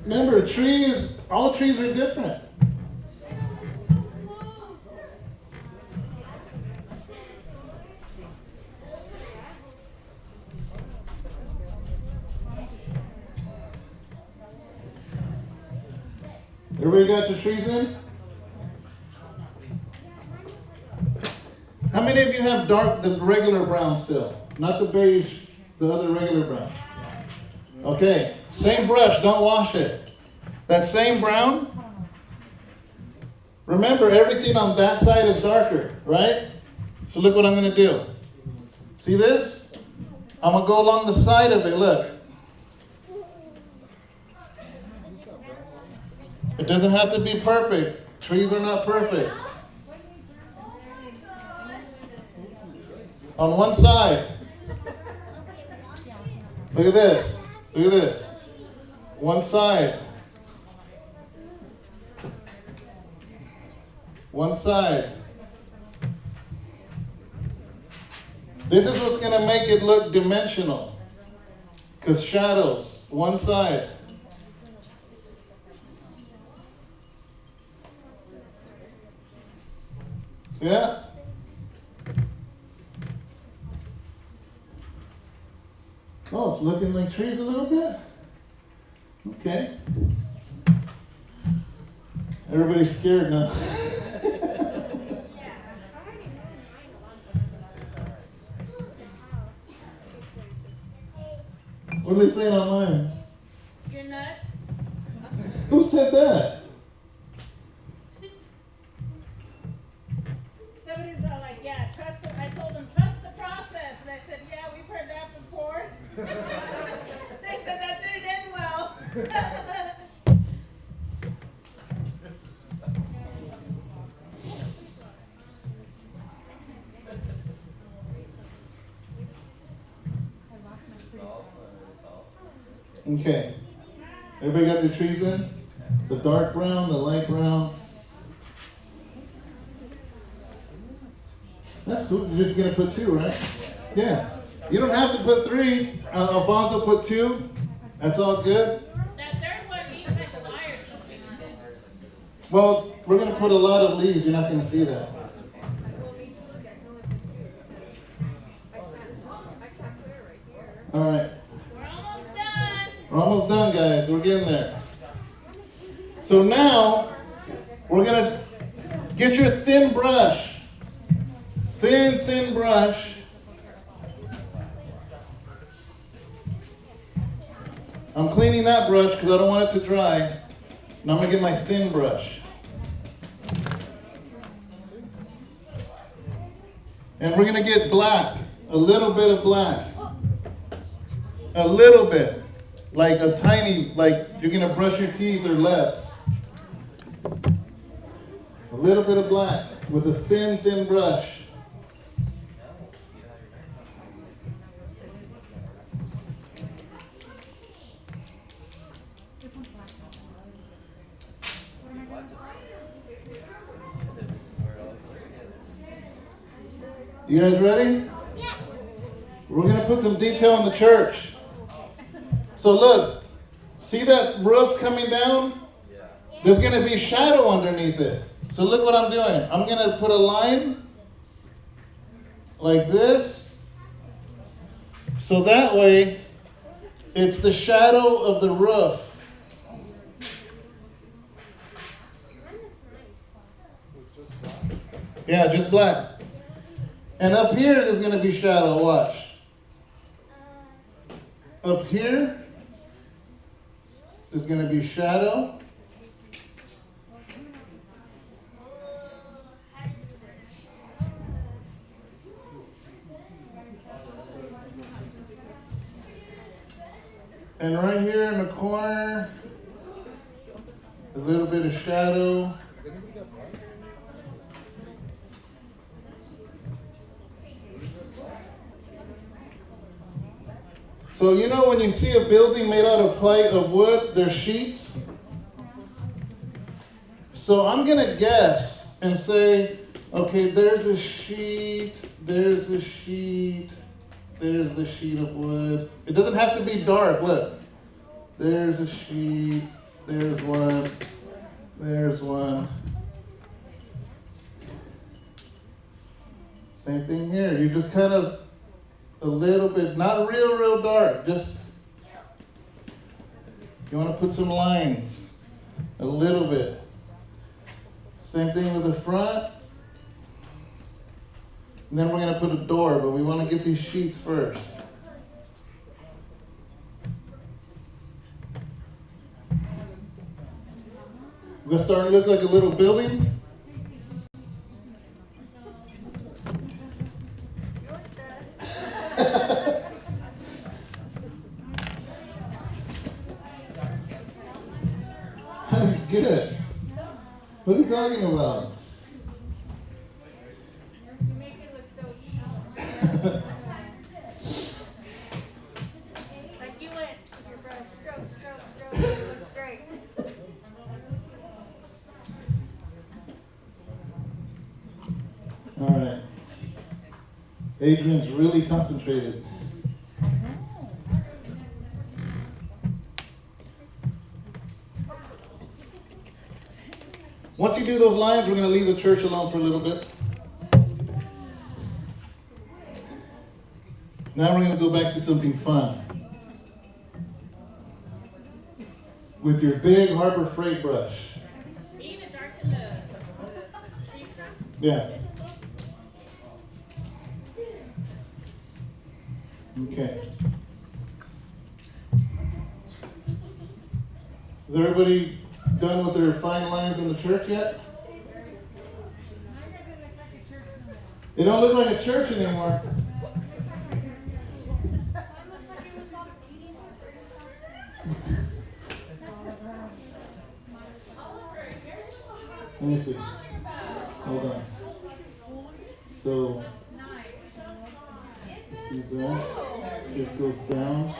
Remember, all trees are different. Everybody got your trees in? How many of you have the regular brown still? Not the beige, the other regular brown. Okay, same brush, don't wash it. That same brown, remember everything on that side is darker, right? So look what I'm going to do. See this? I'm going to go along the side of it, look. It doesn't have to be perfect. Trees are not perfect. On one side. Look at this. Look at this. One side. One side. This is what's going to make it look dimensional. Because shadows. One side. See that? Oh, it's looking like trees a little bit? Okay. Everybody's scared now. What are they saying online? You're nuts. Who's said that? Somebody's all like, yeah, trust the, I told them, trust the process. And I said, yeah, we've heard that before. They said that didn't end well. Okay. Everybody got their trees in? The dark brown, the light brown. That's cool. You're just gonna put 2, right? Yeah. You don't have to put 3. Alfonso put 2. That's all good. That third one needs like a wire or something on it. Well, we're gonna put a lot of leaves. You're not gonna see that. All right. We're almost done. We're almost done, guys. We're getting there. So now, we're gonna get your thin brush. Thin brush. I'm cleaning that brush because I don't want it to dry. Now I'm gonna get my thin brush. And we're gonna get black. A little bit of black. A little bit. Like a tiny, like you're gonna brush your teeth or less. A little bit of black with a thin brush. You guys ready? Yeah. We're gonna put some detail in the church. So look, see that roof coming down? There's gonna be shadow underneath it. So look what I'm doing. I'm gonna put a line like this. So that way, it's the shadow of the roof. Yeah, just black. And up here, there's gonna be shadow, watch. Up here, there's gonna be shadow. And right here in the corner, a little bit of shadow. So you know when you see a building made out of plank of wood, there's sheets. So I'm gonna guess and say, okay, there's a sheet, there's a sheet, there's the sheet of wood. It doesn't have to be dark, look. There's a sheet, there's one, there's one. Same thing here, you just kind of a little bit, not real dark, just, you want to put some lines, a little bit. Same thing with the front. And then we're going to put a door, but we want to get these sheets first. Is that starting to look like a little building? That's good. What are you talking about? You make it look so like you went with your brush, stroke, it looks great. All right. Adrian's really concentrated. Once you do those lines, we're going to leave the church alone for a little bit. Now we're going to go back to something fun. With your big Harbor Freight brush. Me to darken the tree trunks? Yeah. Okay. Is everybody done with their fine lines in the church yet? It don't look like a church anymore. Let me see. Hold on. So, see that? This goes down.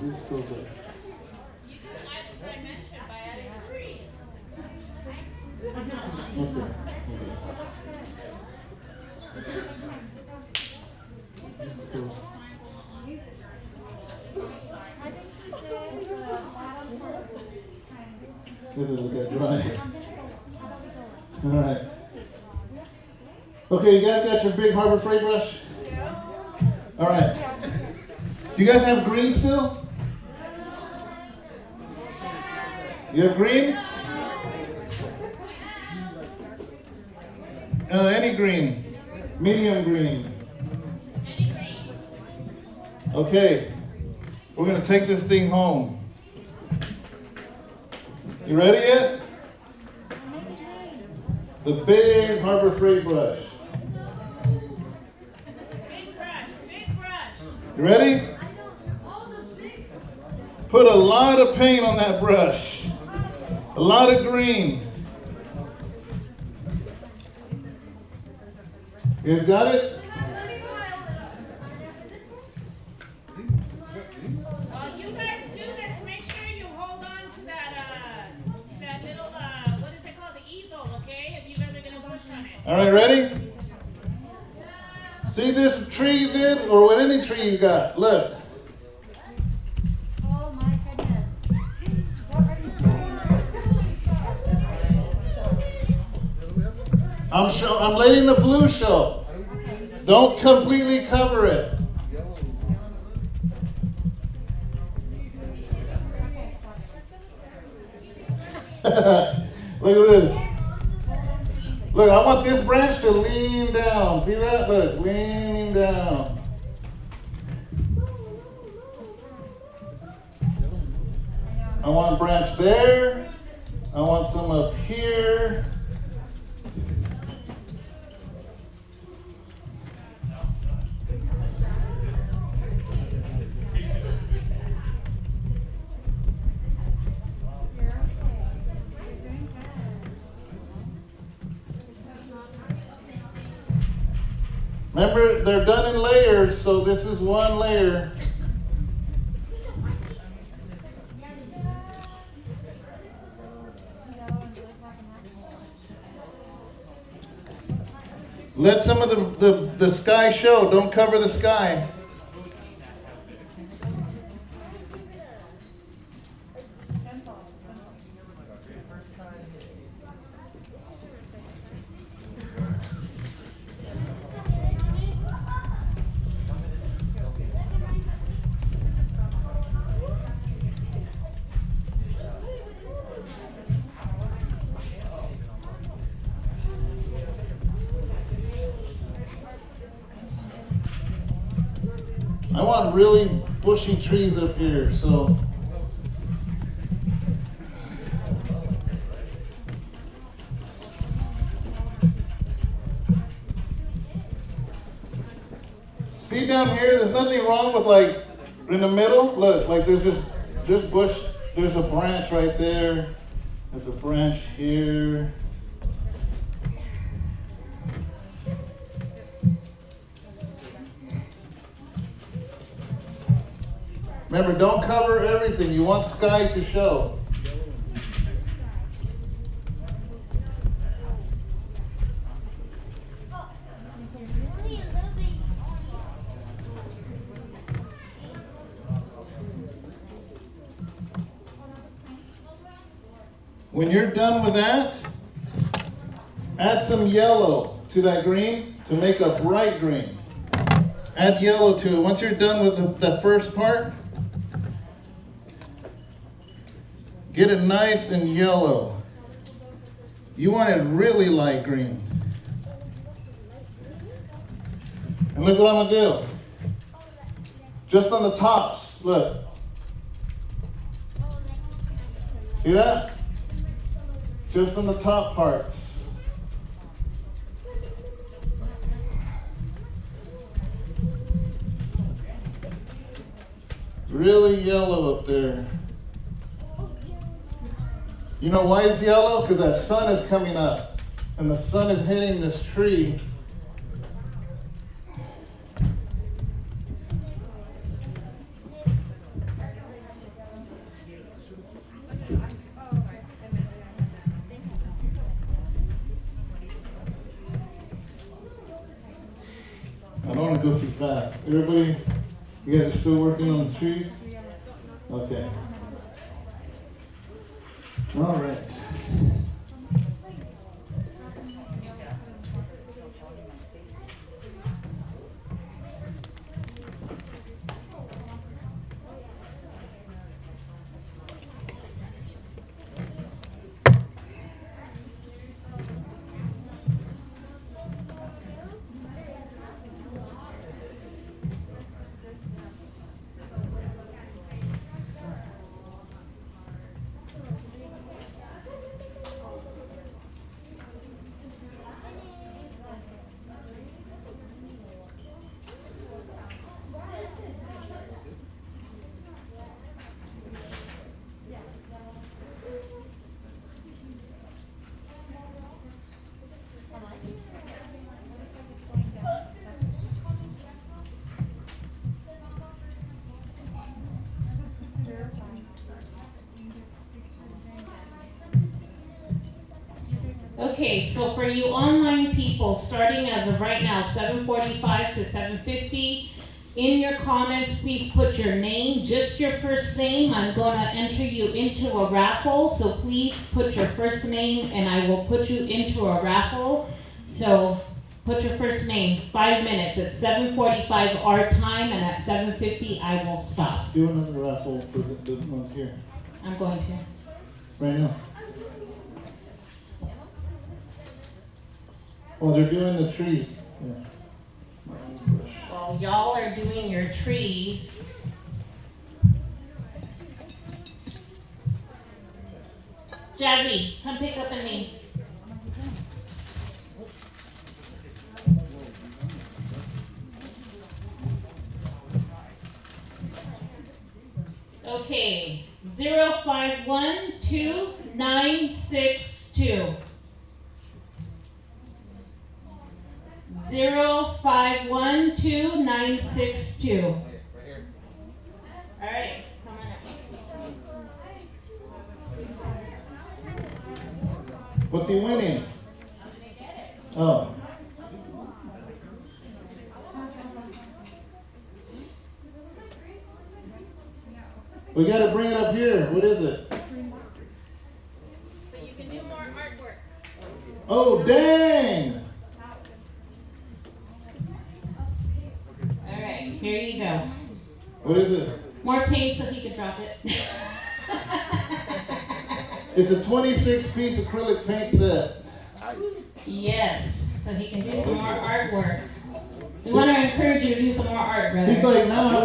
This goes up. You just added dimension by adding a tree. Okay. This goes. This is okay, dry. Alright. Okay, you guys got your big Harbor Freight brush? Alright. You guys have green still? You have green? Any green. Medium green. Okay. We're going to take this thing home. You ready yet? The big Harbor Freight brush. Big brush, big brush. You ready? Put a lot of paint on that brush. A lot of green. You guys got it? While you guys do this, make sure you hold on to that little, what is it called? The easel, okay? If you guys are going to push on it. All right, ready? See this tree you did? Or what any tree you got? Look. Oh my goodness. What are you doing? I'm letting the blue show. Don't completely cover it. Look at this. Look, I want this branch to lean down. See that? Look, leaning down. I want a branch there. I want some up here. Remember, they're done in layers, so this is one layer. Let some of the sky show. Don't cover the sky. I want really bushy trees up here, so. See down here, there's nothing wrong with like, in the middle, look, like there's bush, there's a branch right there. There's a branch here. Remember, don't cover everything. You want sky to show. When you're done with that, add some yellow to that green to make a bright green. Add yellow to it. Once you're done with the first part, get it nice and yellow. You want it really light green. And look what I'm gonna do. Just on the tops, look. See that? Just on the top parts. Really yellow up there. You know why it's yellow? Because that sun is coming up. And the sun is hitting this tree. I don't want to go too fast. Everybody, you guys are still working on the trees? Okay. All right. Okay, so for you online people, starting as of right now, 7:45 to 7:50, in your comments, please put your name, just your first name. I'm going to enter you into a raffle, so please put your first name and I will put you into a raffle. So put your first name, 5 minutes. It's 7:45 our time, and at 7:50 I will stop. Do another raffle for the ones here. I'm going to. Right now. Oh, they're doing the trees. Yeah. While y'all are doing your trees, Jazzy, come pick up a name. Okay, 0512-962. 0512-962. Right here. All right, come on up. What's he winning? Oh. We gotta bring it up here. What is it? So you can do more artwork. Oh, dang! All right, here you go. What is it? More paint so he can drop it. It's a 26-piece acrylic paint set. Yes, so he can do some more artwork. We want to encourage you to do some more art, brother. He's like, now I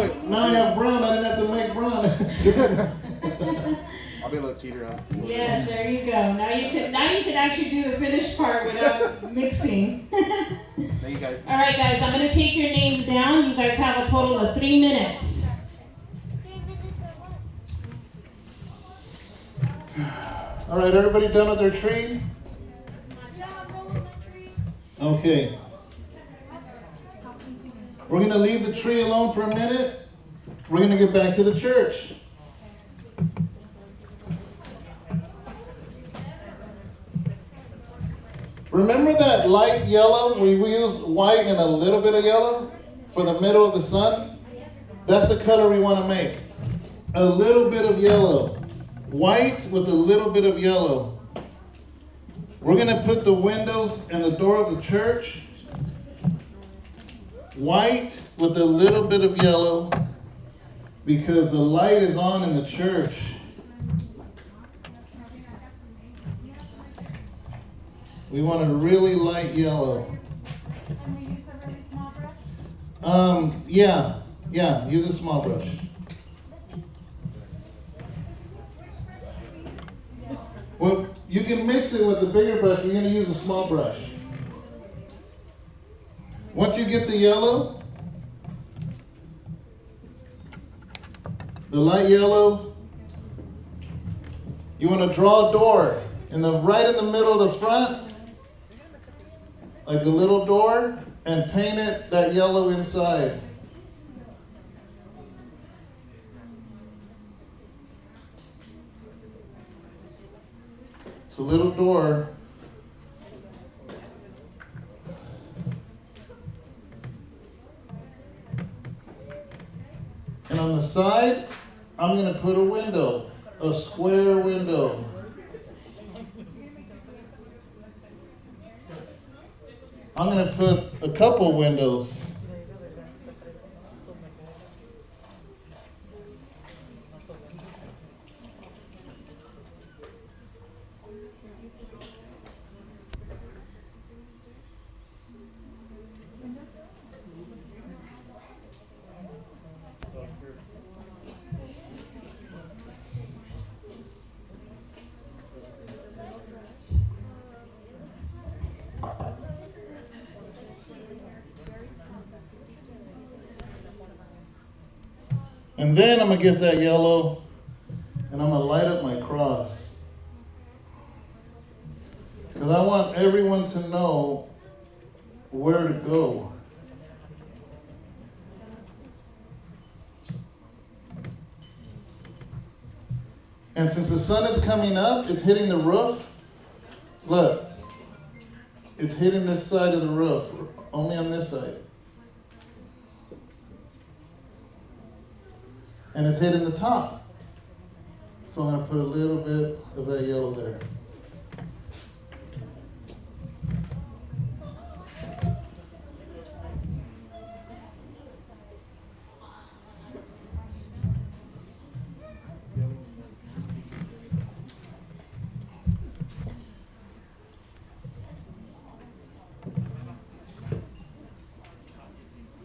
have brown. I didn't have to make brown. I'll be a little cheater, huh? Yes, there you go. Now you can actually do the finished part without mixing. Thank you guys. All right, guys, I'm going to take your names down. You guys have a total of 3 minutes. All right, everybody done with their tree? Okay. We're going to leave the tree alone for a minute. We're going to get back to the church. Remember that light yellow? We used white and a little bit of yellow for the middle of the sun? That's the color we want to make. A little bit of yellow. White with a little bit of yellow. We're going to put the windows and the door of the church white with a little bit of yellow because the light is on in the church. We want a really light yellow. And we use a really small brush? Yeah. Yeah, use a small brush. Well, you can mix it with the bigger brush. We're going to use a small brush. Once you get the yellow, the light yellow, you want to draw a door right in the middle of the front, like a little door, and paint it that yellow inside. It's a little door. And on the side, I'm going to put a window, a square window. I'm going to put a couple windows. And then I'm going to get that yellow and I'm going to light up my cross. Because I want everyone to know where to go. And since the sun is coming up, it's hitting the roof. Look, it's hitting this side of the roof, only on this side. And it's hitting the top. So I'm going to put a little bit of that yellow there.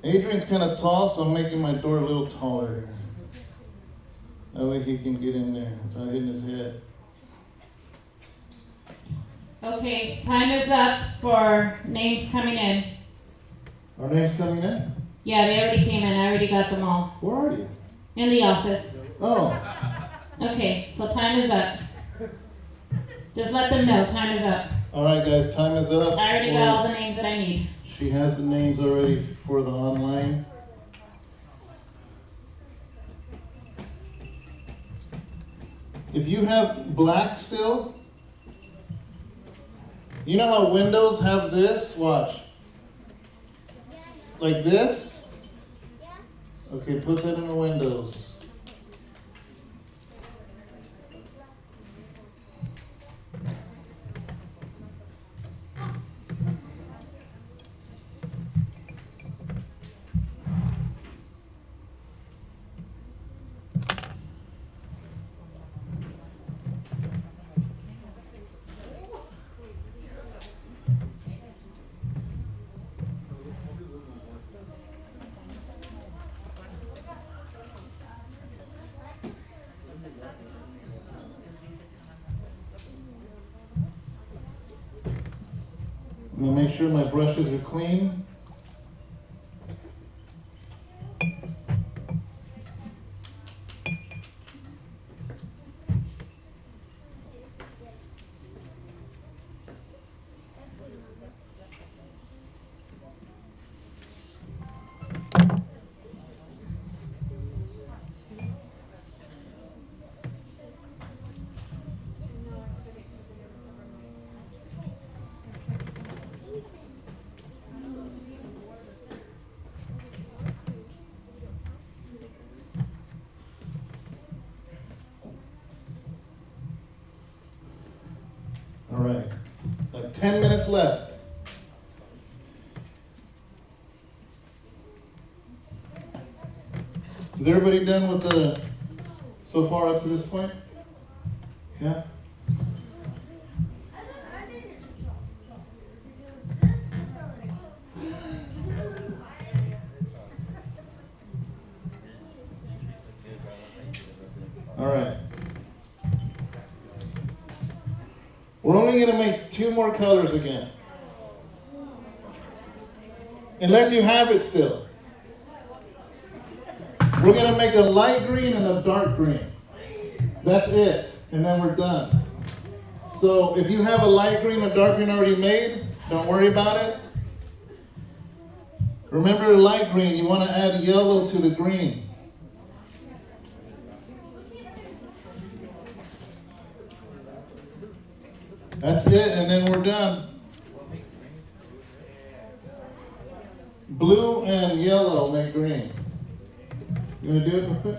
Adrian's kind of tall, so I'm making my door a little taller. That way he can get in there without hitting his head. Okay, time is up for names coming in. Our name's coming in? Yeah, they already came in. I already got them all. Where are you? In the office. Oh, Okay, so time is up. Just let them know time is up. all right, guys, time is up. I already got all the names that I need. She has the names already for the online. If you have black still, you know how windows have this? Watch. Like this? Okay, put that in the windows. I'm gonna make sure my brushes are clean. All right, like 10 minutes left. Is everybody done with the, so far up to this point? Yeah? We're only going to make 2 more colors again. Unless you have it still. We're going to make a light green and a dark green. That's it. And then we're done. So if you have a light green or dark green already made, don't worry about it. Remember the light green, you want to add yellow to the green. That's it, and then we're done. Blue and yellow make green. You want to do it real quick?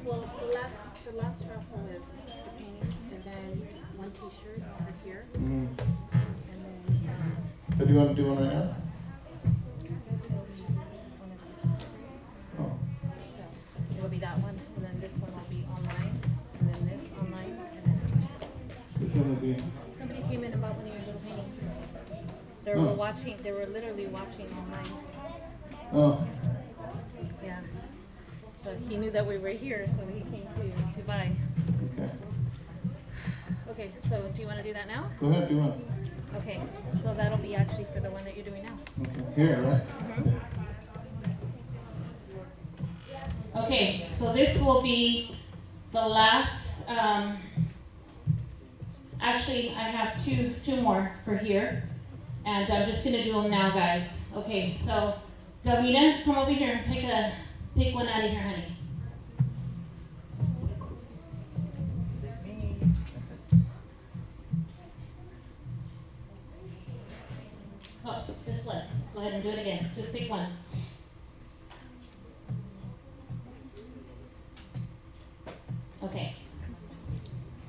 Well, the last raffle is the paintings, and then 1 T-shirt over here, Mm. and then So do you want to do one right now? Oh. so it'll be that one, and then this one will be online, and then this online, and then a T-shirt. Which one would be? Somebody came in and bought one of your little paintings. They Oh. were watching. They were literally watching online. Oh. Yeah. So he knew that we were here, so he came to buy. Okay. Okay. So do you want to do that now? Go ahead, do one. Okay. So that'll be actually for the one that you're doing now. Okay. Here, right? Okay, so this will be the last, actually, I have two more for here. And I'm just gonna do them now, guys. Okay, so, Davina, come over here and pick one out of here, honey. Oh, just one. Go ahead and do it again. Just pick one. Okay.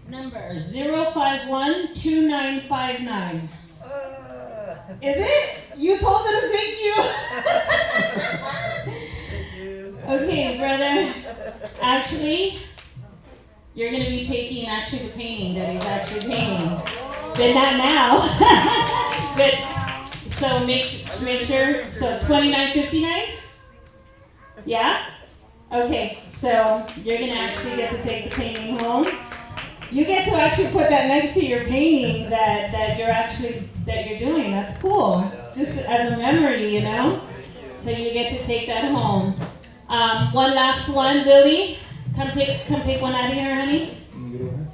Number 0512959. Is it? You told her to pick you. Okay, brother. Actually, you're going to be taking the painting that he's actually painting. But not now. But so make sure. So 29.59. Yeah. Okay. So you're going to actually get to take the painting home. You get to actually put that next to your painting that you're doing. That's cool. Just as a memory, you know. So you get to take that home. One last one, Lily. Come pick one out of here, honey. Can you get over here?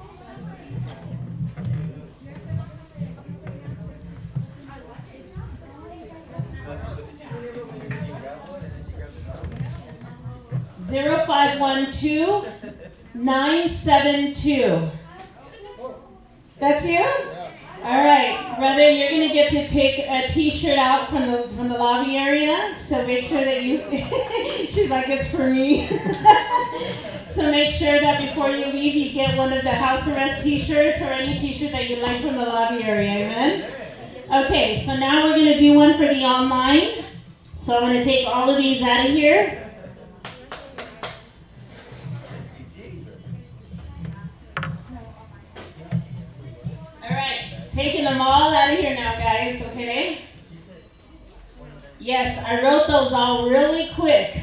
0512-972. That's you? All right, brother, you're gonna get to pick a T-shirt out from the lobby area. So make sure that you. She's like, it's for me. So make sure that before you leave, you get one of the house arrest T-shirts or any T-shirt that you like from the lobby area. Amen. Okay, so now we're gonna do one for the online. So I'm gonna take all of these out of here. Taking them all out of here now, guys, okay? Yes, I wrote those all really quick.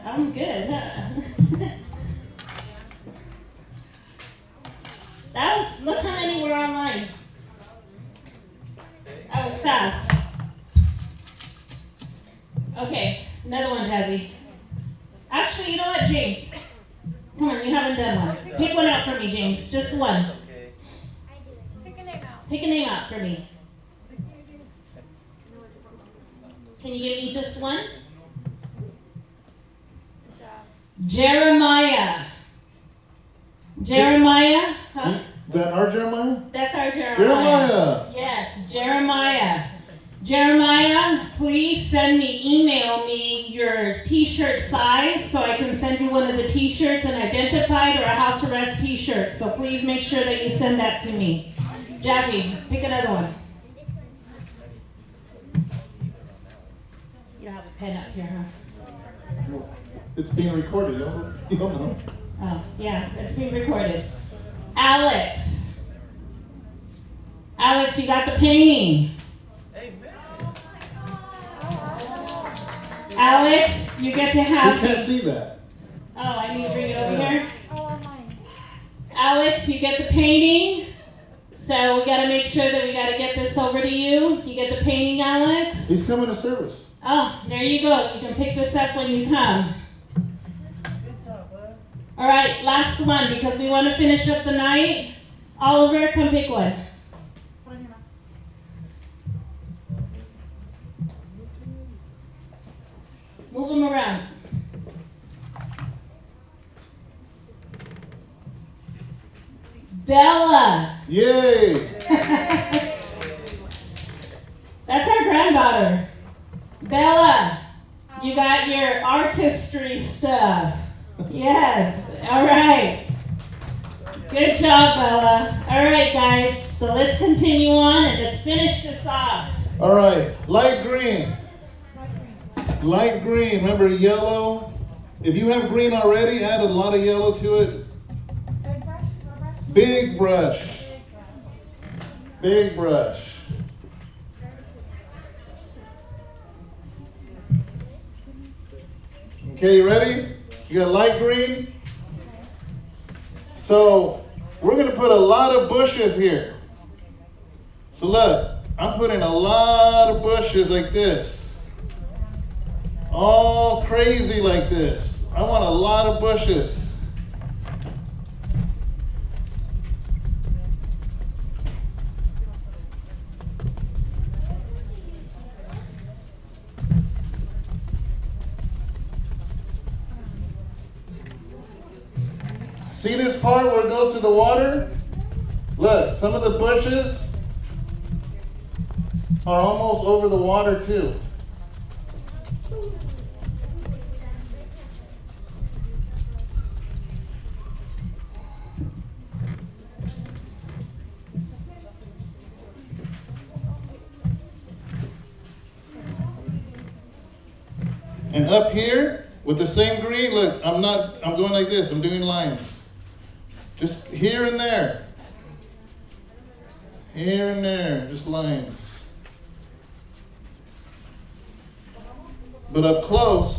I'm good, huh? Look how many were online. That was fast. Okay, another one, Jazzy. Actually, you know what, James? Come on, you haven't done one. Pick one out for me, James. Just one. Pick a name out for me. Can you give me just one? Jeremiah. Jeremiah? Huh? Is that our Jeremiah? That's our Jeremiah. Jeremiah. Yes, Jeremiah. Jeremiah, please email me your T-shirt size so I can send you one of the T-shirts, an identified or a house arrest T-shirt. So please make sure that you send that to me. Jazzy, pick another one. You don't have a pen up here, huh? It's being recorded, you don't know. Oh, yeah, it's being recorded. Alex. Alex, you got the painting. Alex, you get to have. You can't see that. Oh, I need to bring it over here. Alex, you get the painting. So we gotta make sure that we gotta get this over to you. You get the painting, Alex? He's coming to service. Oh, there you go. You can pick this up when you come. All right, last one because we want to finish up the night. Oliver, come pick one. Move them around. Bella. Yay! That's our granddaughter. Bella, you got your artistry stuff. Yes. All right. Good job, Bella. All right, guys. So let's continue on and let's finish this off. All right, light green. Light green. Remember yellow? If you have green already, add a lot of yellow to it. Big brush. Big brush. Okay, you ready? You got light green? So we're going to put a lot of bushes here. So look, I'm putting a lot of bushes like this. All crazy like this. I want a lot of bushes. See this part where it goes to the water? Look, some of the bushes are almost over the water too. And up here with the same green, look, I'm going like this, I'm doing lines. Just here and there. Here and there, just lines. But up close,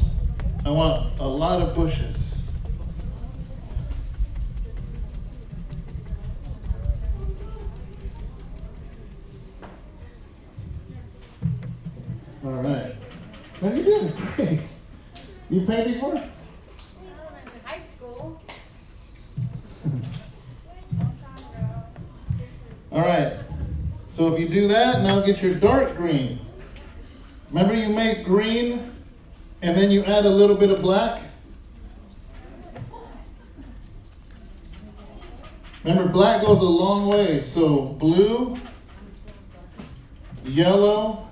I want a lot of bushes. All right. Well, you're doing great. You painted before? High school. All right. So if you do that, now get your dark green. Remember you make green and then you add a little bit of black? Remember, black goes a long way. So blue, yellow,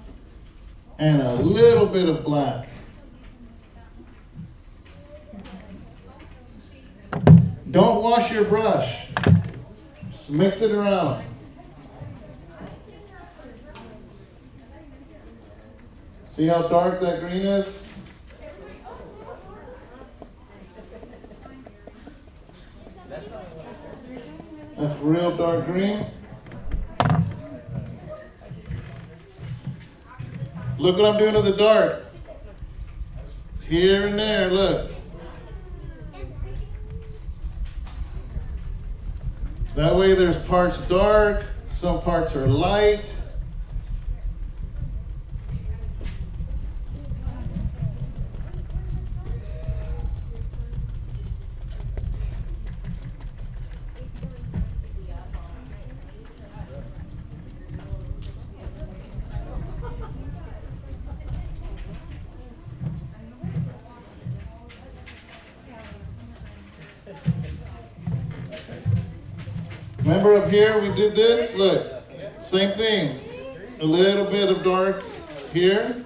and a little bit of black. Don't wash your brush. Just mix it around. See how dark that green is? That's real dark green. Look what I'm doing to the dark. Here and there, look. That way there's parts dark, some parts are light. Remember up here we did this? Look, same thing. A little bit of dark here.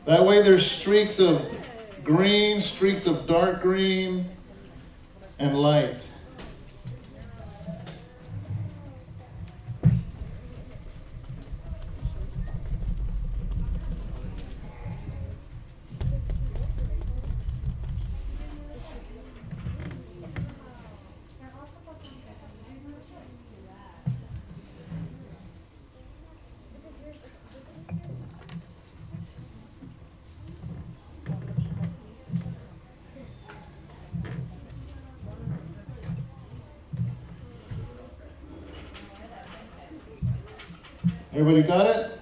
That way there's streaks of green, streaks of dark green, and light. Everybody got it?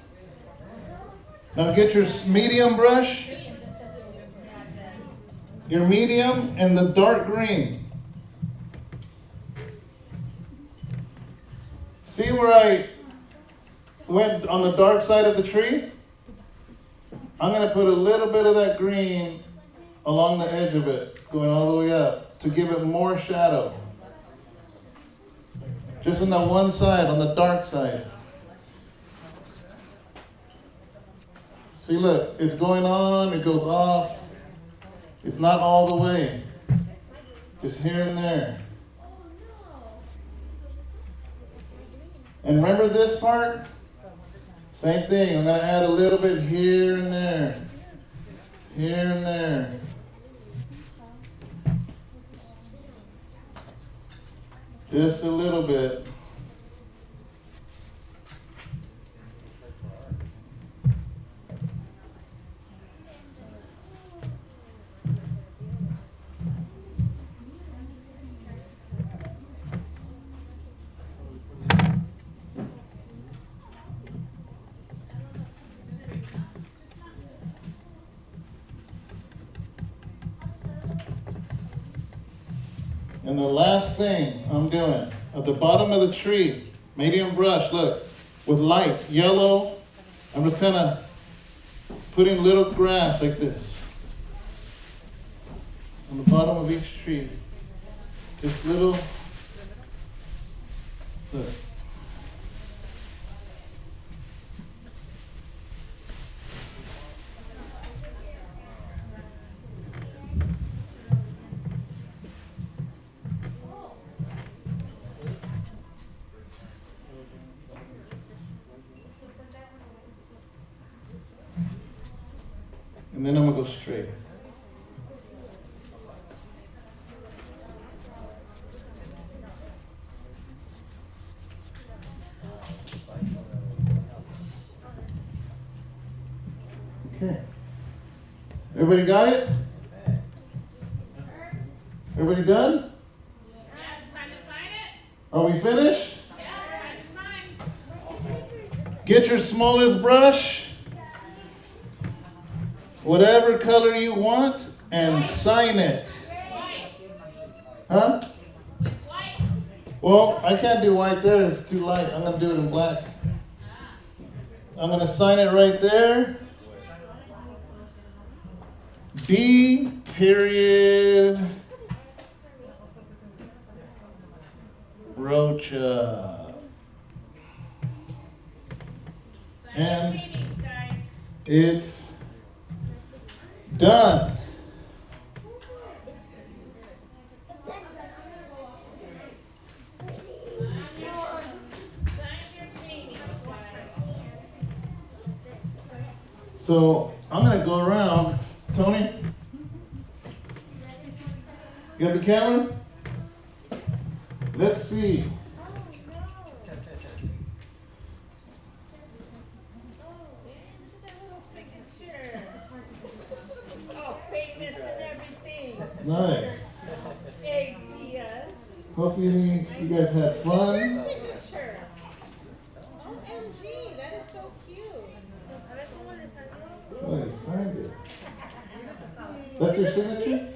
Now get your medium brush. Your medium and the dark green. See where I went on the dark side of the tree? I'm going to put a little bit of that green along the edge of it, going all the way up, to give it more shadow. Just on that one side, on the dark side. See, look, it's going on, it goes off. It's not all the way. Just here and there. And remember this part? Same thing. I'm going to add a little bit here and there. Here and there. Just a little bit. And the last thing I'm doing, at the bottom of the tree, medium brush, look, with light, yellow, I'm just kind of putting little grass like this on the bottom of each tree. Just little, look. And then I'm going to go straight. Okay. Everybody got it? Everybody done? Yeah, time to sign it? Are we finished? Yeah, time to sign. Get your smallest brush, whatever color you want, and sign it. White. Huh? With white. Well, I can't do white there, it's too light. I'm going to do it in black. I'm going to sign it right there. D. Rocha. And Paintings, guys. it's done. So I'm going to go around. Tony, you got the camera? Let's see. Oh, famous and everything. Nice. Hey, Diaz. Hopefully you guys had What's your fun. signature? OMG, that is so cute. Oh, you signed it. That's your signature?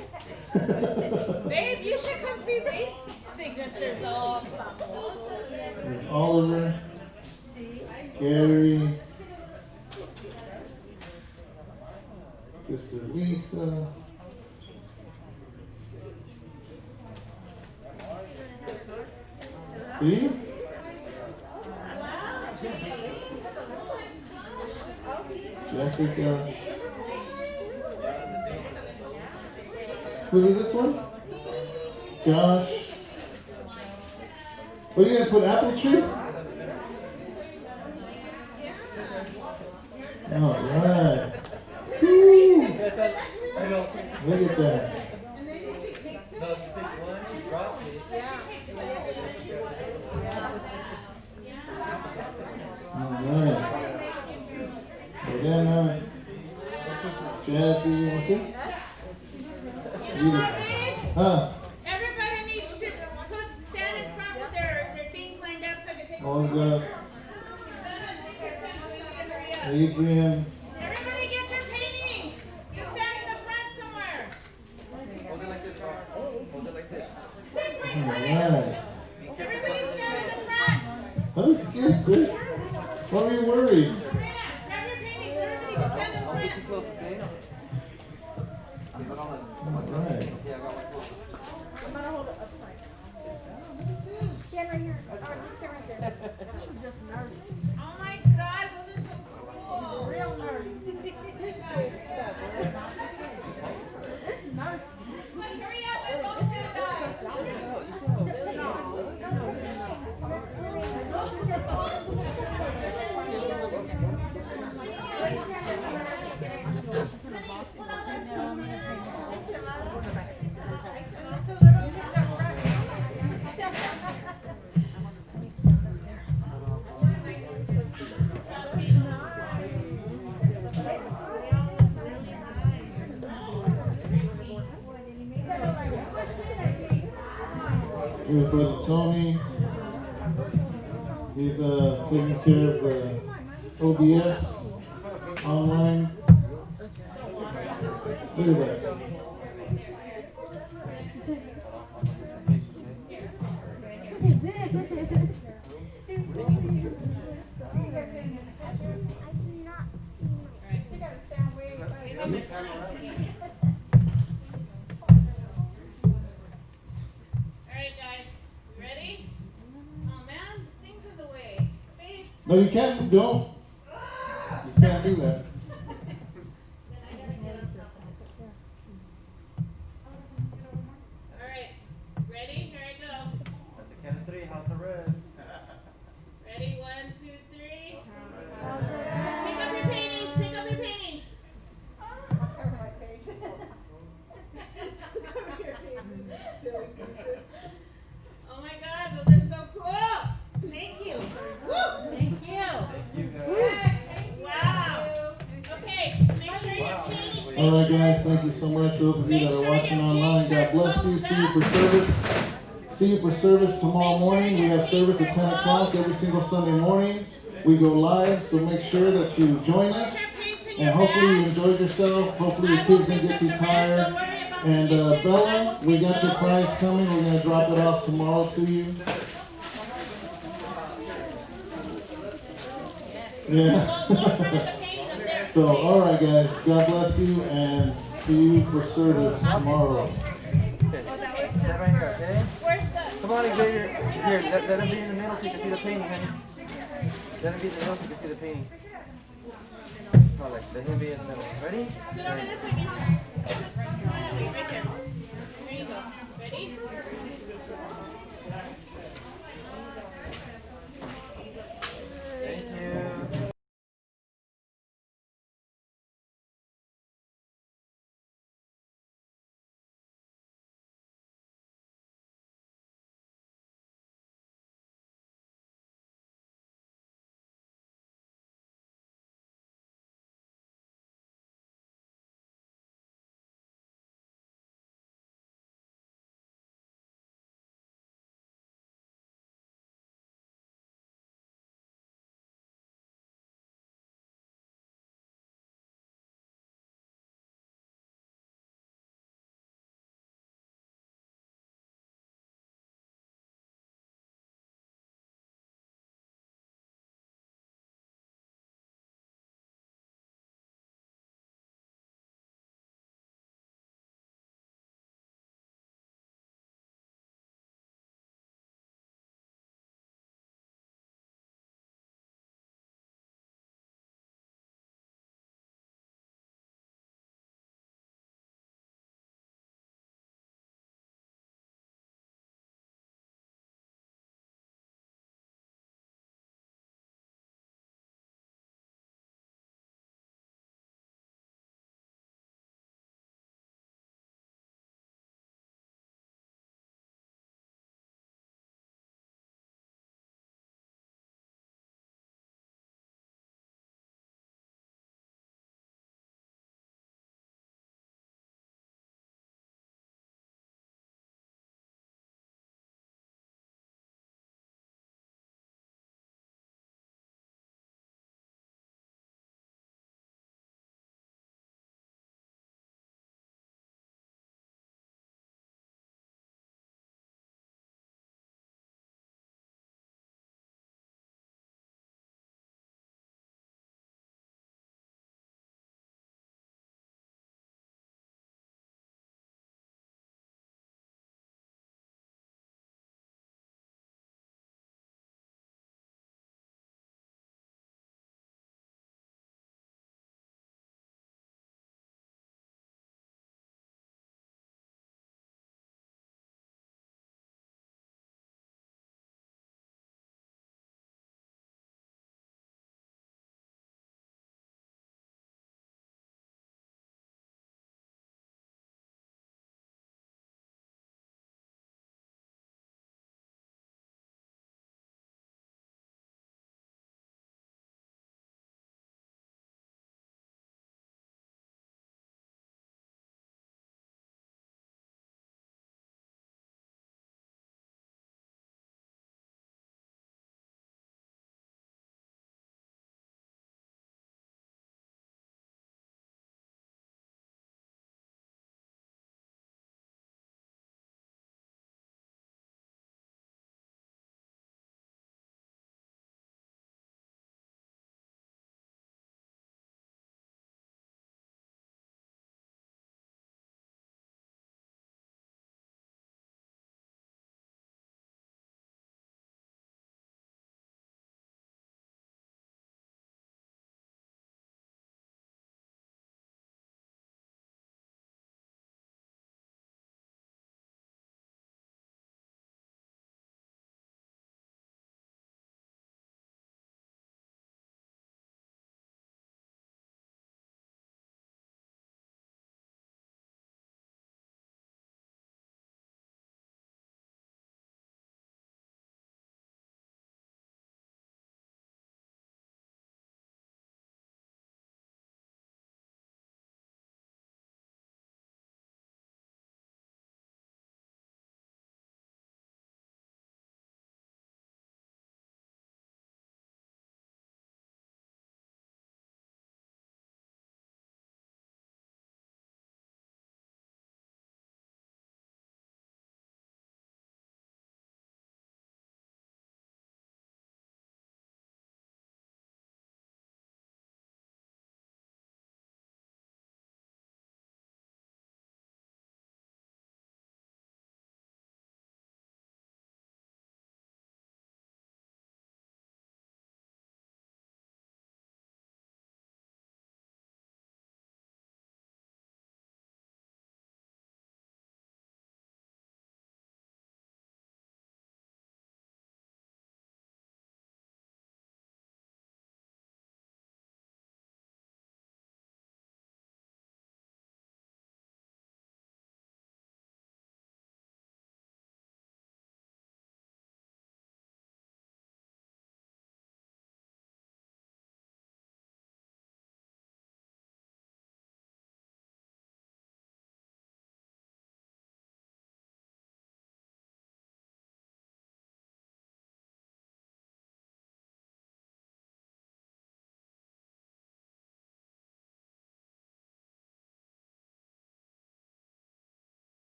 Babe, you should come see these signatures. Oh, There's Oliver, Gary, Sister Lisa. See? Jessica. Who is this one? Josh. What are you gonna put, apple trees? All right. Woo. I know. Look at that. No, she picked one, she dropped it. All right. Elena. Jesse, you want to see? Huh? everybody needs to stand in front with their things lined up so I can take All good. Adrian. Everybody get your paintings. Just stand in the front somewhere. Hold it like this, hold it like this. Quick, quick, All quick. right. Everybody stand in the front. That's good, sis. Why are you worried? Serena, grab your paintings. Everybody just stand in Don't get too front. close, okay? Put on the All right. yeah, I got one close. I'm gonna hold it upside. Stand right here. Or just stand right there. Just nervous. Oh my God, those are so cool. Real nervous. It's nervous. Hurry up, let's all sit down. Here's Brother Tony. He's taking care of the OBS online. Look at that. Alright guys, you ready? Oh man, this thing's in the way. Babe. No, you can't. Don't. You can't do that. Alright, ready? Here I go. At the count of 3, house arrest. Ready? 1, 2, 3. Pick up your paintings, pick up your paintings. Don't cover your faces, silly gooses. Oh my God, those are so cool. Thank you. Woo! Thank you. Thank you, guys. Wow. Okay, make sure you're painting. All right, guys. Thank you so much. Those of you that are watching online, God bless you. See you for service. See you for service tomorrow morning. We have service at 10 o'clock every single Sunday morning. We go live, so make sure that you join us. And hopefully you enjoyed yourself. Hopefully your kids didn't get too tired. And Bella, we got your prize coming. We're going to drop it off tomorrow to you. Yeah. So, all right, guys. God bless you, and see you for service tomorrow. Okay, stand right here, okay? Where's the? Come on, Xavier. Here, let him be in the middle so you can see the painting, honey. Let him be in the middle so you can see the painting. No, like, let him be in the middle. Ready? Scoot over this way. Right there. There you go.